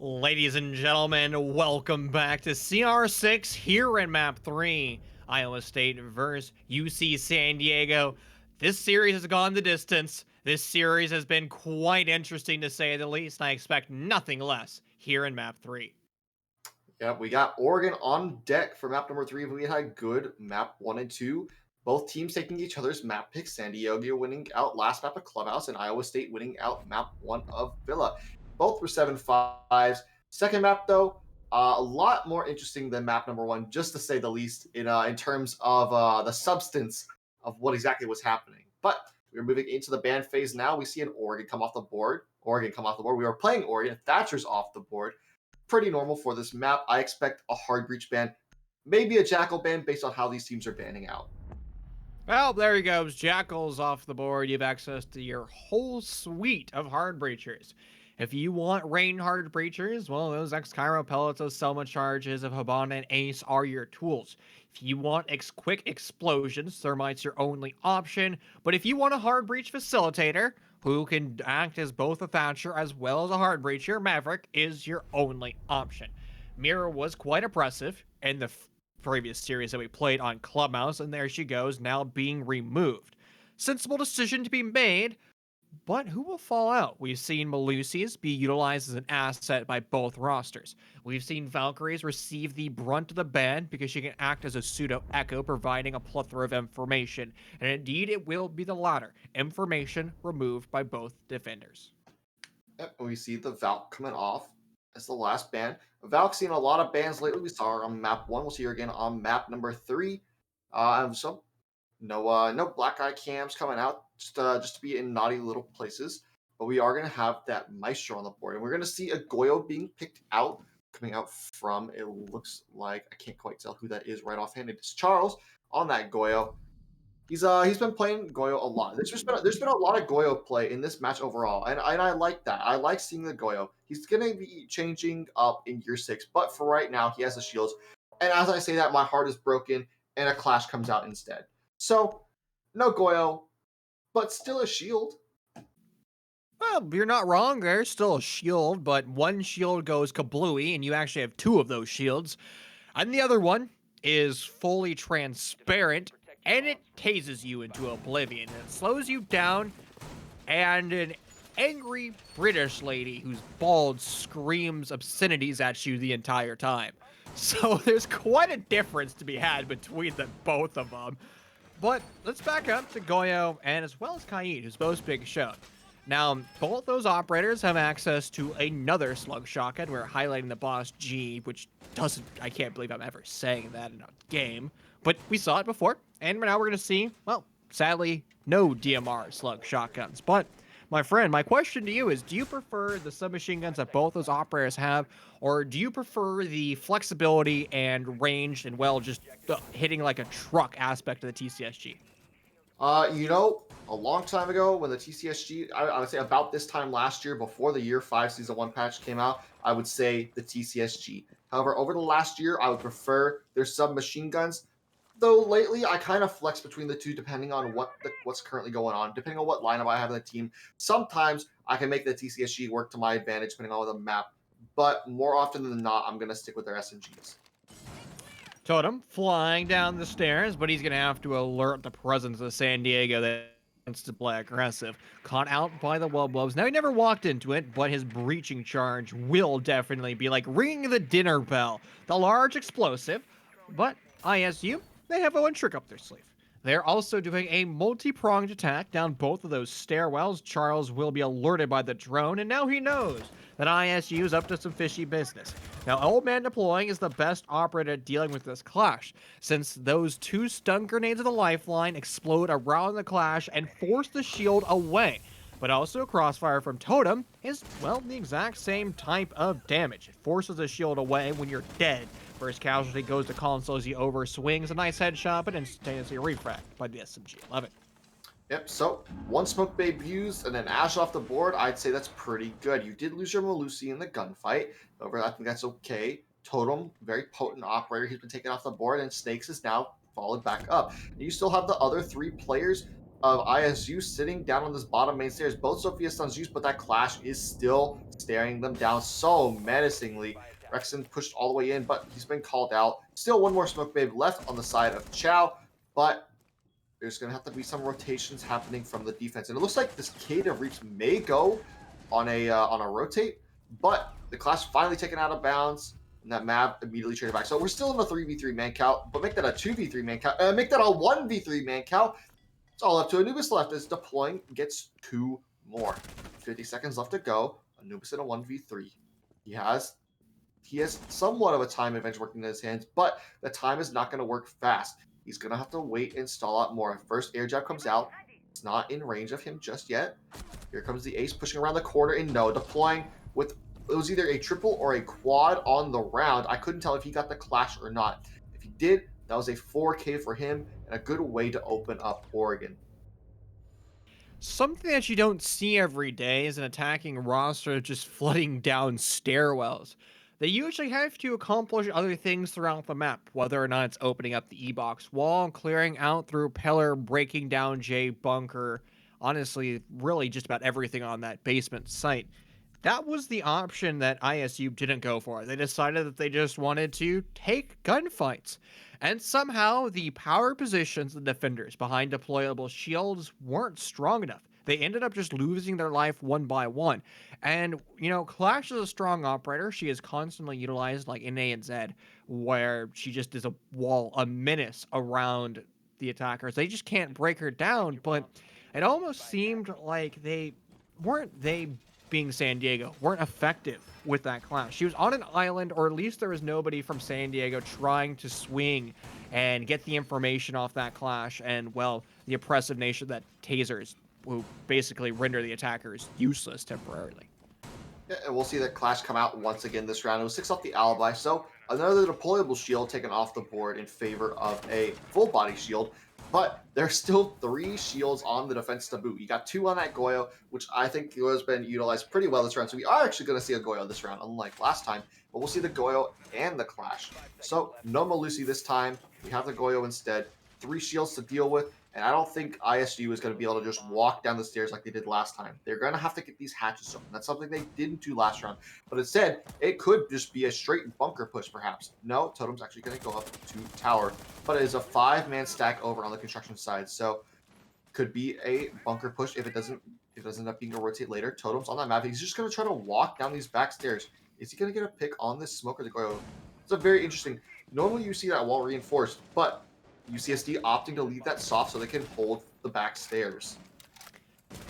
Ladies and gentlemen, welcome back to CR6 here in Map 3. Iowa State versus UC San Diego. This series has gone the distance. This series has been quite interesting to say the least. I expect nothing less here in Map 3. Yeah, we got Oregon on deck for map number 3. We had good map 1 and 2. Both teams taking each other's map picks. San Diego winning out last map of Clubhouse, and Iowa State winning out map 1 of Villa. Both were 7-5s. Second map, though, a lot more interesting than map number 1, just to say the least, in terms of the substance of what exactly was happening. But we're moving into the ban phase now. We see an Oregon come off the board. We are playing Oregon. Thatcher's off the board. Pretty normal for this map. I expect a hard breach ban, maybe a jackal ban based on how these teams are banning out. Well, there he goes. Jackal's off the board. You have access to your whole suite of hard breachers. If you want rain hard breachers, well, those X-Cairo pellets, those Selma charges of Habana and Ace are your tools. If you want quick explosions, Thermite's your only option. But if you want a hard breach facilitator, who can act as both a Thatcher as well as a hard breacher, Maverick is your only option. Mira was quite oppressive in the previous series that we played on Clubhouse, and there she goes, now being removed. Sensible decision to be made, but who will fall out? We've seen Malusi's be utilized as an asset by both rosters. We've seen Valkyries receive the brunt of the ban because she can act as a pseudo-echo, providing a plethora of information. And indeed, it will be the latter. Information removed by both defenders. Yep, we see the Valk coming off as the last ban. Valk's seen a lot of bans lately. We saw her on map 1. We'll see her again on map number 3. So no black eye cams coming out, just to be in naughty little places. But we are gonna have that Maestro on the board, and we're gonna see a Goyo being picked out, coming out from. It looks like I can't quite tell who that is right offhand. It is Charles on that Goyo. He's been playing Goyo a lot. There's been a lot of Goyo play in this match overall, and I like that. I like seeing the Goyo. He's gonna be changing up in year 6, but for right now he has the shields. And as I say that, my heart is broken, and a Clash comes out instead. So no Goyo, but still a shield. Well, you're not wrong. There's still a shield, but one shield goes kablooey, and you actually have two of those shields. And the other one is fully transparent, and it tases you into oblivion. It slows you down, and an angry British lady who's bald screams obscenities at you the entire time. So there's quite a difference to be had between the both of them. But let's back up to Goyo and as well as Kaid, who's both being shown. Now, both those operators have access to another slug shotgun. We're highlighting the boss G, which doesn't, I can't believe I'm ever saying that in a game. But we saw it before, and now we're going to see, well, sadly, no DMR slug shotguns. But, my friend, my question to you is, do you prefer the submachine guns that both those operators have, or do you prefer the flexibility and range and, well, just hitting like a truck aspect of the TCSG? A long time ago when the TCSG, I would say about this time last year, before the year 5 season 1 patch came out, I would say the TCSG. However, over the last year, I would prefer their submachine guns. Though lately, I kind of flex between the two depending on what's currently going on, depending on what lineup I have in the team. Sometimes I can make the TCSG work to my advantage depending on the map, but more often than not, I'm gonna stick with their SMGs. Totem flying down the stairs, but he's going to have to alert the presence of San Diego that wants to play aggressive. Caught out by the Wubwubs. Now, he never walked into it, but his breaching charge will definitely be like ringing the dinner bell. The large explosive, but ISU, they have one trick up their sleeve. They're also doing a multi-pronged attack down both of those stairwells. Charles will be alerted by the drone, and now he knows that ISU is up to some fishy business. Now, Old Man deploying is the best operator at dealing with this clash, since those two stun grenades of the lifeline explode around the clash and force the shield away. But also, Crossfire from Totem is, well, the exact same type of damage. It forces the shield away when you're dead. First casualty goes to console as he overswings a nice headshot, but instantaneously refract by the SMG. Love it. Yep, so one smoke babe used and then Ash off the board, I'd say that's pretty good. You did lose your Malusi in the gunfight. However, I think that's okay. Totem, very potent operator. He's been taken off the board, and Snakes is now followed back up. You still have the other 3 players of ISU sitting down on this bottom main stairs. Both Sophia stuns used, but that Clash is still staring them down so menacingly. Rexon pushed all the way in, but he's been called out. Still one more Smoke Babe left on the side of Chow, but there's going to have to be some rotations happening from the defense. And it looks like this Cade of Reaps may go on a rotate, but the Clash finally taken out of bounds, and that Mav immediately traded back. So we're still in a 3v3 man count, but make that a 2v3 man count. Make that a 1v3 man count. It's all up to Anubis left as deploying gets 2 more. 50 seconds left to go. Anubis in a 1v3. He has somewhat of a time advantage working in his hands, but the time is not going to work fast. He's going to have to wait and stall out more. First air jab comes out. It's not in range of him just yet. Here comes the ace pushing around the corner and no, deploying with, it was either a triple or a quad on the round. I couldn't tell if he got the Clash or not. If he did, that was a 4K for him and a good way to open up Oregon. Something that you don't see every day is an attacking roster just flooding down stairwells. They usually have to accomplish other things throughout the map, whether or not it's opening up the E-box wall, clearing out through pillar, breaking down J bunker, honestly, really just about everything on that basement site. That was the option that ISU didn't go for. They decided that they just wanted to take gunfights. And somehow the power positions of the defenders behind deployable shields weren't strong enough. They ended up just losing their life one by one. And, Clash is a strong operator. She is constantly utilized like in A and Z, where she just is a wall, a menace around the attackers. They just can't break her down, but it almost seemed like they being San Diego, weren't effective with that Clash. She was on an island, or at least there was nobody from San Diego trying to swing and get the information off that Clash, and, well, the oppressive nature that tasers, who basically render the attackers useless temporarily. Yeah, and we'll see that Clash come out once again this round. It was 6 off the Alibi, so another deployable shield taken off the board in favor of a full body shield. But there's still 3 shields on the defense to boot. You got 2 on that Goyo, which I think has been utilized pretty well this round. So we are actually going to see a Goyo this round, unlike last time. But we'll see the Goyo and the Clash. So no Malusi this time. We have the Goyo instead. 3 shields to deal with. And I don't think ISU is going to be able to just walk down the stairs like they did last time. They're going to have to get these hatches open. That's something they didn't do last round. But instead, it could just be a straight bunker push, perhaps. No, Totem's actually going to go up to tower. But it is a 5-man stack over on the construction side. So could be a bunker push if it doesn't end up being a rotate later. Totem's on that map. He's just going to try to walk down these back stairs. Is he going to get a pick on this smoke or the Goyo? It's a very interesting. Normally you see that wall reinforced, but UCSD opting to leave that soft so they can hold the back stairs.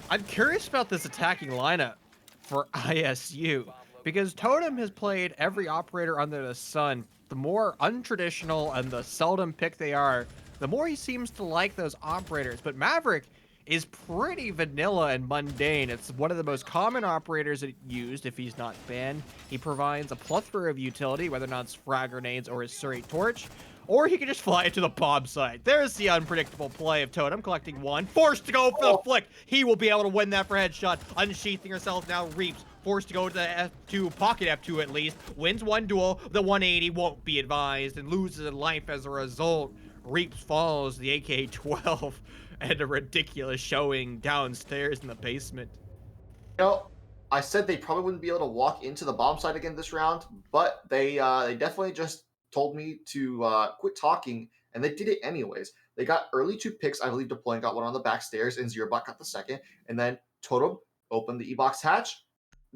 I'm curious about this attacking lineup for ISU, because Totem has played every operator under the sun. The more untraditional and the seldom pick they are, the more he seems to like those operators. But Maverick is pretty vanilla and mundane. It's one of the most common operators that used if he's not banned. He provides a plethora of utility, whether or not it's frag grenades or his Surrey Torch. Or he can just fly it to the bomb site. There's the unpredictable play of Totem, collecting 1. Forced to go for the flick. He will be able to win that for headshot. Unsheathing herself now, Reaps. Forced to go to the F2, pocket F2 at least. Wins 1 duel. The 180 won't be advised and loses in life as a result. Reaps falls the AK-12 and a ridiculous showing downstairs in the basement. I said they probably wouldn't be able to walk into the bomb site again this round, but they definitely just told me to quit talking, and they did it anyways. They got early 2 picks. I believe Deploying got 1 on the back stairs, and Zerobot got the 2nd. And then Totem opened the E-box hatch.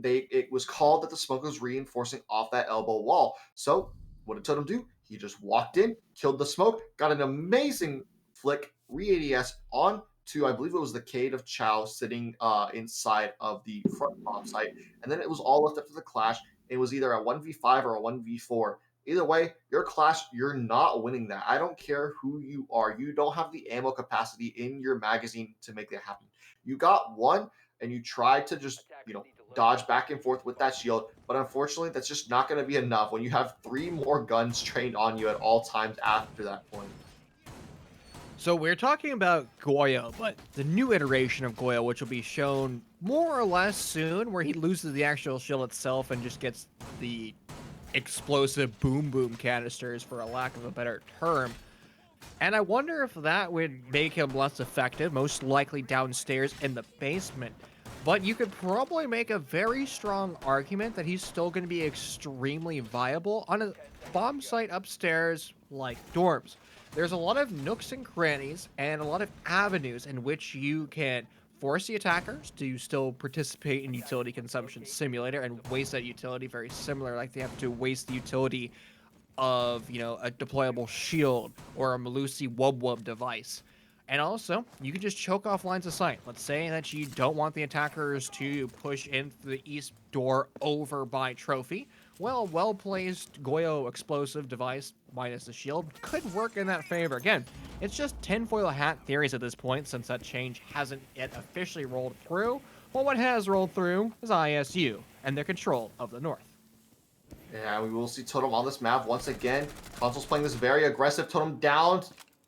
It was called that the smoke was reinforcing off that elbow wall. So what did Totem do? He just walked in, killed the smoke, got an amazing flick, re-ADS on to, I believe it was the Cade of Chow sitting inside of the front bomb site. And then it was all left up to the Clash. It was either a 1v5 or a 1v4. Either way, your Clash, you're not winning that. I don't care who you are. You don't have the ammo capacity in your magazine to make that happen. You got 1, and you tried to just, dodge back and forth with that shield. But unfortunately, that's just not going to be enough when you have 3 more guns trained on you at all times after that point. So we're talking about Goyo, but the new iteration of Goyo, which will be shown more or less soon, where he loses the actual shield itself and just gets the explosive boom canisters, for a lack of a better term. And I wonder if that would make him less effective, most likely downstairs in the basement. But you could probably make a very strong argument that he's still going to be extremely viable on a bomb site upstairs like dorms. There's a lot of nooks and crannies and a lot of avenues in which you can force the attackers to still participate in utility consumption simulator and waste that utility very similar like they have to waste the utility of, a deployable shield or a Malusi Wub Wub device. And also, you can just choke off lines of sight. Let's say that you don't want the attackers to push in through the east door over by Trophy. Well, well-placed Goyo explosive device minus the shield could work in that favor. Again, it's just tinfoil hat theories at this point since that change hasn't yet officially rolled through. Well, what has rolled through is ISU and their control of the North. Yeah, we will see Totem on this map once again. Console's playing this very aggressive. Totem down,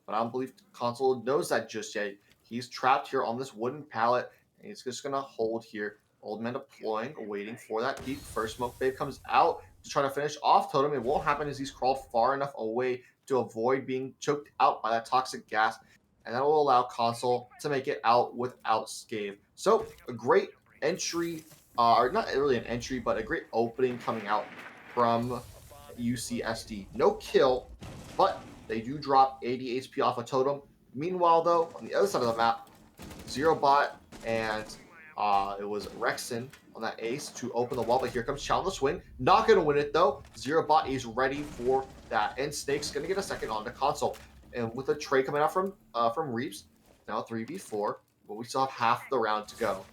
but I don't believe Console knows that just yet. He's trapped here on this wooden pallet, and he's just going to hold here. Old man deploying, waiting for that peek. First Smoke Babe comes out to try to finish off Totem. It won't happen as he's crawled far enough away to avoid being choked out by that toxic gas, and that will allow Console to make it out without scathe. So, a great entry, or not really an entry, but a great opening coming out from UCSD. No kill, but they do drop 80 HP off a Totem. Meanwhile, though, on the other side of the map, ZeroBot and it was Rexon on that ace to open the wall, but here comes Chow on the swing. Not going to win it, though. ZeroBot is ready for that, and Snake's going to get a second on the console. And with a trade coming out from Reeps, now 3v4, but we still have half the round to go.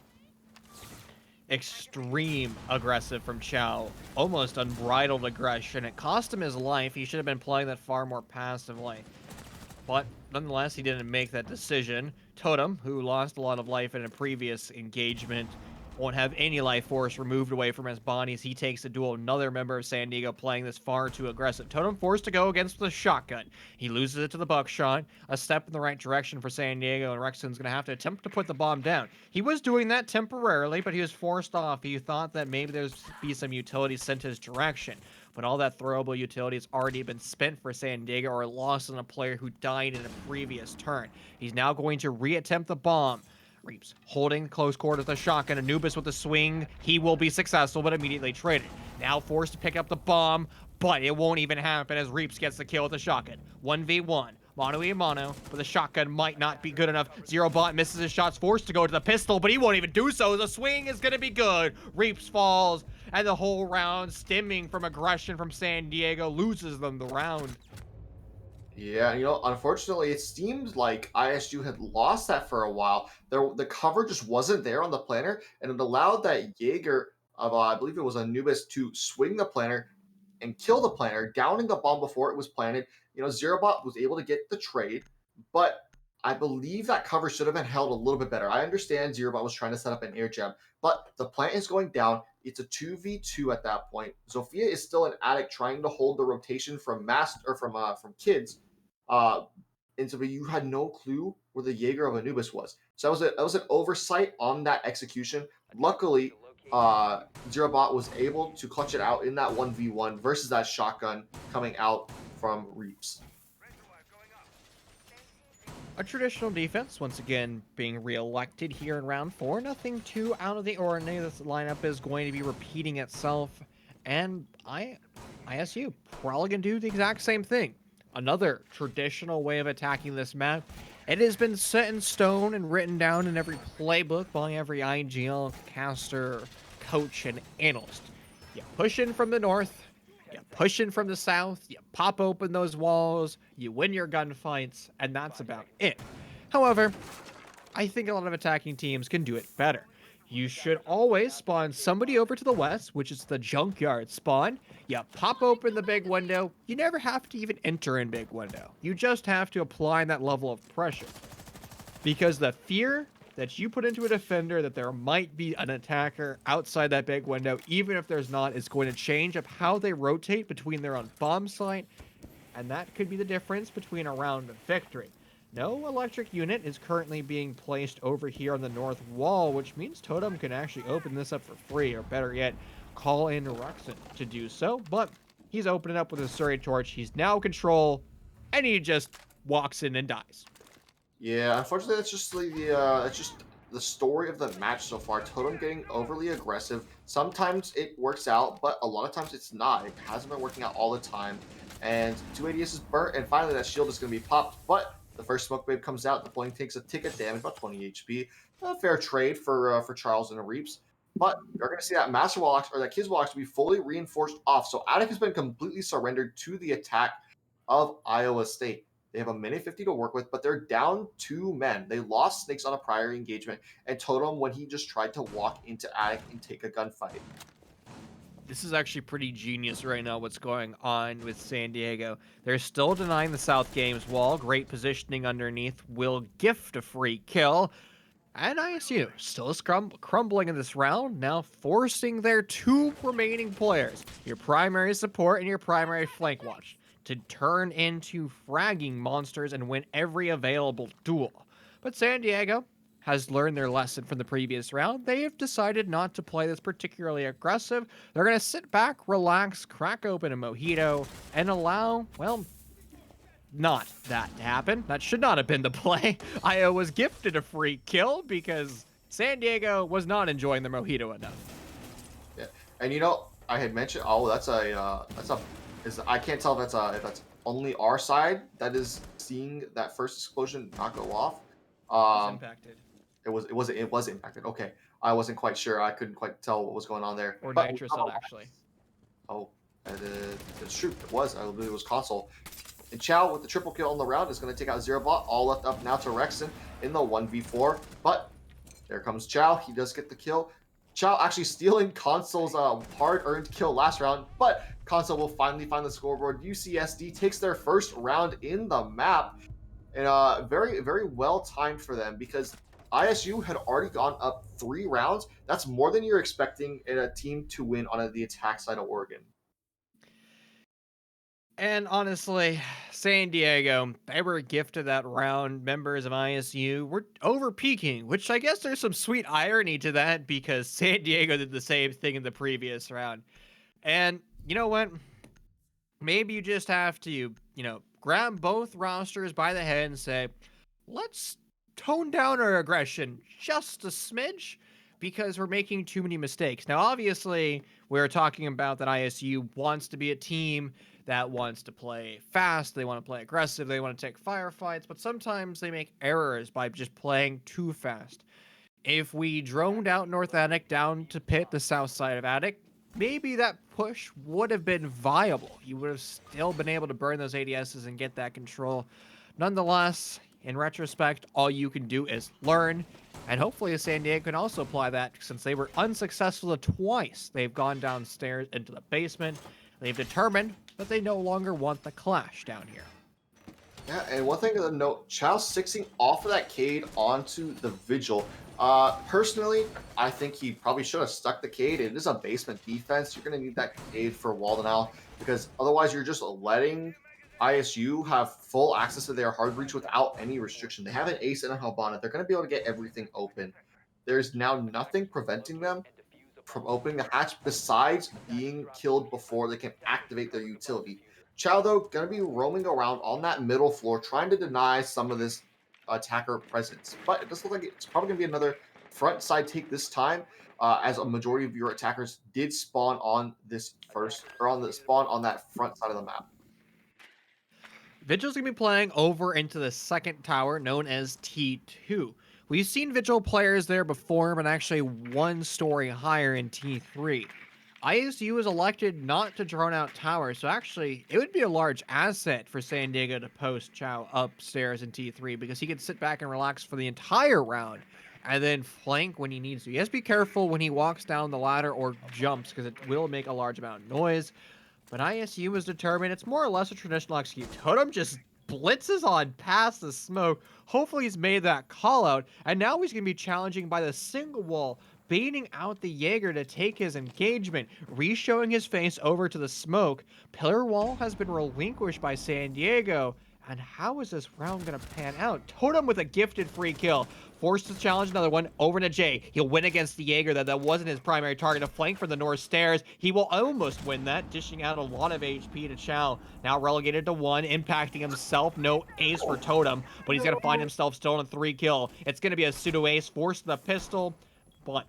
Extreme aggressive from Chow. Almost unbridled aggression. It cost him his life. He should have been playing that far more passively. But nonetheless, he didn't make that decision. Totem, who lost a lot of life in a previous engagement, won't have any life force removed away from his body as he takes a duel. Another member of San Diego playing this far too aggressive. Totem forced to go against the shotgun. He loses it to the buckshot. A step in the right direction for San Diego, and Rexon's going to have to attempt to put the bomb down. He was doing that temporarily, but he was forced off. He thought that maybe there'd be some utility sent his direction. But all that throwable utility has already been spent for San Diego or lost on a player who died in a previous turn. He's now going to re-attempt the bomb. Reeps holding close quarters the shotgun. Anubis with the swing. He will be successful, but immediately traded. Now forced to pick up the bomb, but it won't even happen as Reeps gets the kill with the shotgun. 1v1. Mono e mono, but the shotgun might not be good enough. ZeroBot misses his shots, forced to go to the pistol, but he won't even do so. The swing is going to be good. Reeps falls, and the whole round, stemming from aggression from San Diego, loses them the round. Yeah, unfortunately, it seemed like ISU had lost that for a while. The cover just wasn't there on the planner, and it allowed that Jaeger of, I believe it was Anubis, to swing the planner and kill the planner, downing the bomb before it was planted. ZeroBot was able to get the trade, but I believe that cover should have been held a little bit better. I understand ZeroBot was trying to set up an air jab, but the plant is going down. It's a 2v2 at that point. Zofia is still an addict trying to hold the rotation from kids. And so you had no clue where the Jaeger of Anubis was. So that was an oversight on that execution. Luckily, ZeroBot was able to clutch it out in that 1v1 versus that shotgun coming out from Reeps. A traditional defense, once again, being re-elected here in round 4. Nothing too out of the ordinary. This lineup is going to be repeating itself. And ISU probably going to do the exact same thing. Another traditional way of attacking this map. It has been set in stone and written down in every playbook by every IGL caster, coach, and analyst. You push in from the north, you push in from the south, you pop open those walls, you win your gunfights, and that's about it. However, I think a lot of attacking teams can do it better. You should always spawn somebody over to the west, which is the junkyard spawn. You pop open the big window. You never have to even enter in big window. You just have to apply that level of pressure. Because the fear that you put into a defender that there might be an attacker outside that big window, even if there's not, is going to change up how they rotate between their own bomb site. And that could be the difference between a round of victory. No electric unit is currently being placed over here on the north wall, which means Totem can actually open this up for free, or better yet, call in Rexon to do so. But he's opening up with his Surrey Torch. He's now control, and he just walks in and dies. Yeah, unfortunately, that's just the story of the match so far. Totem getting overly aggressive. Sometimes it works out, but a lot of times it's not. It hasn't been working out all the time. And 2 ADS is burnt, and finally that shield is going to be popped. But the first smoke wave comes out. The point takes a tick of damage, about 20 HP. A fair trade for Charles and the Reaps. But you're going to see that Master Wall or that Kids Wall to be fully reinforced off. So Attic has been completely surrendered to the attack of Iowa State. They have a minute 50 to work with, but they're down 2 men. They lost Snakes on a prior engagement and Totem when he just tried to walk into Attic and take a gunfight. This is actually pretty genius right now what's going on with San Diego. They're still denying the South Games wall. Great positioning underneath will gift a free kill. And ISU still is crumbling in this round, now forcing their 2 remaining players, your primary support and your primary flank watch, to turn into fragging monsters and win every available duel. But San Diego has learned their lesson from the previous round. They have decided not to play this particularly aggressive. They're going to sit back, relax, crack open a mojito, and allow, well, not that to happen. That should not have been the play. Io was gifted a free kill because San Diego was not enjoying the mojito enough. Yeah, and I had mentioned, oh, I can't tell if that's only our side that is seeing that first explosion not go off. It's Um, impacted. it was impacted. Okay, I wasn't quite sure. I couldn't quite tell what was going on there. Or But nitrocell, actually. oh, it's true. It was. I believe it was console. And Chow with the triple kill on the round is going to take out Zero Bot. All left up now to Rexon in the 1v4. But there comes Chow. He does get the kill. Chow actually stealing Console's hard-earned kill last round, but Console will finally find the scoreboard. UCSD takes their first round in the map, and very, very well timed for them because ISU had already gone up 3 rounds. That's more than you're expecting in a team to win on the attack side of Oregon. And honestly, San Diego, they were gifted that round. Members of ISU were over peaking, which I guess there's some sweet irony to that because San Diego did the same thing in the previous round. And you know what? Maybe you just have to, grab both rosters by the head and say, let's tone down our aggression just a smidge because we're making too many mistakes. Now, obviously, we're talking about that ISU wants to be a team that wants to play fast, they want to play aggressive, they want to take firefights, but sometimes they make errors by just playing too fast. If we droned out North Attic down to pit the south side of Attic, maybe that push would have been viable. You would have still been able to burn those ADSs and get that control. Nonetheless, in retrospect, all you can do is learn, and hopefully San Diego can also apply that since they were unsuccessful twice. They've gone downstairs into the basement. They've determined that they no longer want the clash down here. Yeah, and one thing to note, Chow's sixing off of that Cade onto the Vigil. Personally, I think he probably should have stuck the Cade. It is a basement defense. You're going to need that Cade for Waldenau because otherwise you're just letting ISU have full access to their hard reach without any restriction. They have an ace and a Habana. They're going to be able to get everything open. There's now nothing preventing them from opening the hatch besides being killed before they can activate their utility. Chow, though, going to be roaming around on that middle floor trying to deny some of this attacker presence. But it does look like it's probably going to be another front side take this time, as a majority of your attackers did spawn on this spawn on that front side of the map. Vigil's going to be playing over into the second tower known as T2. We've seen Vigil players there before, but actually 1 story higher in T3. ISU is elected not to drone out towers, so actually it would be a large asset for San Diego to post Chow upstairs in T3 because he could sit back and relax for the entire round and then flank when he needs to. He has to be careful when he walks down the ladder or jumps because it will make a large amount of noise. But ISU is determined. It's more or less a traditional execute. Totem just blitzes on past the smoke. Hopefully he's made that call out. And now he's going to be challenging by the single wall, baiting out the Jaeger to take his engagement, re-showing his face over to the smoke. Pillar wall has been relinquished by San Diego And how is this round going to pan out? Totem with a gifted free kill. Forced to challenge another one over to Jay. He'll win against the Jaeger. That wasn't his primary target. A flank from the north stairs. He will almost win that, dishing out a lot of HP to Chow. Now relegated to 1, impacting himself. No ace for Totem, but he's going to find himself still on a 3 kill. It's going to be a pseudo ace, forced to the pistol, but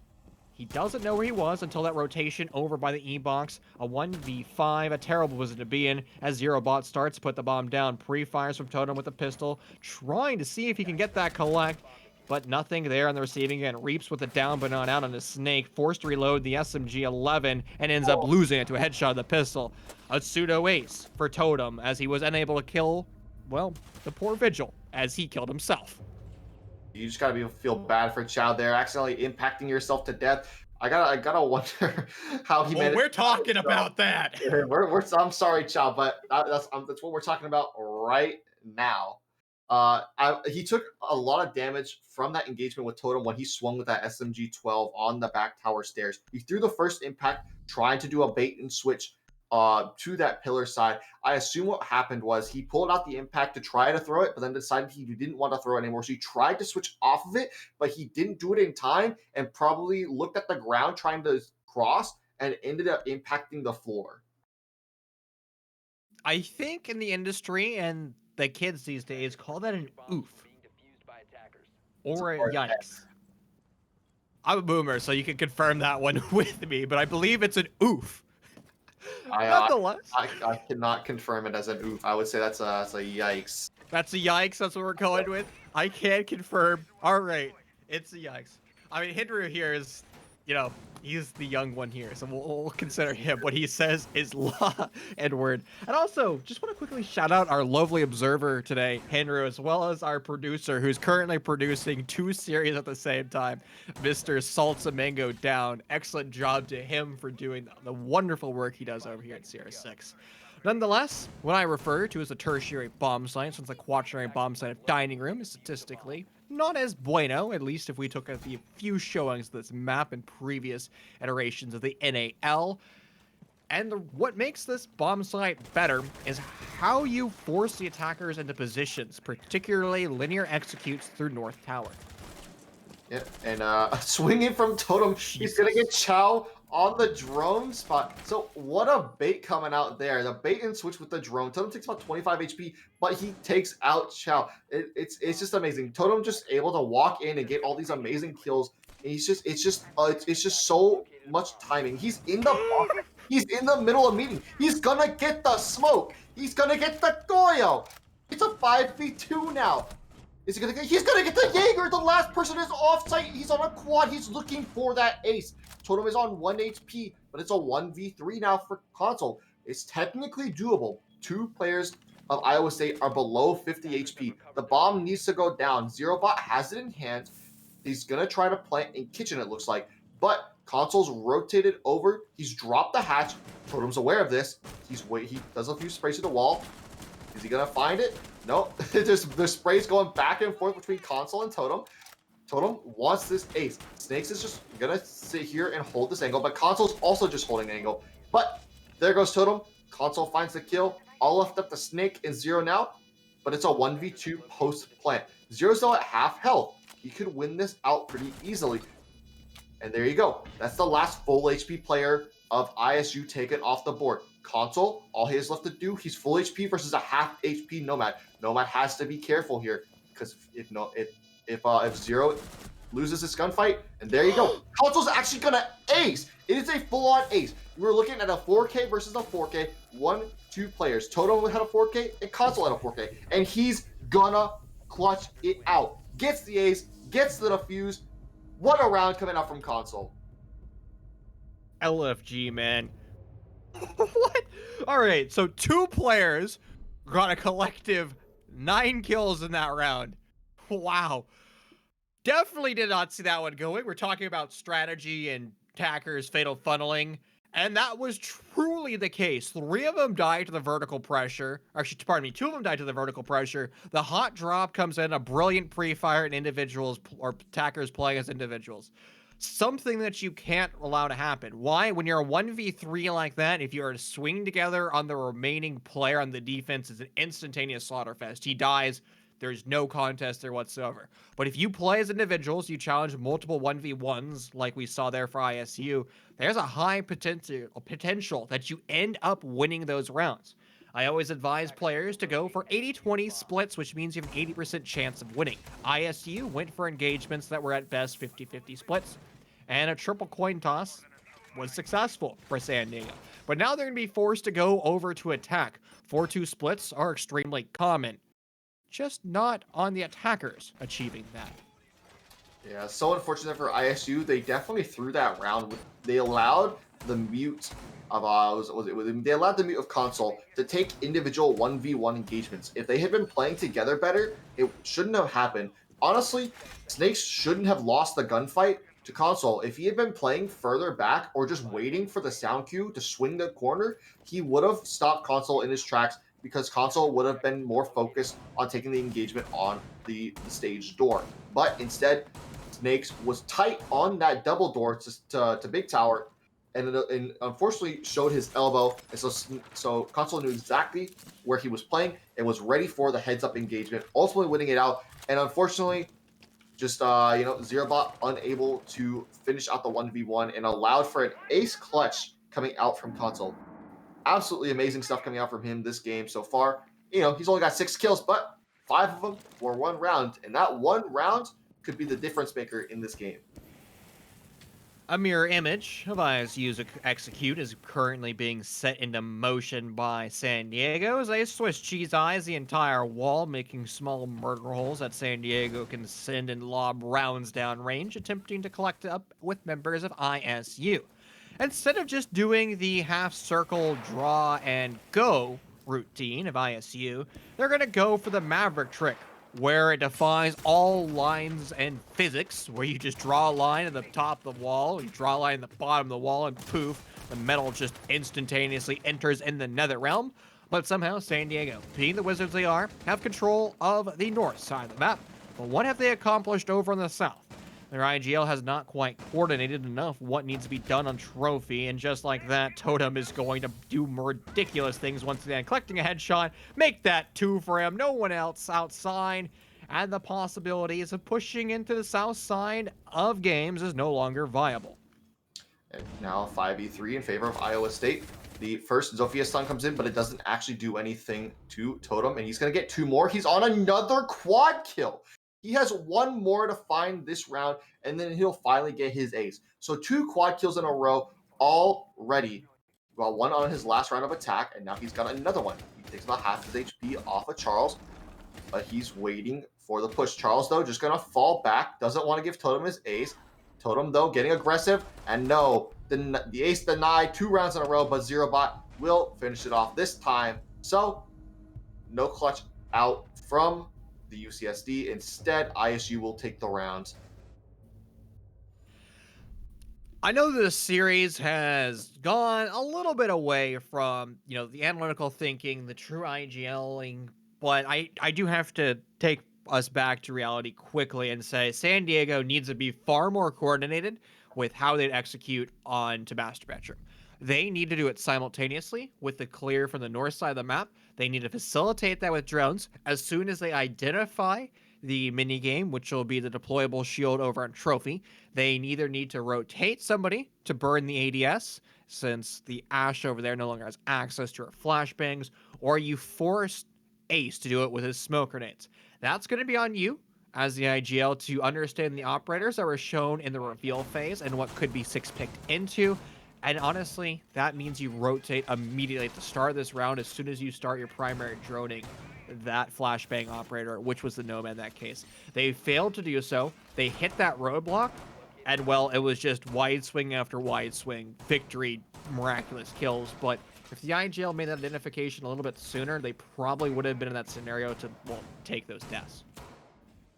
he doesn't know where he was until that rotation over by the E-box. A 1v5, a terrible position to be in as Zero Bot starts to put the bomb down. Pre-fires from Totem with the pistol, trying to see if he can get that collect, but nothing there on the receiving end. Reaps with the down but not out on the Snake, forced to reload the SMG-11 and ends up losing it to a headshot of the pistol. A pseudo ace for Totem as he was unable to kill, well, the poor Vigil as he killed himself. You just gotta feel bad for Chow there, accidentally impacting yourself to death. I gotta wonder how he managed. We're talking about that. I'm sorry, Chow, but that's what we're talking about right now. He took a lot of damage from that engagement with Totem when he swung with that SMG-12 on the back tower stairs. He threw the first impact, trying to do a bait and switch to that pillar side. I assume what happened was he pulled out the impact to try to throw it, but then decided he didn't want to throw it anymore. So he tried to switch off of it, but he didn't do it in time and probably looked at the ground trying to cross and ended up impacting the floor. I think in the industry and the kids these days call that an oof. Or a yikes. I'm a boomer, so you can confirm that one with me, but I believe it's an oof. Nonetheless. I cannot confirm it as an oof. I would say that's a yikes. That's a yikes. That's what we're going with. I can't confirm. All right. It's a yikes. I mean, Hidru here is, he's the young one here, so we'll consider him. What he says is law and word. And also, just want to quickly shout out our lovely observer today, Henry, as well as our producer, who's currently producing 2 series at the same time, Mr. Salsa Mango Down. Excellent job to him for doing the wonderful work he does over here at CR6. Nonetheless, what I refer to as a tertiary bomb site, since the quaternary bomb site of Dining Room is statistically not as bueno, at least if we took a few showings of this map in previous iterations of the NAL. And what makes this bomb site better is how you force the attackers into positions, particularly linear executes through North Tower. Yeah, and swinging from Totem, he's gonna get Chow on the drone spot. So what a bait coming out there. The bait and switch with the drone. Totem takes about 25 HP, but he takes out Chow. It's just amazing. Totem just able to walk in and get all these amazing kills. And it's just so much timing. He's in the middle of meeting. He's gonna get the smoke. He's gonna get the Goyo. It's a 5v2 now. He's gonna get the Jaeger. The last person is off site. He's on a quad. He's looking for that ace. Totem is on 1 HP, but it's a 1v3 now for console. It's technically doable. 2 players of Iowa State are below 50 HP. The bomb needs to go down. Zerobot has it in hand. He's gonna try to plant in kitchen, it looks like. But console's rotated over. He's dropped the hatch. Totem's aware of this. He does a few sprays to the wall. Is he gonna find it? No. There's sprays going back and forth between console and Totem. Totem wants this ace. Snakes is just gonna sit here and hold this angle, but console's also just holding an angle. But there goes Totem. Console finds the kill. All left up to Snake and Zero now, but it's a 1v2 post plant. Zero's still at half health. He could win this out pretty easily. And there you go. That's the last full HP player of ISU taken off the board. Console, all he has left to do, he's full HP versus a half HP Nomad. Nomad has to be careful here because if Zero loses this gunfight, and there you go. Console's actually gonna ace. It is a full-on ace. We were looking at a 4K versus a 4K. 1-2 players. Totem had a 4K and Console had a 4K. And he's gonna clutch it out. Gets the ace, gets the defuse. What a round coming out from Console. LFG, man. What? All right, so 2 players got a collective 9 kills in that round. Wow. Definitely did not see that one going. We're talking about strategy and attackers, fatal funneling, and that was truly the case. 3 of them died to the vertical pressure. Actually, pardon me, 2 of them died to the vertical pressure. The hot drop comes in, a brilliant pre-fire, and individuals or attackers playing as individuals. something that you can't allow to happen. Why? When you're a 1v3 like that, if you're to swing together on the remaining player on the defense, it's an instantaneous slaughter fest. He dies. There's no contest there whatsoever. But if you play as individuals, you challenge multiple 1v1s like we saw there for ISU, there's a high potential that you end up winning those rounds. I always advise players to go for 80-20 splits, which means you have an 80% chance of winning. ISU went for engagements that were at best 50-50 splits, and a triple coin toss was successful for San Diego. But now they're going to be forced to go over to attack. 4-2 splits are extremely common, just not on the attackers achieving that. Yeah, so unfortunate for ISU. They definitely threw that round. They allowed the mute of they allowed the mute of console to take individual 1v1 engagements. If they had been playing together better, it shouldn't have happened. Honestly, Snakes shouldn't have lost the gunfight to console. If he had been playing further back or just waiting for the sound cue to swing the corner, he would have stopped console in his tracks because console would have been more focused on taking the engagement on the stage door. But instead, Snakes was tight on that double door to Big Tower, and unfortunately showed his elbow. And so Console knew exactly where he was playing and was ready for the heads up engagement, ultimately winning it out. And unfortunately, just Zerobot unable to finish out the 1v1 and allowed for an ace clutch coming out from Console. Absolutely amazing stuff coming out from him this game so far. He's only got 6 kills, but 5 of them were 1 round, and that 1 round could be the difference maker in this game. A mirror image of ISU's execute is currently being set into motion by San Diego as they Swiss cheese eyes the entire wall, making small murder holes that San Diego can send and lob rounds downrange, attempting to collect up with members of ISU. Instead of just doing the half circle draw and go routine of ISU, they're going to go for the Maverick trick, where it defies all lines and physics, where you just draw a line at the top of the wall, you draw a line at the bottom of the wall, and poof, the metal just instantaneously enters in the nether realm. But somehow San Diego, being the wizards they are, have control of the north side of the map. But what have they accomplished over on the south? Their IGL has not quite coordinated enough what needs to be done on Trophy, and just like that, Totem is going to do ridiculous things once again, collecting a headshot, make that 2 for him, no one else outside, and the possibilities of pushing into the south side of games is no longer viable. And now 5v3 in favor of Iowa State. The first Zofia stun comes in, but it doesn't actually do anything to Totem, and he's going to get 2 more. He's on another quad kill. He has 1 more to find this round, and then he'll finally get his ace. So 2 quad kills in a row already. Well, 1 on his last round of attack, and now he's got another one. He takes about half his HP off of Charles, but he's waiting for the push. Charles, though, just going to fall back. Doesn't want to give Totem his ace. Totem, though, getting aggressive. And no, the ace denied 2 rounds in a row, but Zerobot will finish it off this time. So, no clutch out from the UCSD. Instead, ISU will take the round. I know this series has gone a little bit away from, the analytical thinking, the true IGLing, but I do have to take us back to reality quickly and say San Diego needs to be far more coordinated with how they execute on to Master Bedroom. They need to do it simultaneously with the clear from the north side of the map. They need to facilitate that with drones as soon as they identify the mini game, which will be the deployable shield over on Trophy. They either need to rotate somebody to burn the ADS, since the Ash over there no longer has access to her flashbangs, or you force Ace to do it with his smoke grenades. That's going to be on you as the IGL to understand the operators that were shown in the reveal phase and what could be 6-picked into. And honestly, that means you rotate immediately at the start of this round as soon as you start your primary droning that flashbang operator, which was the Nomad in that case. They failed to do so. They hit that roadblock, and well, it was just wide swing after wide swing, victory, miraculous kills. But if the IGL made that identification a little bit sooner, they probably would have been in that scenario to, take those deaths.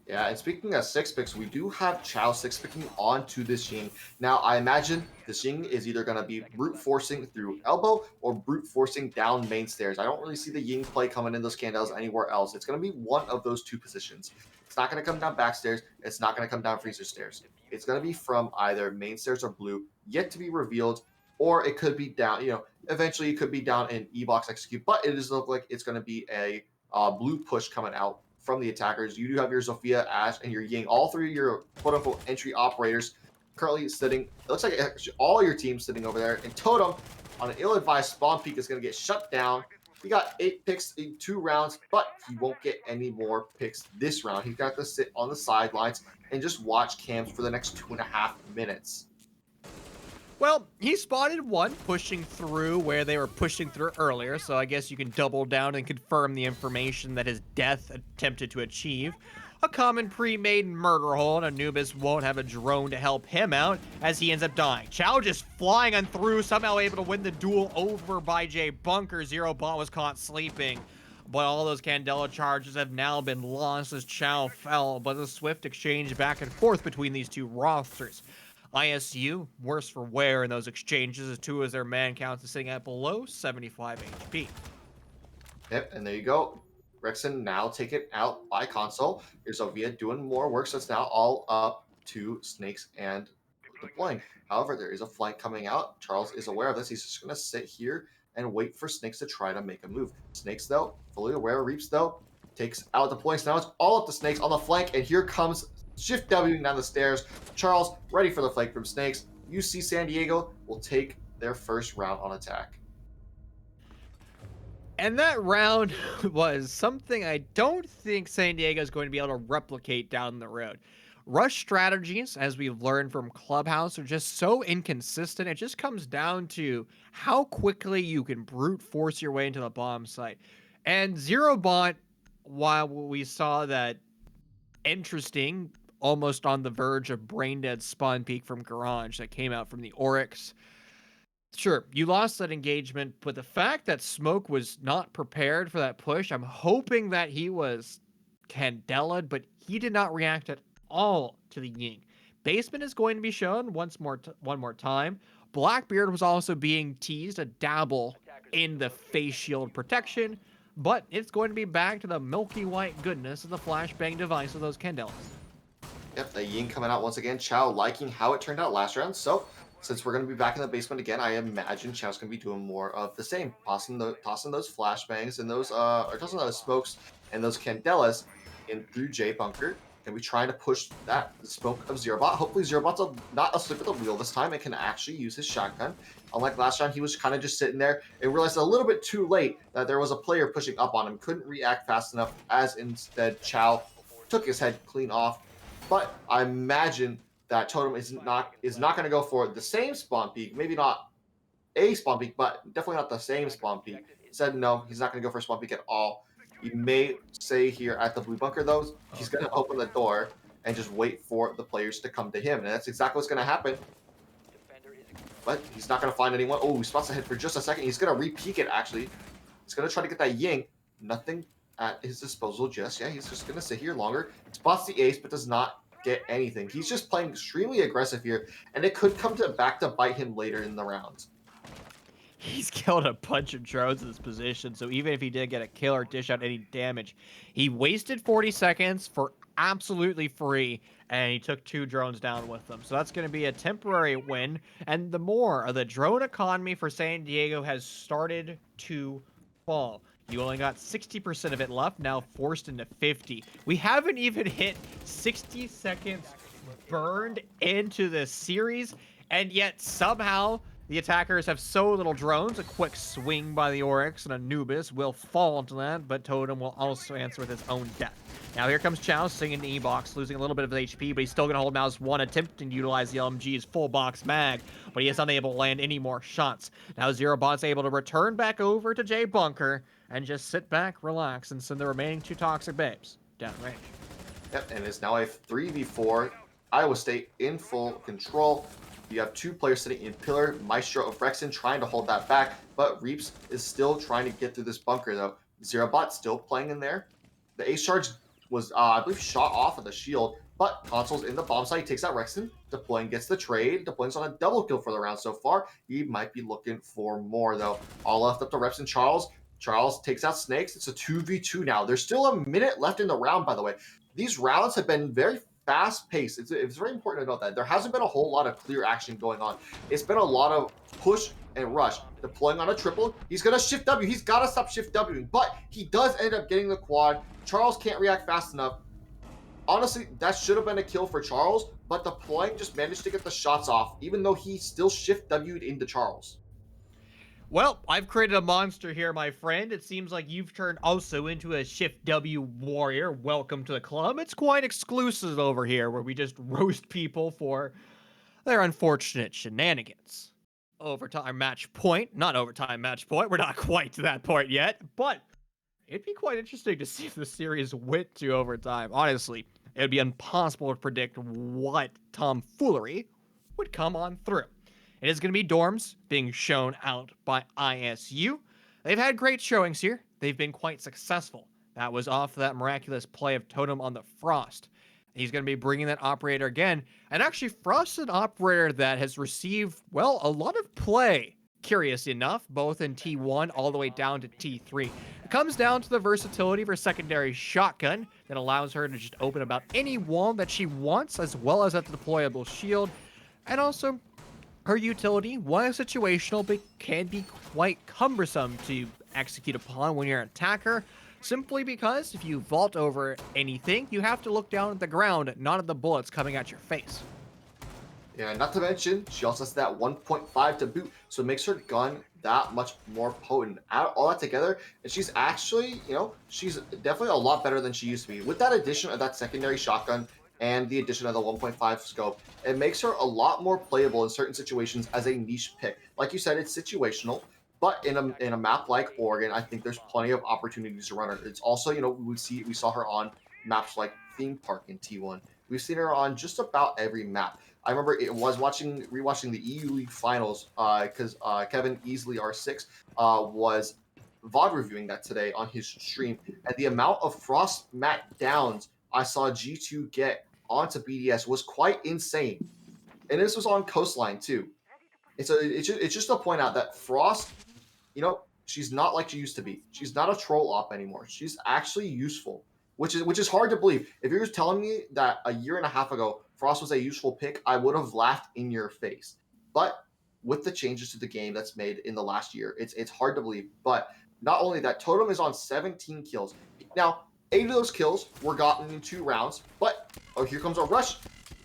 Yeah, and speaking of 6-picks, we do have Chow 6-picking onto this Ying. Now, I imagine this Ying is either going to be brute forcing through elbow or brute forcing down main stairs. I don't really see the Ying play coming in those Candles anywhere else. It's going to be one of those 2 positions. It's not going to come down back stairs. It's not going to come down freezer stairs. It's going to be from either main stairs or blue, yet to be revealed, or it could be down, eventually it could be down in E-Box Execute, but it does look like it's going to be a blue push coming out from the attackers. You do have your Zofia, Ash, and your Ying, all three of your quote-unquote entry operators currently sitting. It looks like actually all your teams sitting over there. And Totem, on an ill-advised spawn peak, is going to get shut down. He got 8 picks in 2 rounds, but he won't get any more picks this round. He's got to sit on the sidelines and just watch cams for the next 2.5 minutes. Well, he spotted one pushing through where they were pushing through earlier, so I guess you can double down and confirm the information that his death attempted to achieve. A common pre-made murder hole, and Anubis won't have a drone to help him out as he ends up dying. Chow just flying on through, somehow able to win the duel over by J Bunker. Zero Bot was caught sleeping. But all those Candela charges have now been lost as Chow fell, but a swift exchange back and forth between these two rosters. ISU, worse for wear in those exchanges, as two as their man counts is sitting at below 75 HP. Yep, and there you go. Rexon now taken out by console. Here's Ovia doing more work, so it's now all up to Snakes and deploying. However, there is a flank coming out. Charles is aware of this. He's just going to sit here and wait for Snakes to try to make a move. Snakes, though, fully aware. Reaps, though, takes out deploying. So now it's all up to Snakes on the flank, and here comes Shift W down the stairs. Charles ready for the flank from Snakes. UC San Diego will take their first round on attack. And that round was something I don't think San Diego is going to be able to replicate down the road. Rush strategies, as we've learned from Clubhouse, are just so inconsistent. It just comes down to how quickly you can brute force your way into the bomb site. And Zero Bot, while we saw that interesting, almost on the verge of brain dead spawn peak from Garage that came out from the Oryx, sure, you lost that engagement, but the fact that Smoke was not prepared for that push, I'm hoping that he was Candela'd, but he did not react at all to the Ying. Basement is going to be shown one more time. Blackbeard was also being teased to dabble in the face shield protection, but it's going to be back to the milky white goodness of the flashbang device of those Candelas. Yep, the Ying coming out once again. Chow liking how it turned out last round, so since we're going to be back in the basement again, I imagine Chow's going to be doing more of the same, tossing those flashbangs and those or tossing those smokes and those Candelas in through J Bunker. And we trying to push that smoke of Zerobot. Hopefully Zerobot's not asleep at the wheel this time and can actually use his shotgun. Unlike last round, he was kind of just sitting there and realized a little bit too late that there was a player pushing up on him. Couldn't react fast enough, as instead Chow took his head clean off. But I imagine that Totem is not going to go for the same spawn peak. Maybe not a spawn peak, but definitely not the same spawn peak. He said no, he's not going to go for spawn peak at all. He may say here at the blue bunker, though, he's going to open the door and just wait for the players to come to him. And that's exactly what's going to happen. But he's not going to find anyone. Oh, he spots the head for just a second. He's going to re-peek it, actually. He's going to try to get that Ying. Nothing at his disposal just yet. He's just going to sit here longer. Spots the ace, but does not get anything. He's just playing extremely aggressive here, and it could come back to bite him later in the round. He's killed a bunch of drones in this position, so even if he did get a kill or dish out any damage, he wasted 40 seconds for absolutely free, and he took 2 drones down with them. So that's going to be a temporary win, and the more of the drone economy for San Diego has started to fall. You only got 60% of it left, now forced into 50. We haven't even hit 60 seconds burned into the series, and yet somehow the attackers have so little drones. A quick swing by the Oryx and Anubis will fall into that, but Totem will also answer with his own death. Now here comes Chow singing to E-Box, losing a little bit of HP, but he's still going to hold Mouse 1, attempting to utilize the LMG's full box mag, but he is unable to land any more shots. Now Zerobot's able to return back over to J Bunker and just sit back, relax, and send the remaining 2 toxic babes downrange. Yep, and it's now a 3v4. Iowa State in full control. You have 2 players sitting in pillar. Maestro of Rexon trying to hold that back, but Reaps is still trying to get through this bunker, though. Zerobot still playing in there. The ace charge was, I believe, shot off of the shield, but Console's in the bomb site. He takes out Rexon. Deploying gets the trade. Deploying's on a double kill for the round so far. He might be looking for more, though. All left up to Reps and Charles. Charles takes out Snakes. It's a 2v2 now. There's still a minute left in the round, by the way. These rounds have been very fast pace. It's very important to note that there hasn't been a whole lot of clear action going on. It's been a lot of push and rush. Deploying on a triple, he's gonna shift W. He's gotta stop shift W, but he does end up getting the quad. Charles can't react fast enough. Honestly, that should have been a kill for Charles, but deploying just managed to get the shots off, even though he still shift W'd into Charles. Well, I've created a monster here, my friend. It seems like you've turned also into a Shift W warrior. Welcome to the club. It's quite exclusive over here, where we just roast people for their unfortunate shenanigans. Overtime match point. Not overtime match point. We're not quite to that point yet, but it'd be quite interesting to see if the series went to overtime. Honestly, it would be impossible to predict what tomfoolery would come on through. It is going to be dorms being shown out by ISU. They've had great showings here. They've been quite successful. That was off that miraculous play of Totem on the Frost. He's going to be bringing that operator again. And actually, Frost is an operator that has received, well, a lot of play, curious enough, both in T1 all the way down to T3. It comes down to the versatility of her secondary shotgun that allows her to just open about any wall that she wants, as well as that deployable shield. And also, her utility, while situational, but can be quite cumbersome to execute upon when you're an attacker, simply because if you vault over anything, you have to look down at the ground, not at the bullets coming at your face. Yeah, not to mention, she also has that 1.5 to boot, so it makes her gun that much more potent. Add all that together, and she's actually, she's definitely a lot better than she used to be. With that addition of that secondary shotgun and the addition of the 1.5 scope, it makes her a lot more playable in certain situations as a niche pick. Like you said, it's situational, but in a map like Oregon, I think there's plenty of opportunities to run her. It's also, we saw her on maps like Theme Park in T1. We've seen her on just about every map. I remember it was rewatching the EU League finals because Kevin CollegiateR6 was VOD reviewing that today on his stream, and the amount of Frost mat downs I saw G2 get onto BDS was quite insane. And this was on Coastline too. And so it's just to point out that Frost, she's not like she used to be. She's not a troll op anymore. She's actually useful, which is hard to believe. If you're telling me that a year and a half ago Frost was a useful pick, I would have laughed in your face. But with the changes to the game that's made in the last year, it's hard to believe. But not only that, Totem is on 17 kills. Now, 8 of those kills were gotten in 2 rounds, but here comes a rush.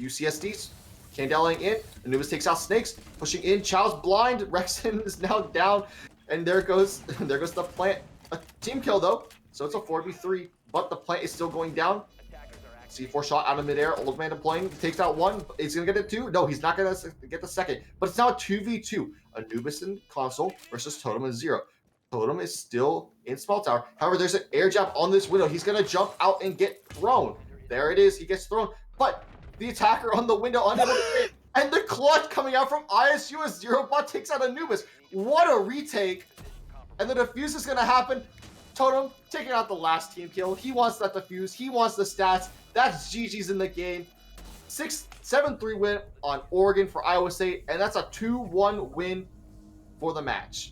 UCSDs, Candeling in, Anubis takes out Snakes, pushing in, Chow's blind, Rexon is now down, and there goes the plant. A team kill though, so it's a 4v3, but the plant is still going down. C4 shot out of midair, Old Man deploying, takes out 1, he's gonna get it 2, no, he's not gonna get the second, but it's now a 2v2, Anubis in console versus Totem and Zero. Totem is still in small tower. However, there's an air jab on this window. He's going to jump out and get thrown. There it is. He gets thrown. But the attacker on the window, unable to hit. And the clutch coming out from ISU as Zero Bot takes out Anubis. What a retake. And the defuse is going to happen. Totem taking out the last team kill. He wants that defuse. He wants the stats. That's GG's in the game. 7-3 win on Oregon for Iowa State. And that's a 2-1 win for the match.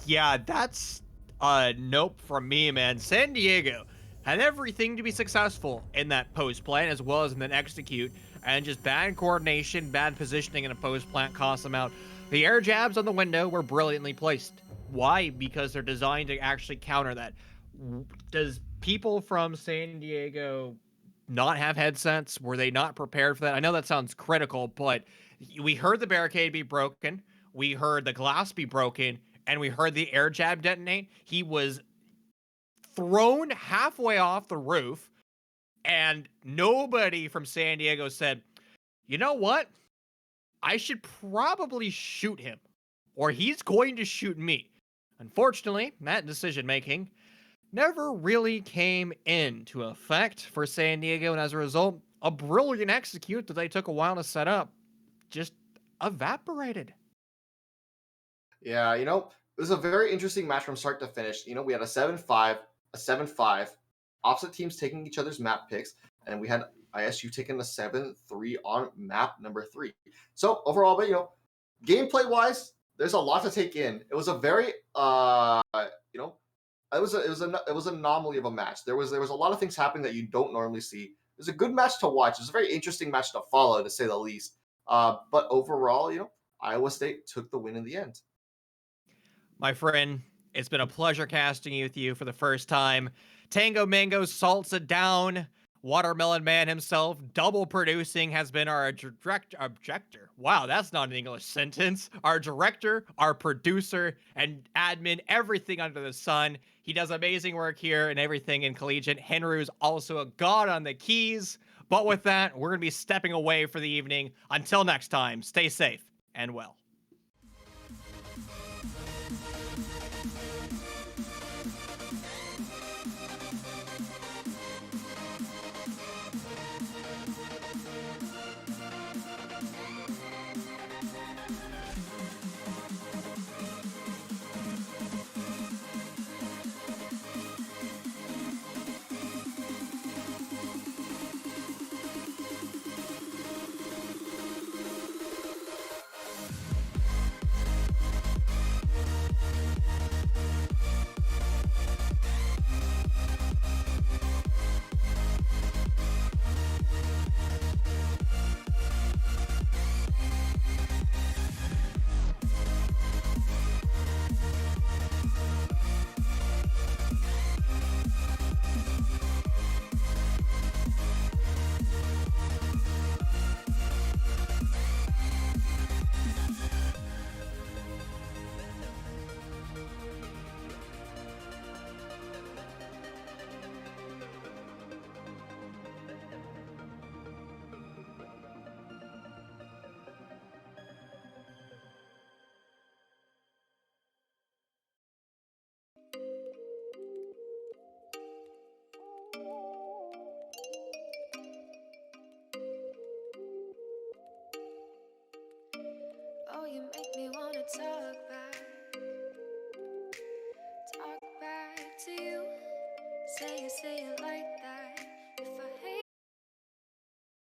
Yeah, that's a nope from me, man. San Diego had everything to be successful in that post plant as well as in that execute, and just bad coordination, bad positioning in a post plant cost them out. The air jabs on the window were brilliantly placed. Why? Because they're designed to actually counter that. Does people from San Diego not have headsets? Were they not prepared for that? I know that sounds critical, but we heard the barricade be broken, we heard the glass be broken, and we heard the air jab detonate. He was thrown halfway off the roof, and nobody from San Diego said, you know what? I should probably shoot him, or he's going to shoot me. Unfortunately, that decision-making never really came into effect for San Diego, and as a result, a brilliant execute that they took a while to set up just evaporated. Yeah, it was a very interesting match from start to finish. We had a 7-5, a 7-5, opposite teams taking each other's map picks, and we had ISU taking a 7-3 on map number 3. So overall, but gameplay wise, there's a lot to take in. It was a very it was an anomaly of a match. There was a lot of things happening that you don't normally see. was a good match to watch. It was a very interesting match to follow, to say the least. But overall, Iowa State took the win in the end. My friend, it's been a pleasure casting with you for the first time. Tango Mango salts it down. Watermelon Man himself, double producing, has been our objector. Wow, that's not an English sentence. Our director, our producer, and admin, everything under the sun. He does amazing work here and everything in Collegiate. Henry's also a god on the keys. But with that, we're going to be stepping away for the evening. Until next time, stay safe and well. Oh, you make me wanna talk back to you. Say it like